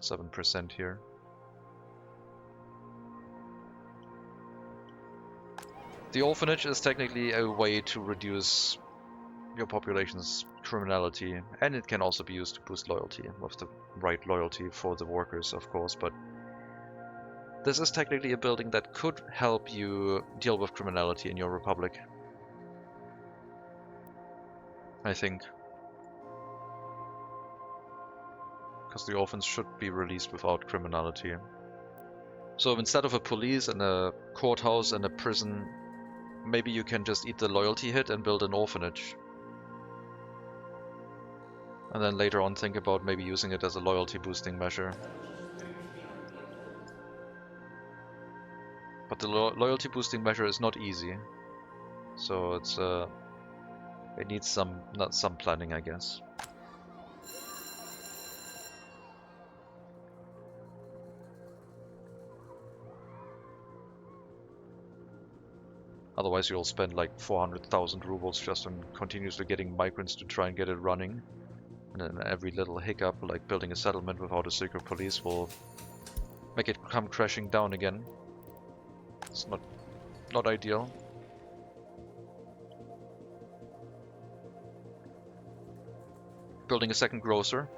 7% here. The orphanage is technically a way to reduce your population's criminality, and it can also be used to boost loyalty, with the right loyalty for the workers, of course, but this is technically a building that could help you deal with criminality in your republic, I think. Because the orphans should be released without criminality. So instead of a police and a courthouse and a prison, maybe you can just eat the loyalty hit and build an orphanage. And then later on think about maybe using it as a loyalty boosting measure. But the loyalty boosting measure is not easy. So it's it needs some planning, I guess. Otherwise you'll spend like 400,000 rubles just on continuously getting migrants to try and get it running. And then every little hiccup, like building a settlement without a secret police, will make it come crashing down again. It's not ideal. Building a second grocer.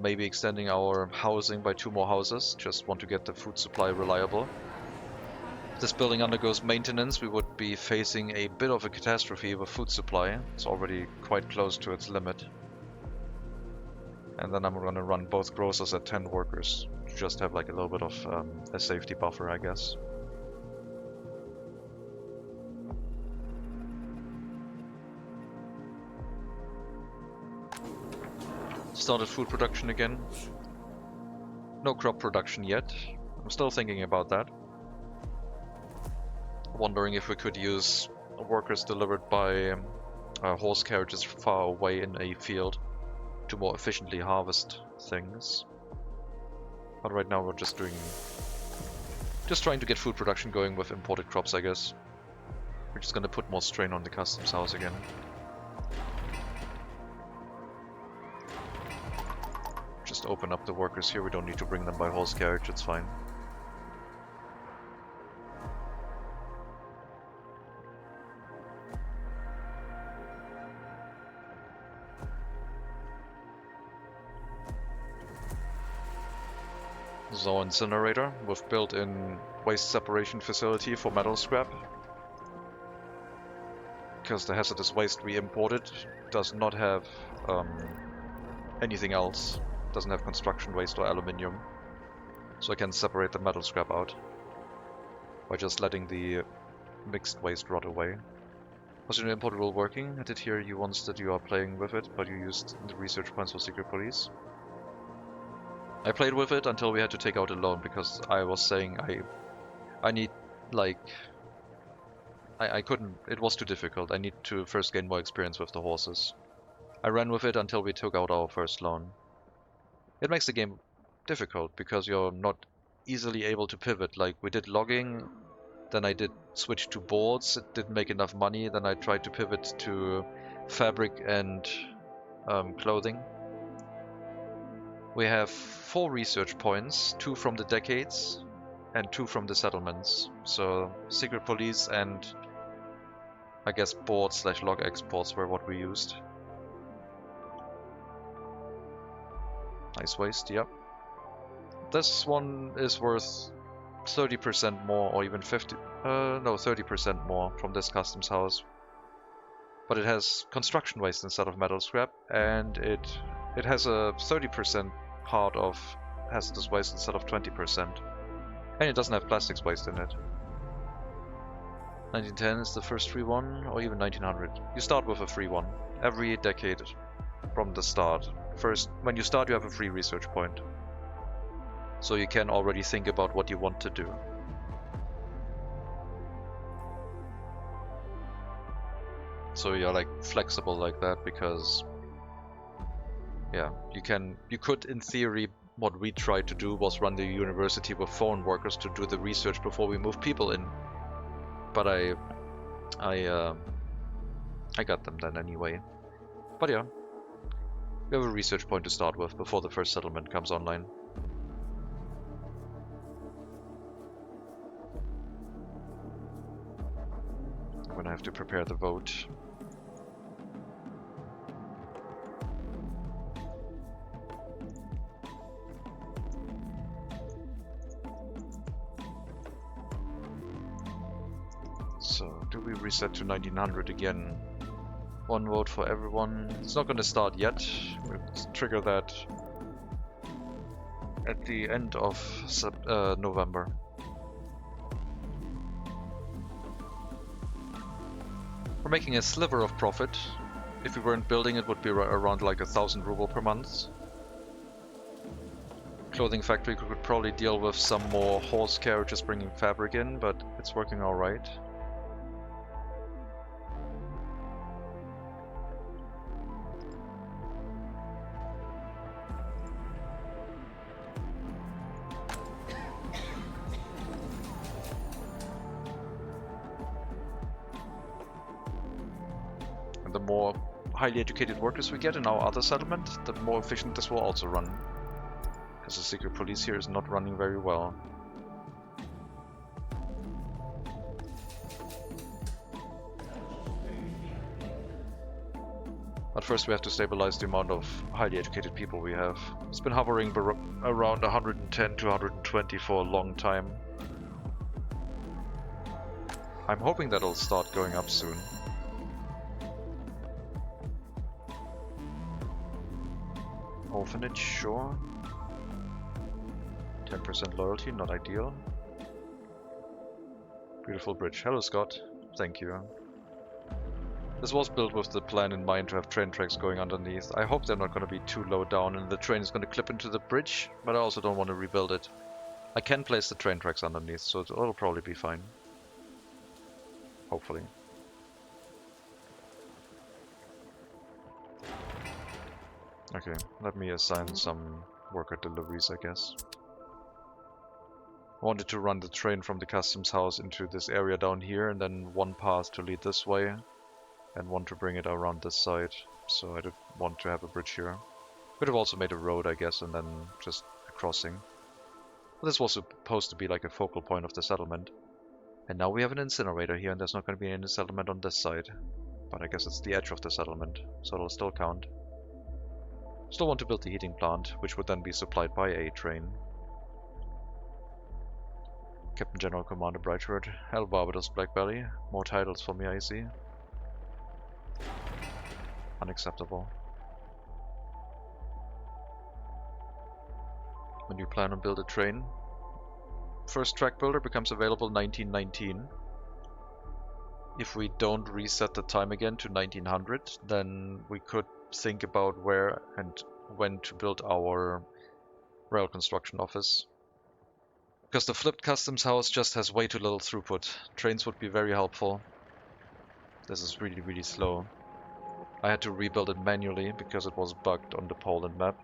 Maybe extending our housing by 2 more houses. Just want to get the food supply reliable. If this building undergoes maintenance, we would be facing a bit of a catastrophe with food supply. It's already quite close to its limit. And then I'm gonna run both grocers at 10 workers. To just have like a little bit of a safety buffer, I guess. Started food production again. No crop production yet. I'm still thinking about that. Wondering if we could use workers delivered by horse carriages far away in a field to more efficiently harvest things. But right now we're just trying to get food production going with imported crops, I guess. We're just gonna put more strain on the customs house again. Just open up the workers here, we don't need to bring them by horse carriage, it's fine. This is our incinerator with built-in waste separation facility for metal scrap. Because the hazardous waste we imported does not have anything else. Doesn't have construction waste or aluminium. So I can separate the metal scrap out by just letting the mixed waste rot away. Was your import rule working? I did hear you once that you are playing with it, but you used the research points for secret police. I played with it until we had to take out a loan because I was saying I need, like, I couldn't, it was too difficult. I need to first gain more experience with the horses. I ran with it until we took out our first loan. It makes the game difficult because you're not easily able to pivot. Like, we did logging, then I did switch to boards, it didn't make enough money, then I tried to pivot to fabric and clothing. We have 4 research points, 2 from the decades and 2 from the settlements. So secret police and I guess board/log exports were what we used. Nice waste, yep. This one is worth 30% more, or even 30% more from this customs house. But it has construction waste instead of metal scrap, and it has a 30% part of hazardous waste instead of 20%. And it doesn't have plastics waste in it. 1910 is the first free one, or even 1900. You start with a free one every decade from the start. First, when you start, you have a free research point. So you can already think about what you want to do. So you're like flexible like that because yeah, you could in theory, what we tried to do was run the university with foreign workers to do the research before we move people in. But I got them then anyway. But yeah, we have a research point to start with before the first settlement comes online. I'm gonna have to prepare the vote. So, do we reset to 1900 again? 1 vote for everyone. It's not gonna start yet. We'll trigger that at the end of November. We're making a sliver of profit. If we weren't building, it would be around like 1,000 ruble per month. Clothing factory could probably deal with some more horse carriages bringing fabric in, but it's working alright. And the more highly educated workers we get in our other settlement, the more efficient this will also run. Because the secret police here is not running very well. But first we have to stabilize the amount of highly educated people we have. It's been hovering around 110 to 120 for a long time. I'm hoping that'll start going up soon. Orphanage, sure. 10% loyalty, not ideal. Beautiful bridge. Hello, Scott. Thank you. This was built with the plan in mind to have train tracks going underneath. I hope they're not going to be too low down and the train is going to clip into the bridge, but I also don't want to rebuild it. I can place the train tracks underneath, so it'll probably be fine. Hopefully. Okay, let me assign some worker deliveries, I guess. I wanted to run the train from the customs house into this area down here, and then one path to lead this way, and one to bring it around this side. So I did want to have a bridge here. Could have also made a road, I guess, and then just a crossing. But this was supposed to be like a focal point of the settlement. And now we have an incinerator here, and there's not going to be any settlement on this side. But I guess it's the edge of the settlement, so it'll still count. Still want to build the heating plant, which would then be supplied by a train. Captain General Commander Brightword, Hell Barbados Blackbelly. More titles for me, I see. Unacceptable. When you plan on build a train, first track builder becomes available 1919. If we don't reset the time again to 1900, then we could think about where and when to build our rail construction office. Because the flipped customs house just has way too little throughput. Trains would be very helpful. This is really, really slow. I had to rebuild it manually because it was bugged on the Poland map.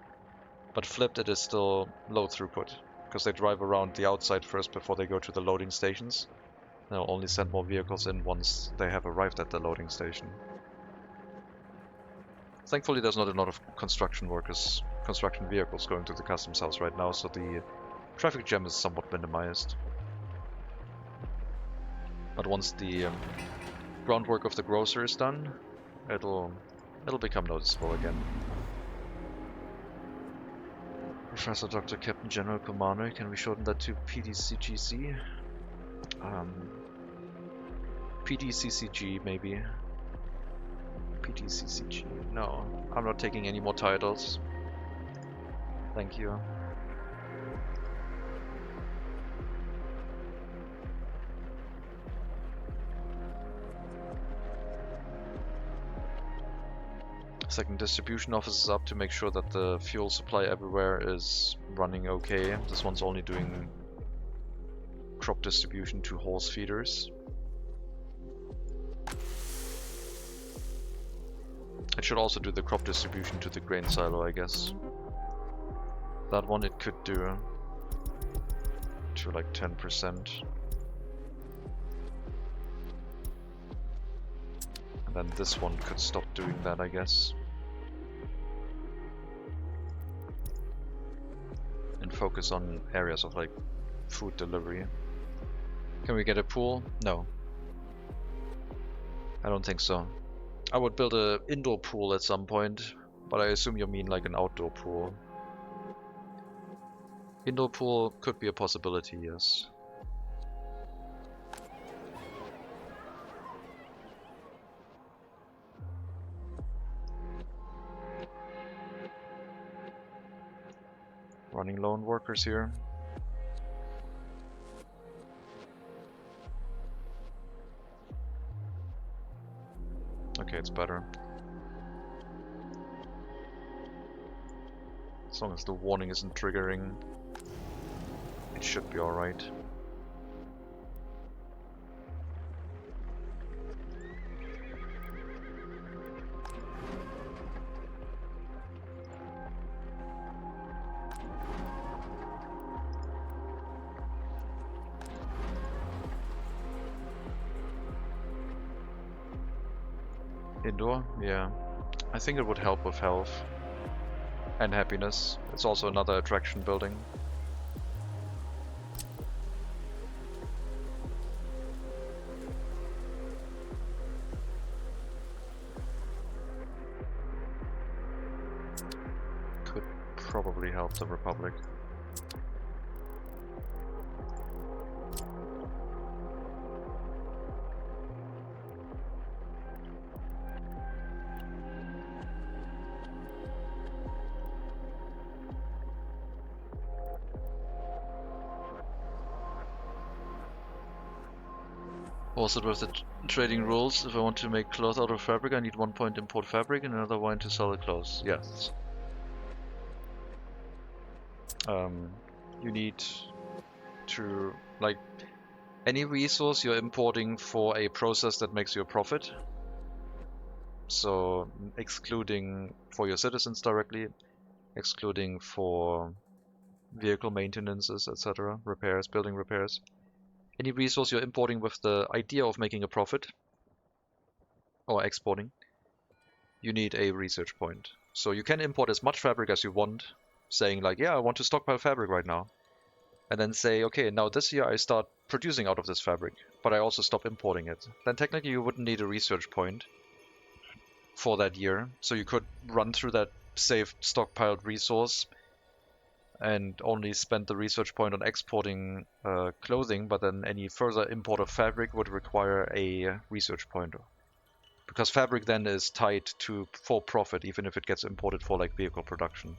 But flipped, it is still low throughput. Because they drive around the outside first before they go to the loading stations. They'll only send more vehicles in once they have arrived at the loading station. Thankfully there's not a lot of construction workers construction vehicles going to the customs house right now, so the traffic jam is somewhat minimized. But once the groundwork of the grocer is done, it'll become noticeable again. Professor Dr. Captain General Commander, can we shorten that to PDCGC? PDCCG maybe. PDCCG. No, I'm not taking any more titles. Thank you. Second distribution office is up to make sure that the fuel supply everywhere is running okay. This one's only doing crop distribution to horse feeders. It should also do the crop distribution to the grain silo, I guess. That one it could do to like 10%. And then this one could stop doing that, I guess. And focus on areas of like food delivery. Can we get a pool? No. I don't think so. I would build an indoor pool at some point, but I assume you mean like an outdoor pool. Indoor pool could be a possibility, yes. Running lone workers here. Okay, it's better. As long as the warning isn't triggering, it should be alright. Indoor? Yeah. I think it would help with health and happiness. It's also another attraction building. Could probably help the Republic. Also with the trading rules, if I want to make cloth out of fabric, I need 1 point import fabric and another 1 to sell the clothes. Yes. You need to, like, any resource you're importing for a process that makes you a profit. So, excluding for your citizens directly, excluding for vehicle maintenances, etc., repairs, building repairs. Any resource you're importing with the idea of making a profit, or exporting, you need a research point. So you can import as much fabric as you want, saying like, yeah, I want to stockpile fabric right now. And then say, okay, now this year I start producing out of this fabric, but I also stop importing it. Then technically you wouldn't need a research point for that year. So you could run through that saved stockpiled resource and only spend the research point on exporting clothing, but then any further import of fabric would require a research point. Because fabric then is tied to for profit, even if it gets imported for like vehicle production,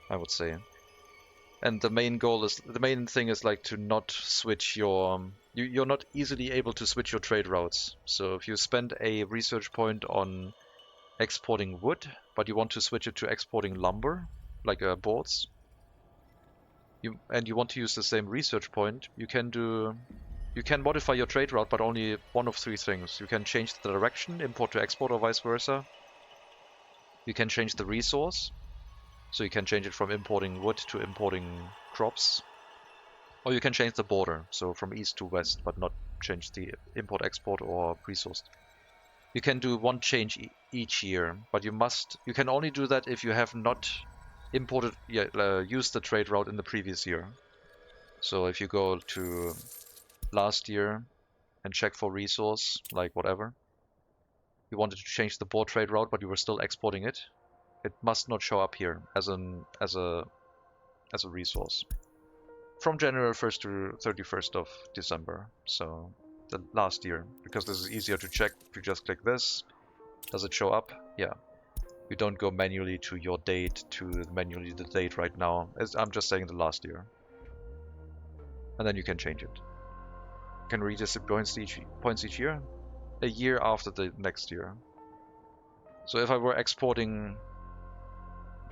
I would say. And the main thing is like to not switch your, you're not easily able to switch your trade routes. So if you spend a research point on exporting wood, but you want to switch it to exporting lumber, like boards, you want to use the same research point, you can modify your trade route, but only one of three things. You can change the direction, import to export, or vice versa. You can change the resource, so you can change it from importing wood to importing crops. Or you can change the border, so from east to west, but not change the import, export, or resource. You can do one change each year, but you can only do that if you have not imported, used the trade route in the previous year. So if you go to last year and check for resource, like whatever, you wanted to change the board trade route, but you were still exporting it, it must not show up here as a resource from January 1st to 31st of December. So the last year, because this is easier to check. If you just click this, does it show up? Yeah. You don't go manually to your date to manually the date right now. I'm just saying the last year. And then you can change it. You can redistribute points each year, a year after the next year. So if I were exporting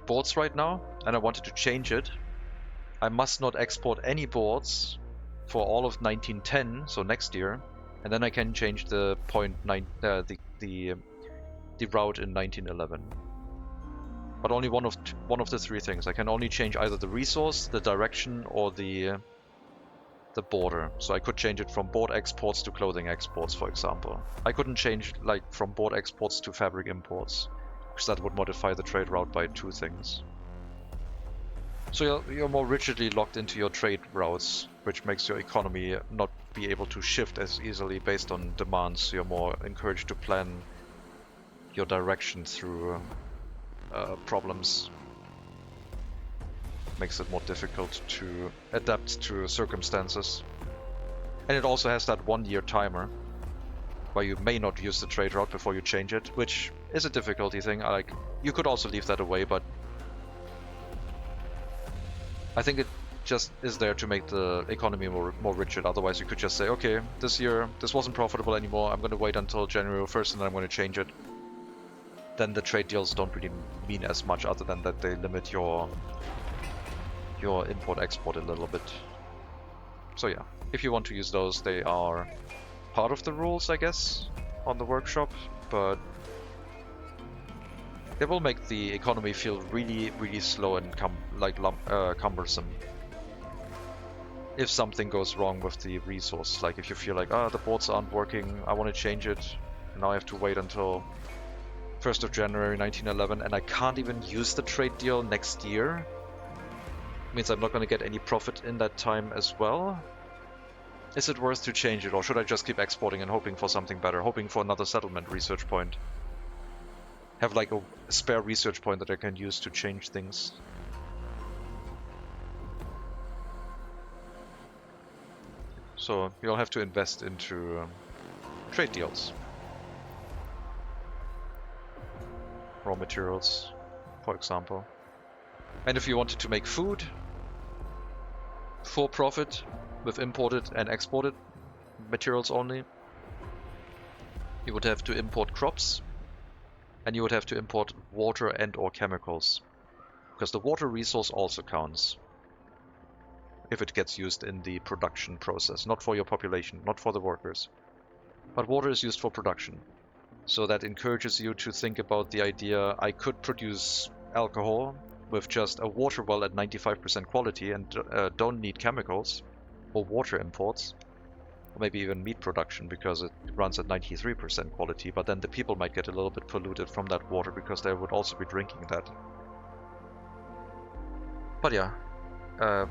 boards right now and I wanted to change it, I must not export any boards for all of 1910, so next year, and then I can change the the route in 1911. But only one of the three things. I can only change either the resource, the direction, or the border. So I could change it from board exports to clothing exports, for example. I couldn't change like from board exports to fabric imports, because that would modify the trade route by 2 things. So you're more rigidly locked into your trade routes, which makes your economy not be able to shift as easily based on demands. You're more encouraged to plan your direction through problems. Makes it more difficult to adapt to circumstances. And it also has that 1-year timer, where you may not use the trade route before you change it, which is a difficulty thing. Like, you could also leave that away, but I think it just is there to make the economy more rigid. Otherwise, you could just say, okay, this year this wasn't profitable anymore. I'm going to wait until January 1st and then I'm going to change it. Then the trade deals don't really mean as much, other than that they limit your import-export a little bit. So yeah, if you want to use those, they are part of the rules, I guess, on the workshop, but they will make the economy feel really, really slow and cumbersome. If something goes wrong with the resource, like if you feel like, the boards aren't working, I want to change it, and now I have to wait until 1st of January 1911, and I can't even use the trade deal next year, means I'm not going to get any profit in that time as well. Is it worth to change it, or should I just keep exporting and hoping for something better, hoping for another settlement research point? Have like a spare research point that I can use to change things. So you'll have to invest into trade deals. Raw materials, for example. And if you wanted to make food for profit with imported and exported materials only, you would have to import crops, and you would have to import water and or chemicals, because the water resource also counts if it gets used in the production process, not for your population, not for the workers, but water is used for production. So that encourages you to think about the idea, I could produce alcohol with just a water well at 95% quality and don't need chemicals or water imports, or maybe even meat production because it runs at 93% quality, but then the people might get a little bit polluted from that water because they would also be drinking that. But yeah, the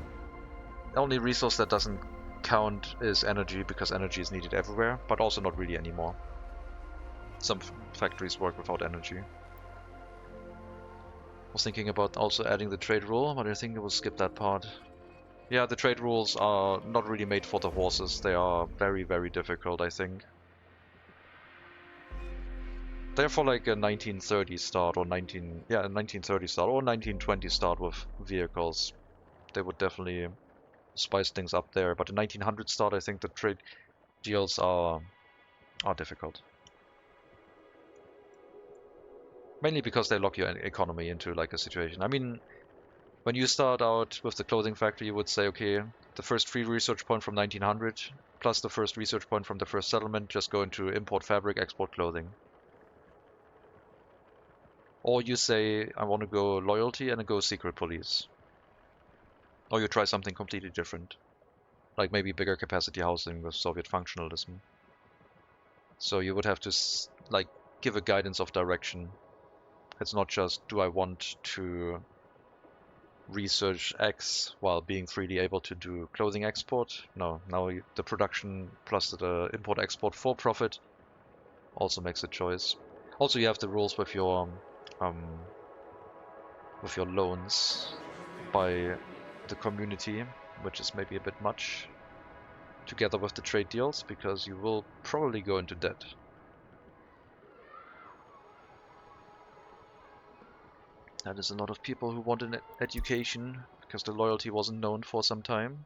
only resource that doesn't count is energy, because energy is needed everywhere, but also not really anymore. Some factories work without energy. I was thinking about also adding the trade rule, but I think I will skip that part. Yeah, the trade rules are not really made for the horses. They are very, very difficult, I think. They're for like a 1930 start or 1930 start or 1920 start with vehicles. They would definitely spice things up there. But the 1900 start, I think the trade deals are difficult. Mainly because they lock your economy into like a situation. I mean, when you start out with the clothing factory, you would say, okay, the first free research point from 1900 plus the first research point from the first settlement just go into import fabric, export clothing. Or you say, I want to go loyalty and go secret police. Or you try something completely different, like maybe bigger capacity housing with Soviet functionalism. So you would have to like give a guidance of direction. It's not just, do I want to research X while being freely able to do clothing export. No, now the production plus the import-export for profit also makes a choice. Also, you have the rules with your loans by the community, which is maybe a bit much, together with the trade deals, because you will probably go into debt. That is a lot of people who want an education, because the loyalty wasn't known for some time.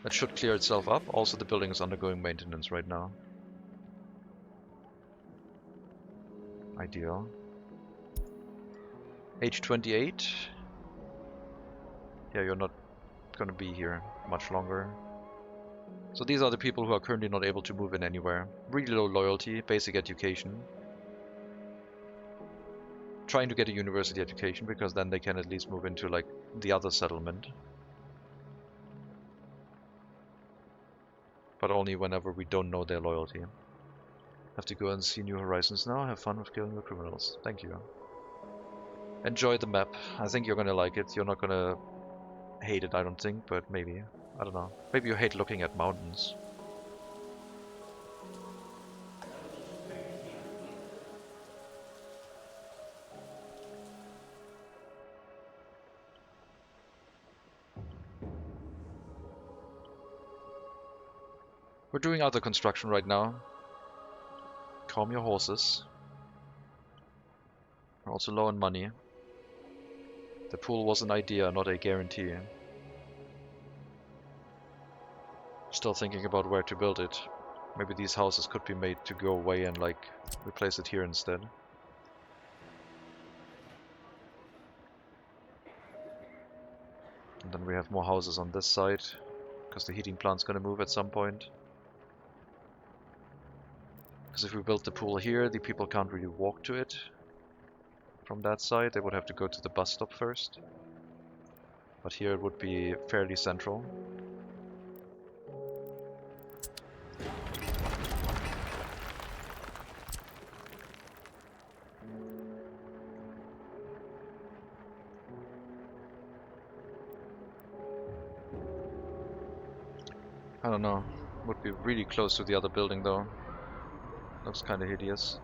That should clear itself up. Also, the building is undergoing maintenance right now. Ideal. Age 28. Yeah, you're not gonna be here much longer. So these are the people who are currently not able to move in anywhere. Really low loyalty, basic education. Trying to get a university education, because then they can at least move into like the other settlement. But only whenever we don't know their loyalty. Have to go and see New Horizons now. Have fun with killing the criminals. Thank you. Enjoy the map. I think you're gonna like it. You're not gonna hate it, I don't think, but maybe. I don't know. Maybe you hate looking at mountains. We're doing other construction right now. Calm your horses. We're also low on money. The pool was an idea, not a guarantee. Still thinking about where to build it. Maybe these houses could be made to go away and like replace it here instead. And then we have more houses on this side, because the heating plant's gonna move at some point. Because if we build the pool here, the people can't really walk to it. From that side, they would have to go to the bus stop first. But here it would be fairly central. I don't know. Would be really close to the other building though. Looks kinda hideous.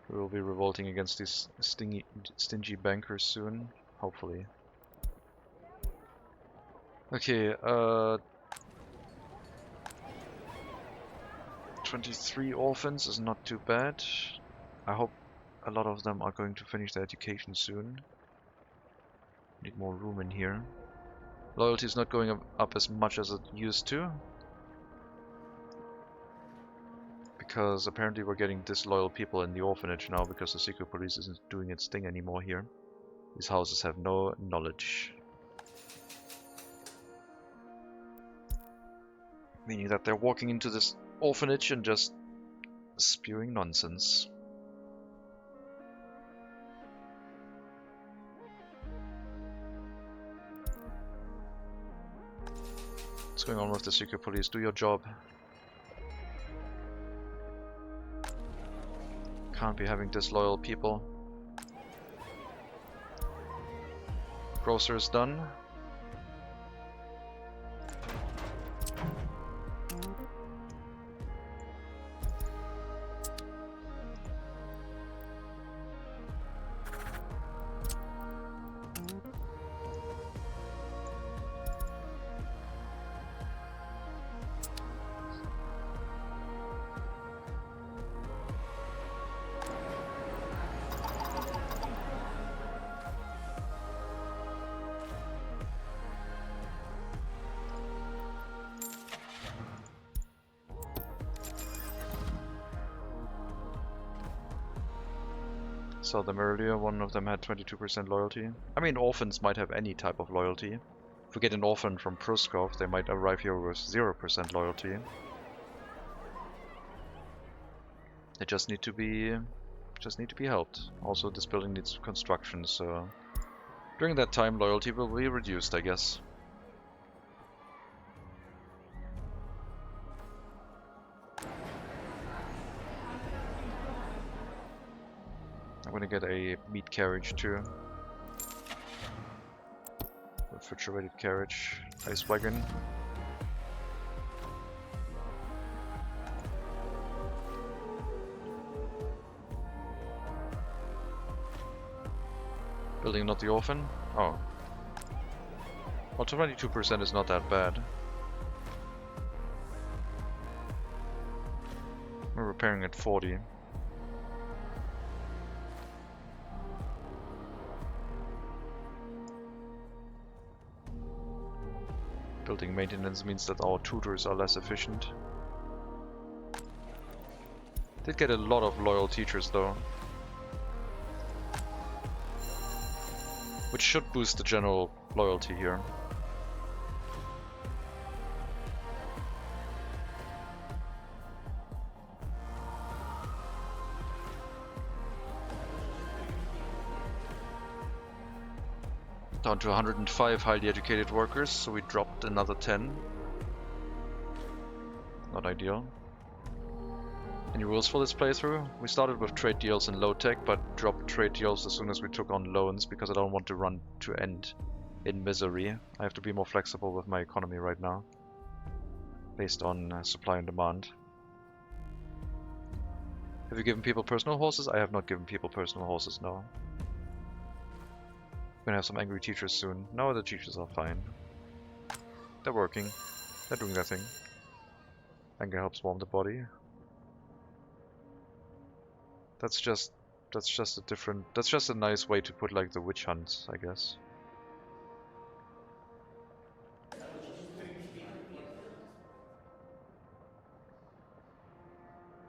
We will be revolting against these stingy bankers soon, hopefully. Okay, 23 orphans is not too bad. I hope a lot of them are going to finish their education soon. Need more room in here. Loyalty is not going up as much as it used to. Because apparently we're getting disloyal people in the orphanage now, because the secret police isn't doing its thing anymore here. These houses have no knowledge. Meaning that they're walking into this orphanage and just spewing nonsense. What's going on with the secret police? Do your job. Can't be having disloyal people. Grocer is done. Saw them earlier, one of them had 22% loyalty. I mean, orphans might have any type of loyalty. If we get an orphan from Pruskov, they might arrive here with 0% loyalty. They just need to be helped. Also, this building needs construction, so during that time loyalty will be reduced, I guess. gonna get a meat carriage too. Refrigerated carriage, ice wagon. Building not the orphan? Oh. Well, 22% is not that bad. We're repairing at 40. Building maintenance means that our tutors are less efficient. Did get a lot of loyal teachers though, which should boost the general loyalty here. Down to 105 highly educated workers, so we dropped another 10. Not ideal. Any rules for this playthrough? We started with trade deals and low tech, but dropped trade deals as soon as we took on loans because I don't want to run to end in misery. I have to be more flexible with my economy right now, based on supply and demand. Have you given people personal horses? I have not given people personal horses, no. We're gonna have some angry teachers soon. No, the teachers are fine. They're working. They're doing their thing. Anger helps warm the body. That's just a different. That's just a nice way to put like the witch hunt, I guess.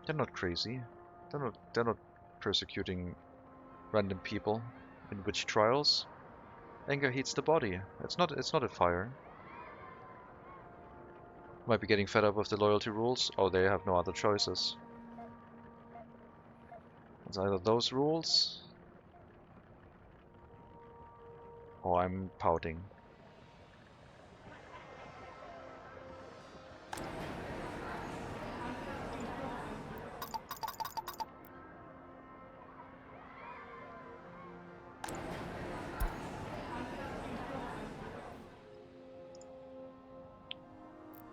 They're not crazy. They're not persecuting random people in witch trials. Anger heats the body. It's not a fire. Might be getting fed up with the loyalty rules. Oh, they have no other choices. It's either those rules or I'm pouting.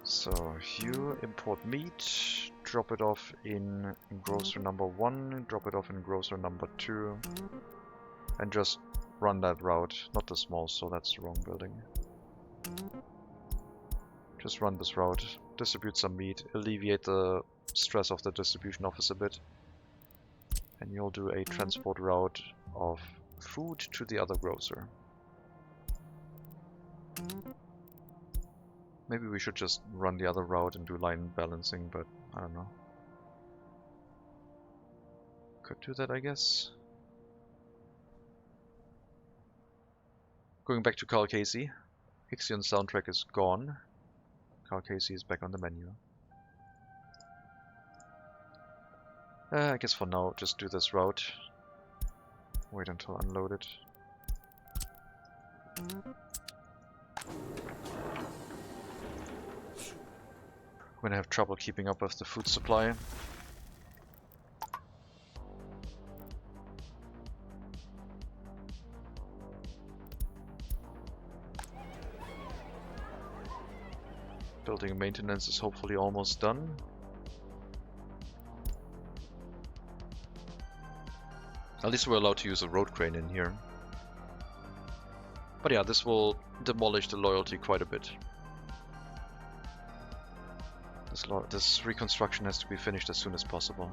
So you import meat, drop it off in grocer number 1, drop it off in grocer number 2, and just run that route. Not the small, so that's the wrong building. Just run this route, distribute some meat, alleviate the stress of the distribution office a bit, and you'll do a transport route of food to the other grocer. Maybe we should just run the other route and do line balancing, but I don't know. Could do that, I guess. Going back to Carl Casey. Ixion soundtrack is gone. Carl Casey is back on the menu. I guess for now, just do this route. Wait until unloaded. I'm gonna have trouble keeping up with the food supply. Building maintenance is hopefully almost done. At least we're allowed to use a road crane in here. But yeah, this will demolish the loyalty quite a bit. This reconstruction has to be finished as soon as possible.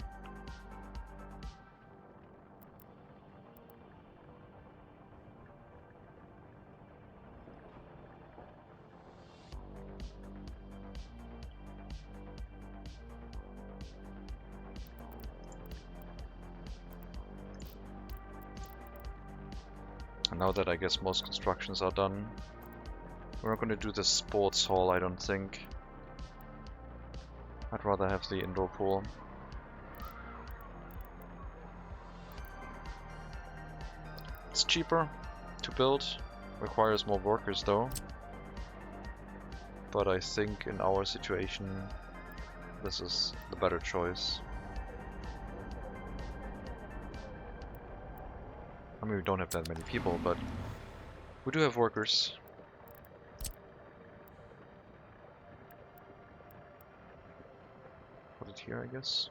And now that I guess most constructions are done, we're not going to do the sports hall, I don't think. I'd rather have the indoor pool. It's cheaper to build, requires more workers though. But I think in our situation, this is the better choice. I mean, we don't have that many people, but we do have workers. Put it here, I guess.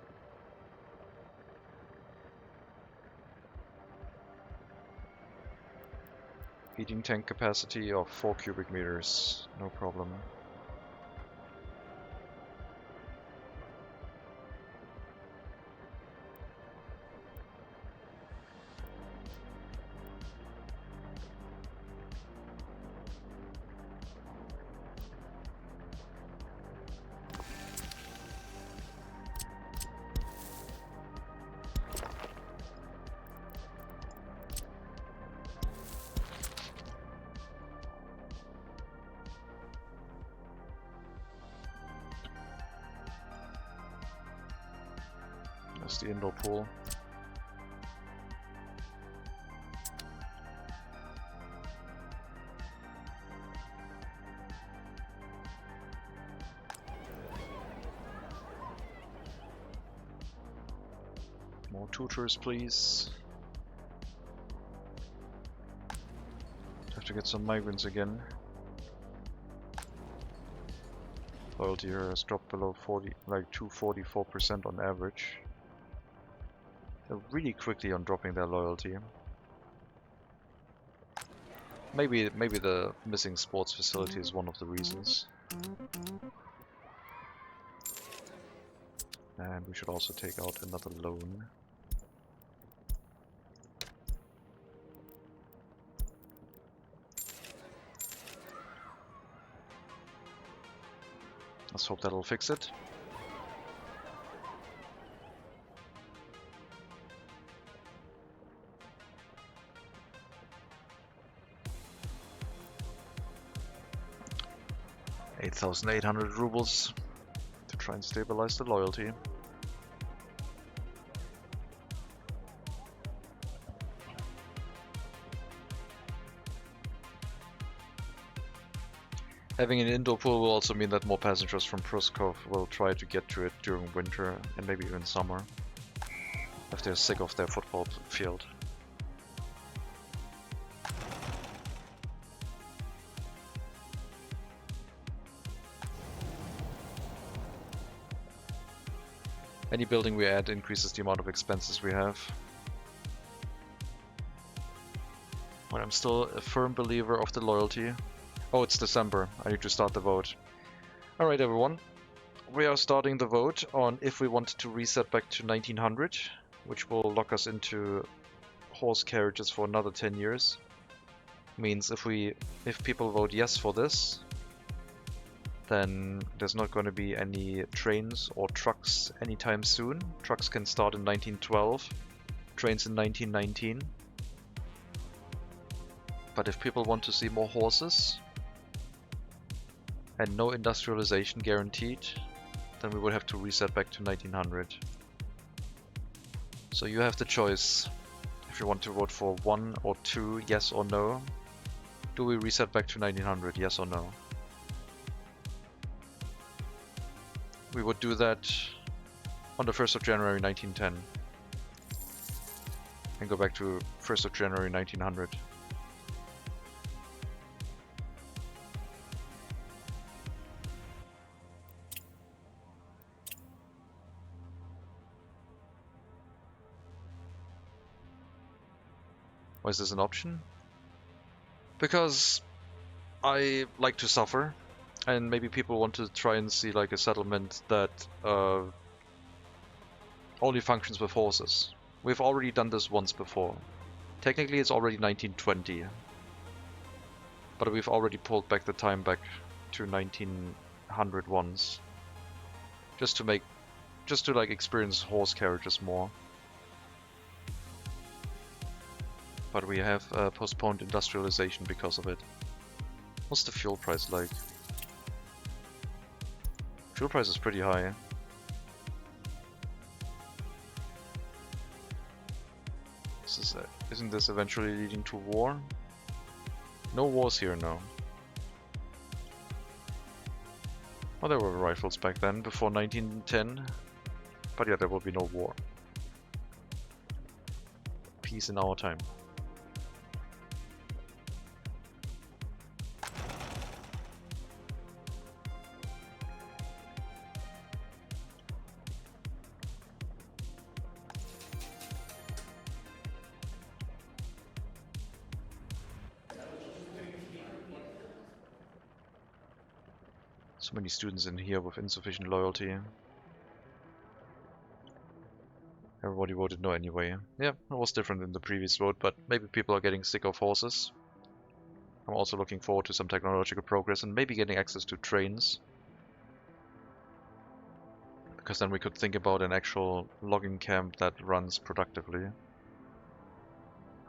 Heating tank capacity of 4 cubic meters, no problem. That's the indoor pool. More tutors, please. Have to get some migrants again. Loyalty here has dropped below 40, like 244% on average. They're really quickly on dropping their loyalty. Maybe the missing sports facility is one of the reasons. And we should also take out another loan. Let's hope that'll fix it. $8,800 rubles to try and stabilize the loyalty. Having an indoor pool will also mean that more passengers from Pruskov will try to get to it during winter and maybe even summer, if they're sick of their football field. Any building we add increases the amount of expenses we have. But I'm still a firm believer of the loyalty. Oh, it's December. I need to start the vote. Alright everyone. We are starting the vote on if we want to reset back to 1900, which will lock us into horse carriages for another 10 years. Means if people vote yes for this, then there's not going to be any trains or trucks anytime soon. Trucks can start in 1912, trains in 1919. But if people want to see more horses, and no industrialization guaranteed, then we would have to reset back to 1900. So you have the choice if you want to vote for 1 or 2, yes or no. Do we reset back to 1900, yes or no? We would do that on the 1st of January 1910 and go back to 1st of January 1900. Why is this an option? Because I like to suffer, and maybe people want to try and see like a settlement that only functions with horses. We've already done this once before. Technically it's already 1920, but we've already pulled back the time back to 1900 once. Just to like experience horse carriages more. But we have postponed industrialization because of it. What's the fuel price like? Fuel price is pretty high. Isn't this eventually leading to war? No wars here, no. Well, there were rifles back then, before 1910. But yeah, there will be no war. Peace in our time. So many students in here with insufficient loyalty. Everybody voted no anyway. Yeah, it was different in the previous vote, but maybe people are getting sick of horses. I'm also looking forward to some technological progress and maybe getting access to trains. Because then we could think about an actual logging camp that runs productively.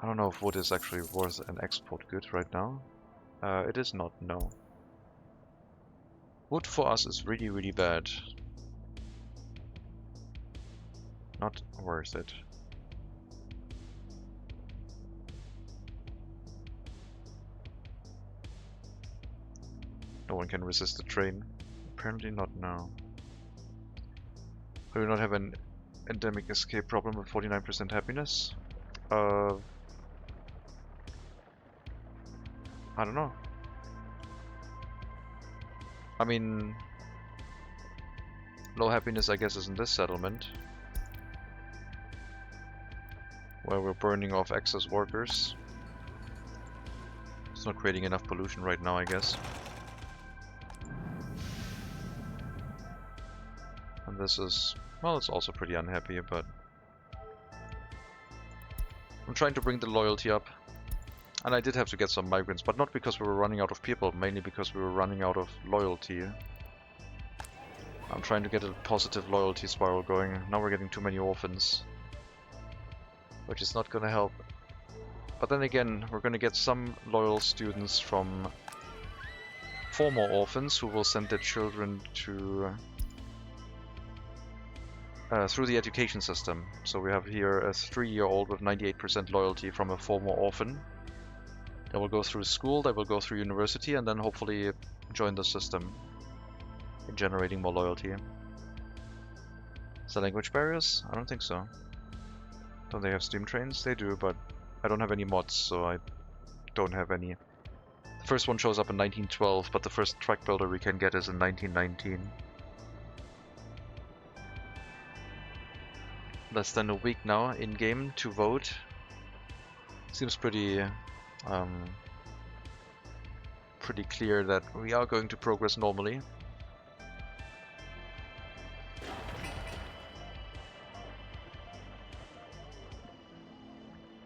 I don't know if wood is actually worth an export good right now. It is not, no. Wood for us is really, really bad. Not worth it. No one can resist the train. Apparently not now. Do we not have an endemic escape problem with 49% happiness? I don't know. I mean, low happiness I guess is in this settlement. Where we're burning off excess workers. It's not creating enough pollution right now, I guess. And this is, well, it's also pretty unhappy, but I'm trying to bring the loyalty up. And I did have to get some migrants, but not because we were running out of people, mainly because we were running out of loyalty. I'm trying to get a positive loyalty spiral going. Now we're getting too many orphans, which is not going to help. But then again, we're going to get some loyal students from former orphans who will send their children to through the education system. So we have here a 3-year-old with 98% loyalty from a former orphan. They will go through school, they will go through university, and then hopefully join the system in generating more loyalty. Is there language barriers? I don't think so. Don't they have steam trains? They do, but I don't have any mods, so I don't have any. The first one shows up in 1912, but the first track builder we can get is in 1919. Less than a week now in-game to vote. Seems pretty pretty clear that we are going to progress normally.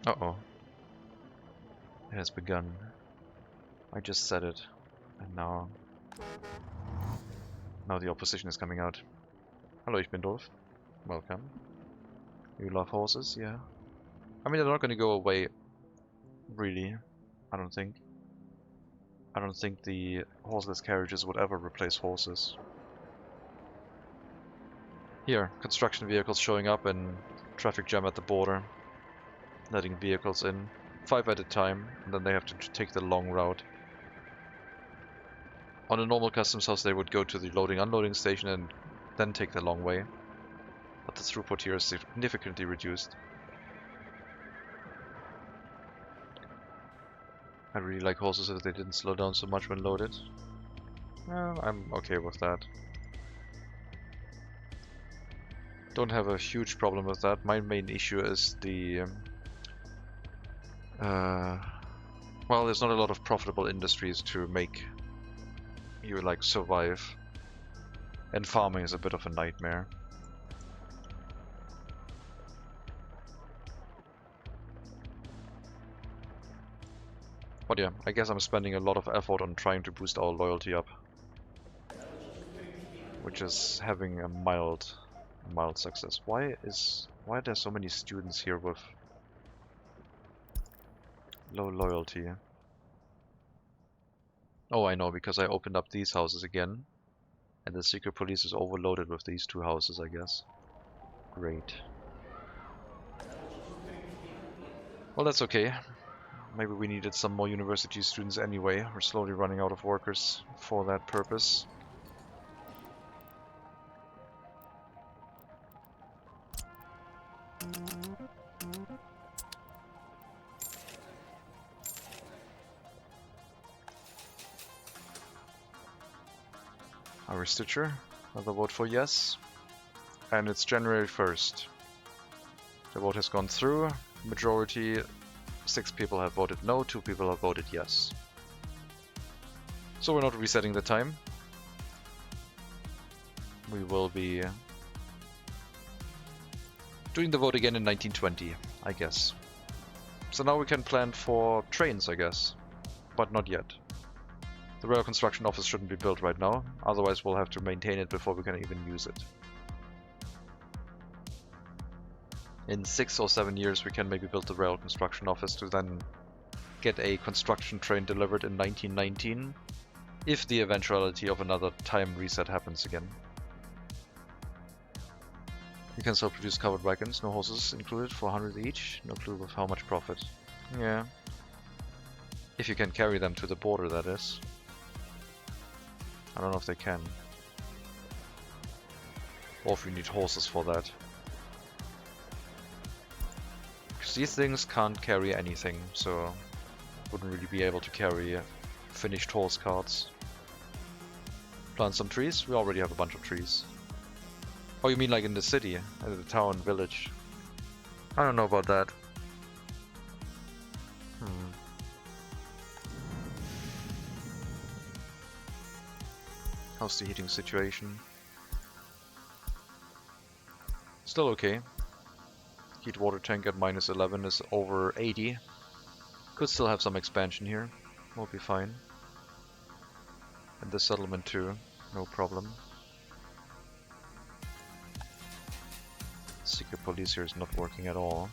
Uh-oh. It has begun. I just said it. And now the opposition is coming out. Hello, ich bin doof. Welcome. You love horses? Yeah. I mean, they're not going to go away, really. I don't think. I don't think the horseless carriages would ever replace horses. Here, construction vehicles showing up and traffic jam at the border. Letting vehicles in, 5 at a time, and then they have to take the long route. On a normal customs house they would go to the loading-unloading station and then take the long way. But the throughput here is significantly reduced. I really like horses if they didn't slow down so much when loaded. Well, I'm okay with that. Don't have a huge problem with that. My main issue is the... well, there's not a lot of profitable industries to make you, like, survive. And farming is a bit of a nightmare. But yeah, I guess I'm spending a lot of effort on trying to boost our loyalty up. Which is having a mild success. Why are there so many students here with low loyalty? Oh, I know, because I opened up these houses again. And the secret police is overloaded with these 2 houses, I guess. Great. Well, that's okay. Maybe we needed some more university students anyway. We're slowly running out of workers for that purpose. Our Stitcher, another vote for yes. And it's January 1st. The vote has gone through. Majority, 6 people have voted no, 2 people have voted yes. So we're not resetting the time. we will be doing the vote again in 1920, I guess. So now we can plan for trains, I guess, but not yet. The rail construction office shouldn't be built right now, otherwise we'll have to maintain it before we can even use it. In 6 or 7 years we can maybe build the rail construction office to then get a construction train delivered in 1919, if the eventuality of another time reset happens again. You can still produce covered wagons, no horses included, for 100 each, no clue with how much profit. Yeah. If you can carry them to the border, that is. I don't know if they can. Or if you need horses for that. Because these things can't carry anything, so wouldn't really be able to carry finished horse carts. Plant some trees? We already have a bunch of trees. Oh, you mean like in the city, in the town, village? I don't know about that. How's the heating situation? Still okay. Heat water tank at -11 is over 80. Could still have some expansion here. We'll be fine. And the settlement too, no problem. Secret police here is not working at all.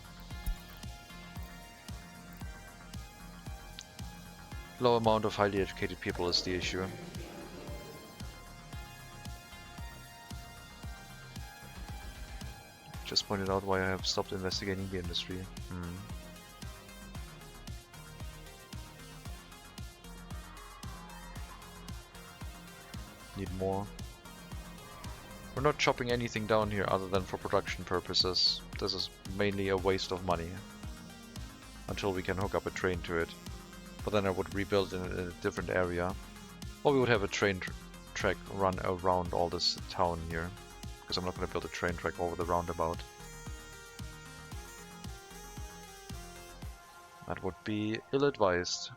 Low amount of highly educated people is the issue. Just pointed out why I have stopped investigating the industry. Need more. We're not chopping anything down here other than for production purposes. This is mainly a waste of money. Until we can hook up a train to it. But then I would rebuild in a different area. Or we would have a train track run around all this town here. Because I'm not going to build a train track over the roundabout. That would be ill-advised.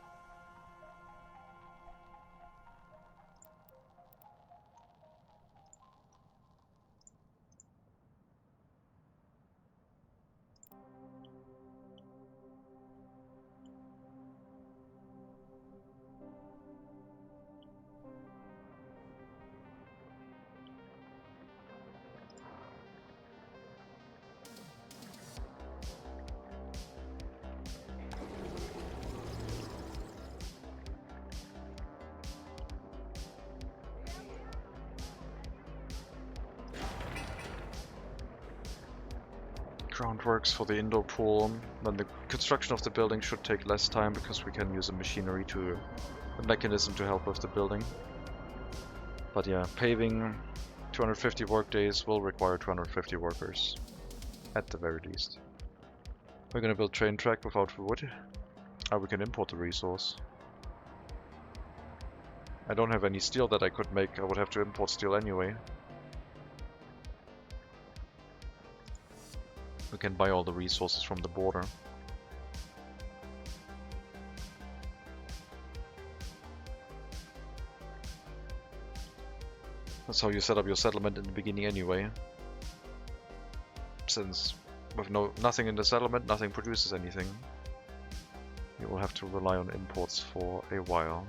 Groundworks for the indoor pool. Then the construction of the building should take less time because we can use a machinery to a mechanism to help with the building. But yeah, paving 250 work days will require 250 workers at the very least. We're gonna build train track without wood. We can import the resource. I don't have any steel that I could make. I would have to import steel anyway. We can buy all the resources from the border. That's how you set up your settlement in the beginning anyway. Since with nothing in the settlement, nothing produces anything. You will have to rely on imports for a while.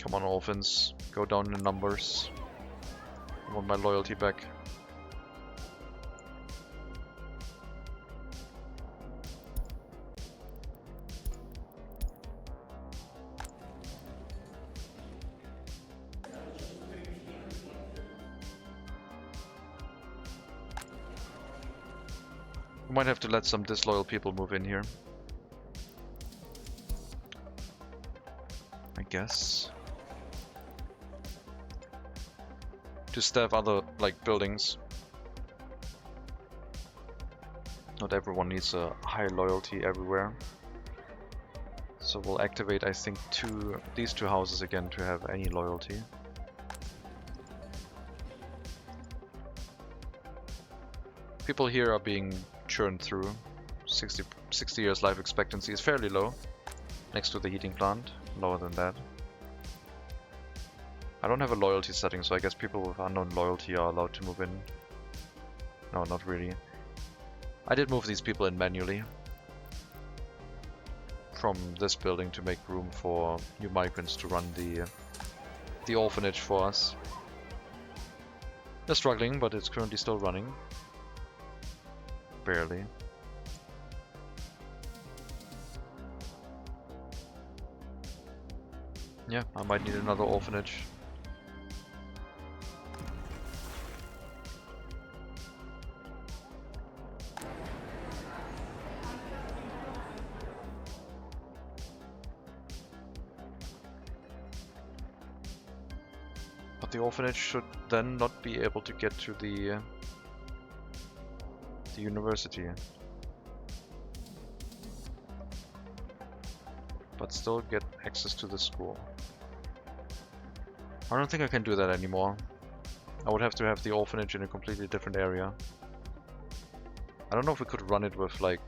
Come on, orphans, go down in numbers. I want my loyalty back. We might have to let some disloyal people move in here. I guess. To staff other, like, buildings. Not everyone needs a high loyalty everywhere. So we'll activate, I think, these two houses again to have any loyalty. People here are being churned through. 60 years life expectancy is fairly low. Next to the heating plant, lower than that. I don't have a loyalty setting, so I guess people with unknown loyalty are allowed to move in. No, not really. I did move these people in manually from this building to make room for new migrants to run the orphanage for us. They're struggling, but it's currently still running. Barely. Yeah, I might need another orphanage. But the orphanage should then not be able to get to the university. But still get access to the school. I don't think I can do that anymore. I would have to have the orphanage in a completely different area. I don't know if we could run it with like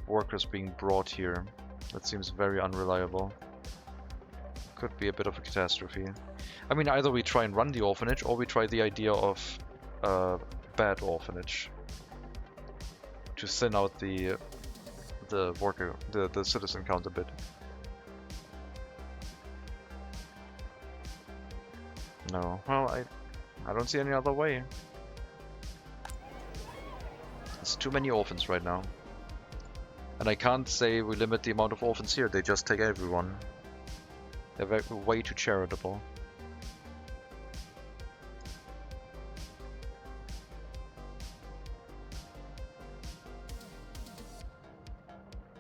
workers being brought here. That seems very unreliable. Could be a bit of a catastrophe. I mean, either we try and run the orphanage or we try the idea of a bad orphanage to thin out the citizen count a bit. No. Well, I don't see any other way. There's too many orphans right now. And I can't say we limit the amount of orphans here, they just take everyone. They're way too charitable.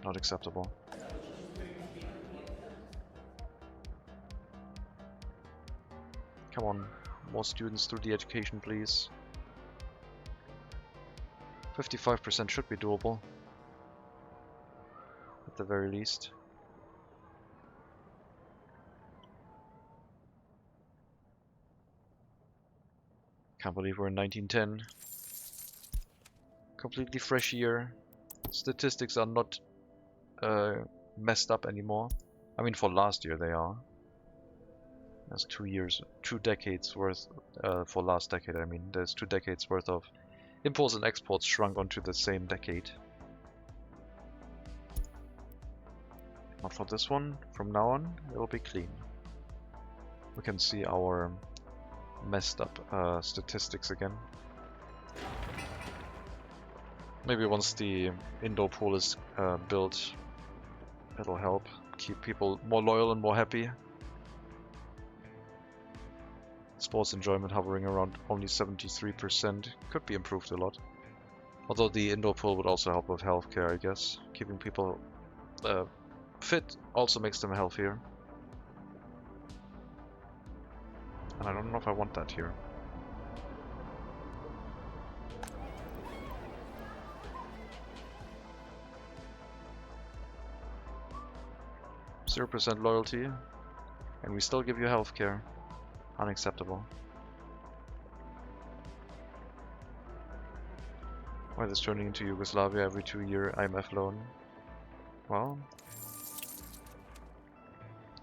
Not acceptable. Come on, more students through the education, please. 55% should be doable. At the very least. Can't believe we're in 1910. Completely fresh year. Statistics are not messed up anymore. I mean, for last year they are. There's 2 decades worth, for last decade I mean, there's 2 decades worth of imports and exports shrunk onto the same decade. Not for this one, from now on it'll be clean. We can see our messed up statistics again. Maybe once the indoor pool is built, it'll help keep people more loyal and more happy. Sports enjoyment hovering around only 73%. Could be improved a lot. Although the indoor pool would also help with healthcare, I guess. Keeping people fit also makes them healthier. And I don't know if I want that here. %0 loyalty, and we still give you healthcare. Unacceptable. Why is turning into Yugoslavia every 2-year IMF loan? Well,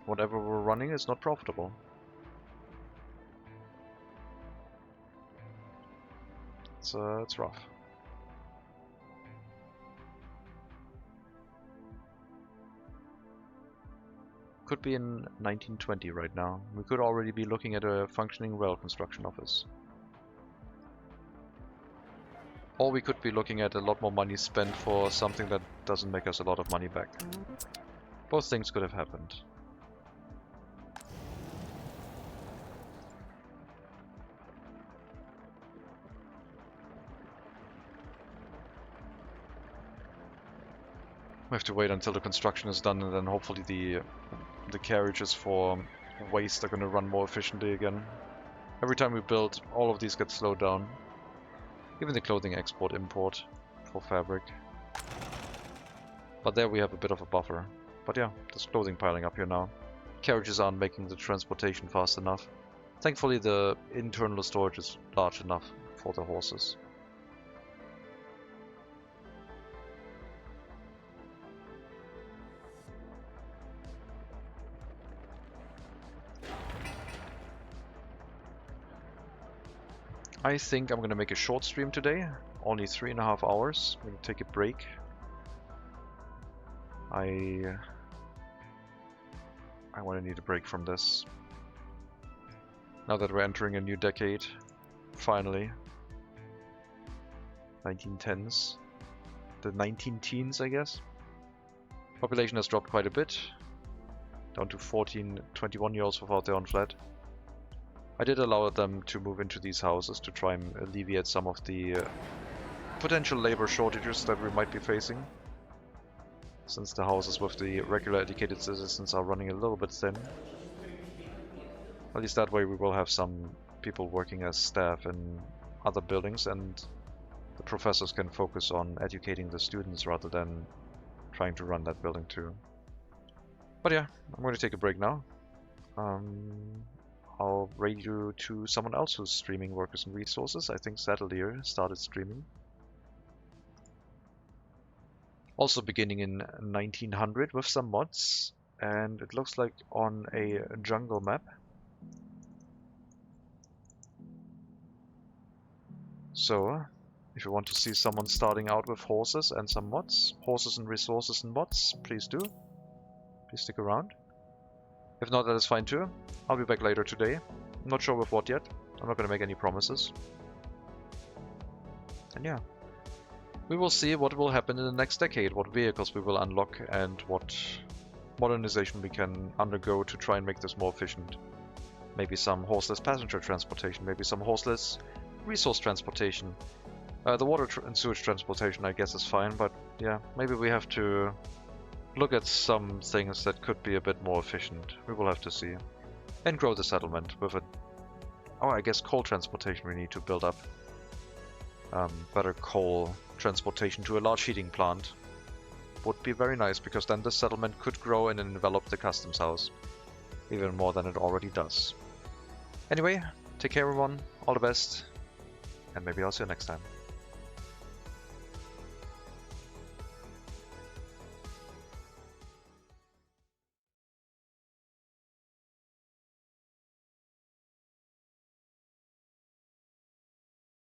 whatever we're running is not profitable. It's rough. Could be in 1920 right now. We could already be looking at a functioning rail construction office. Or we could be looking at a lot more money spent for something that doesn't make us a lot of money back. Both things could have happened. We have to wait until the construction is done, and then hopefully the carriages for waste are going to run more efficiently again. Every time we build, all of these get slowed down. Even the clothing export-import for fabric. But there we have a bit of a buffer. But yeah, there's clothing piling up here now. Carriages aren't making the transportation fast enough. Thankfully the internal storage is large enough for the horses. I think I'm gonna make a short stream today, only 3.5 hours. I'm gonna take a break. I want to need a break from this. Now that we're entering a new decade, finally. 1910s. The 19 teens, I guess. Population has dropped quite a bit. Down to 14, 21-year-olds without their own flat. I did allow them to move into these houses to try and alleviate some of the potential labor shortages that we might be facing. Since the houses with the regular educated citizens are running a little bit thin. At least that way we will have some people working as staff in other buildings, and the professors can focus on educating the students rather than trying to run that building too. But yeah, I'm going to take a break now. I'll rate you to someone else who's streaming Workers and Resources. I think Saddledeer started streaming. Also beginning in 1900 with some mods, and it looks like on a jungle map. So, if you want to see someone starting out with horses and some mods, horses and resources and mods, please do. Please stick around. If not, that is fine too. I'll be back later today. I'm not sure with what yet. I'm not going to make any promises. And yeah. We will see what will happen in the next decade, what vehicles we will unlock, and what modernization we can undergo to try and make this more efficient. Maybe some horseless passenger transportation, maybe some horseless resource transportation. The water and sewage transportation I guess is fine, but yeah, maybe we have to look at some things that could be a bit more efficient. We will have to see. And grow the settlement with it. Oh, I guess coal transportation we need to build up. Better coal transportation to a large heating plant would be very nice, because then the settlement could grow and envelop the customs house even more than it already does. Anyway, take care everyone, all the best, and maybe I'll see you next time.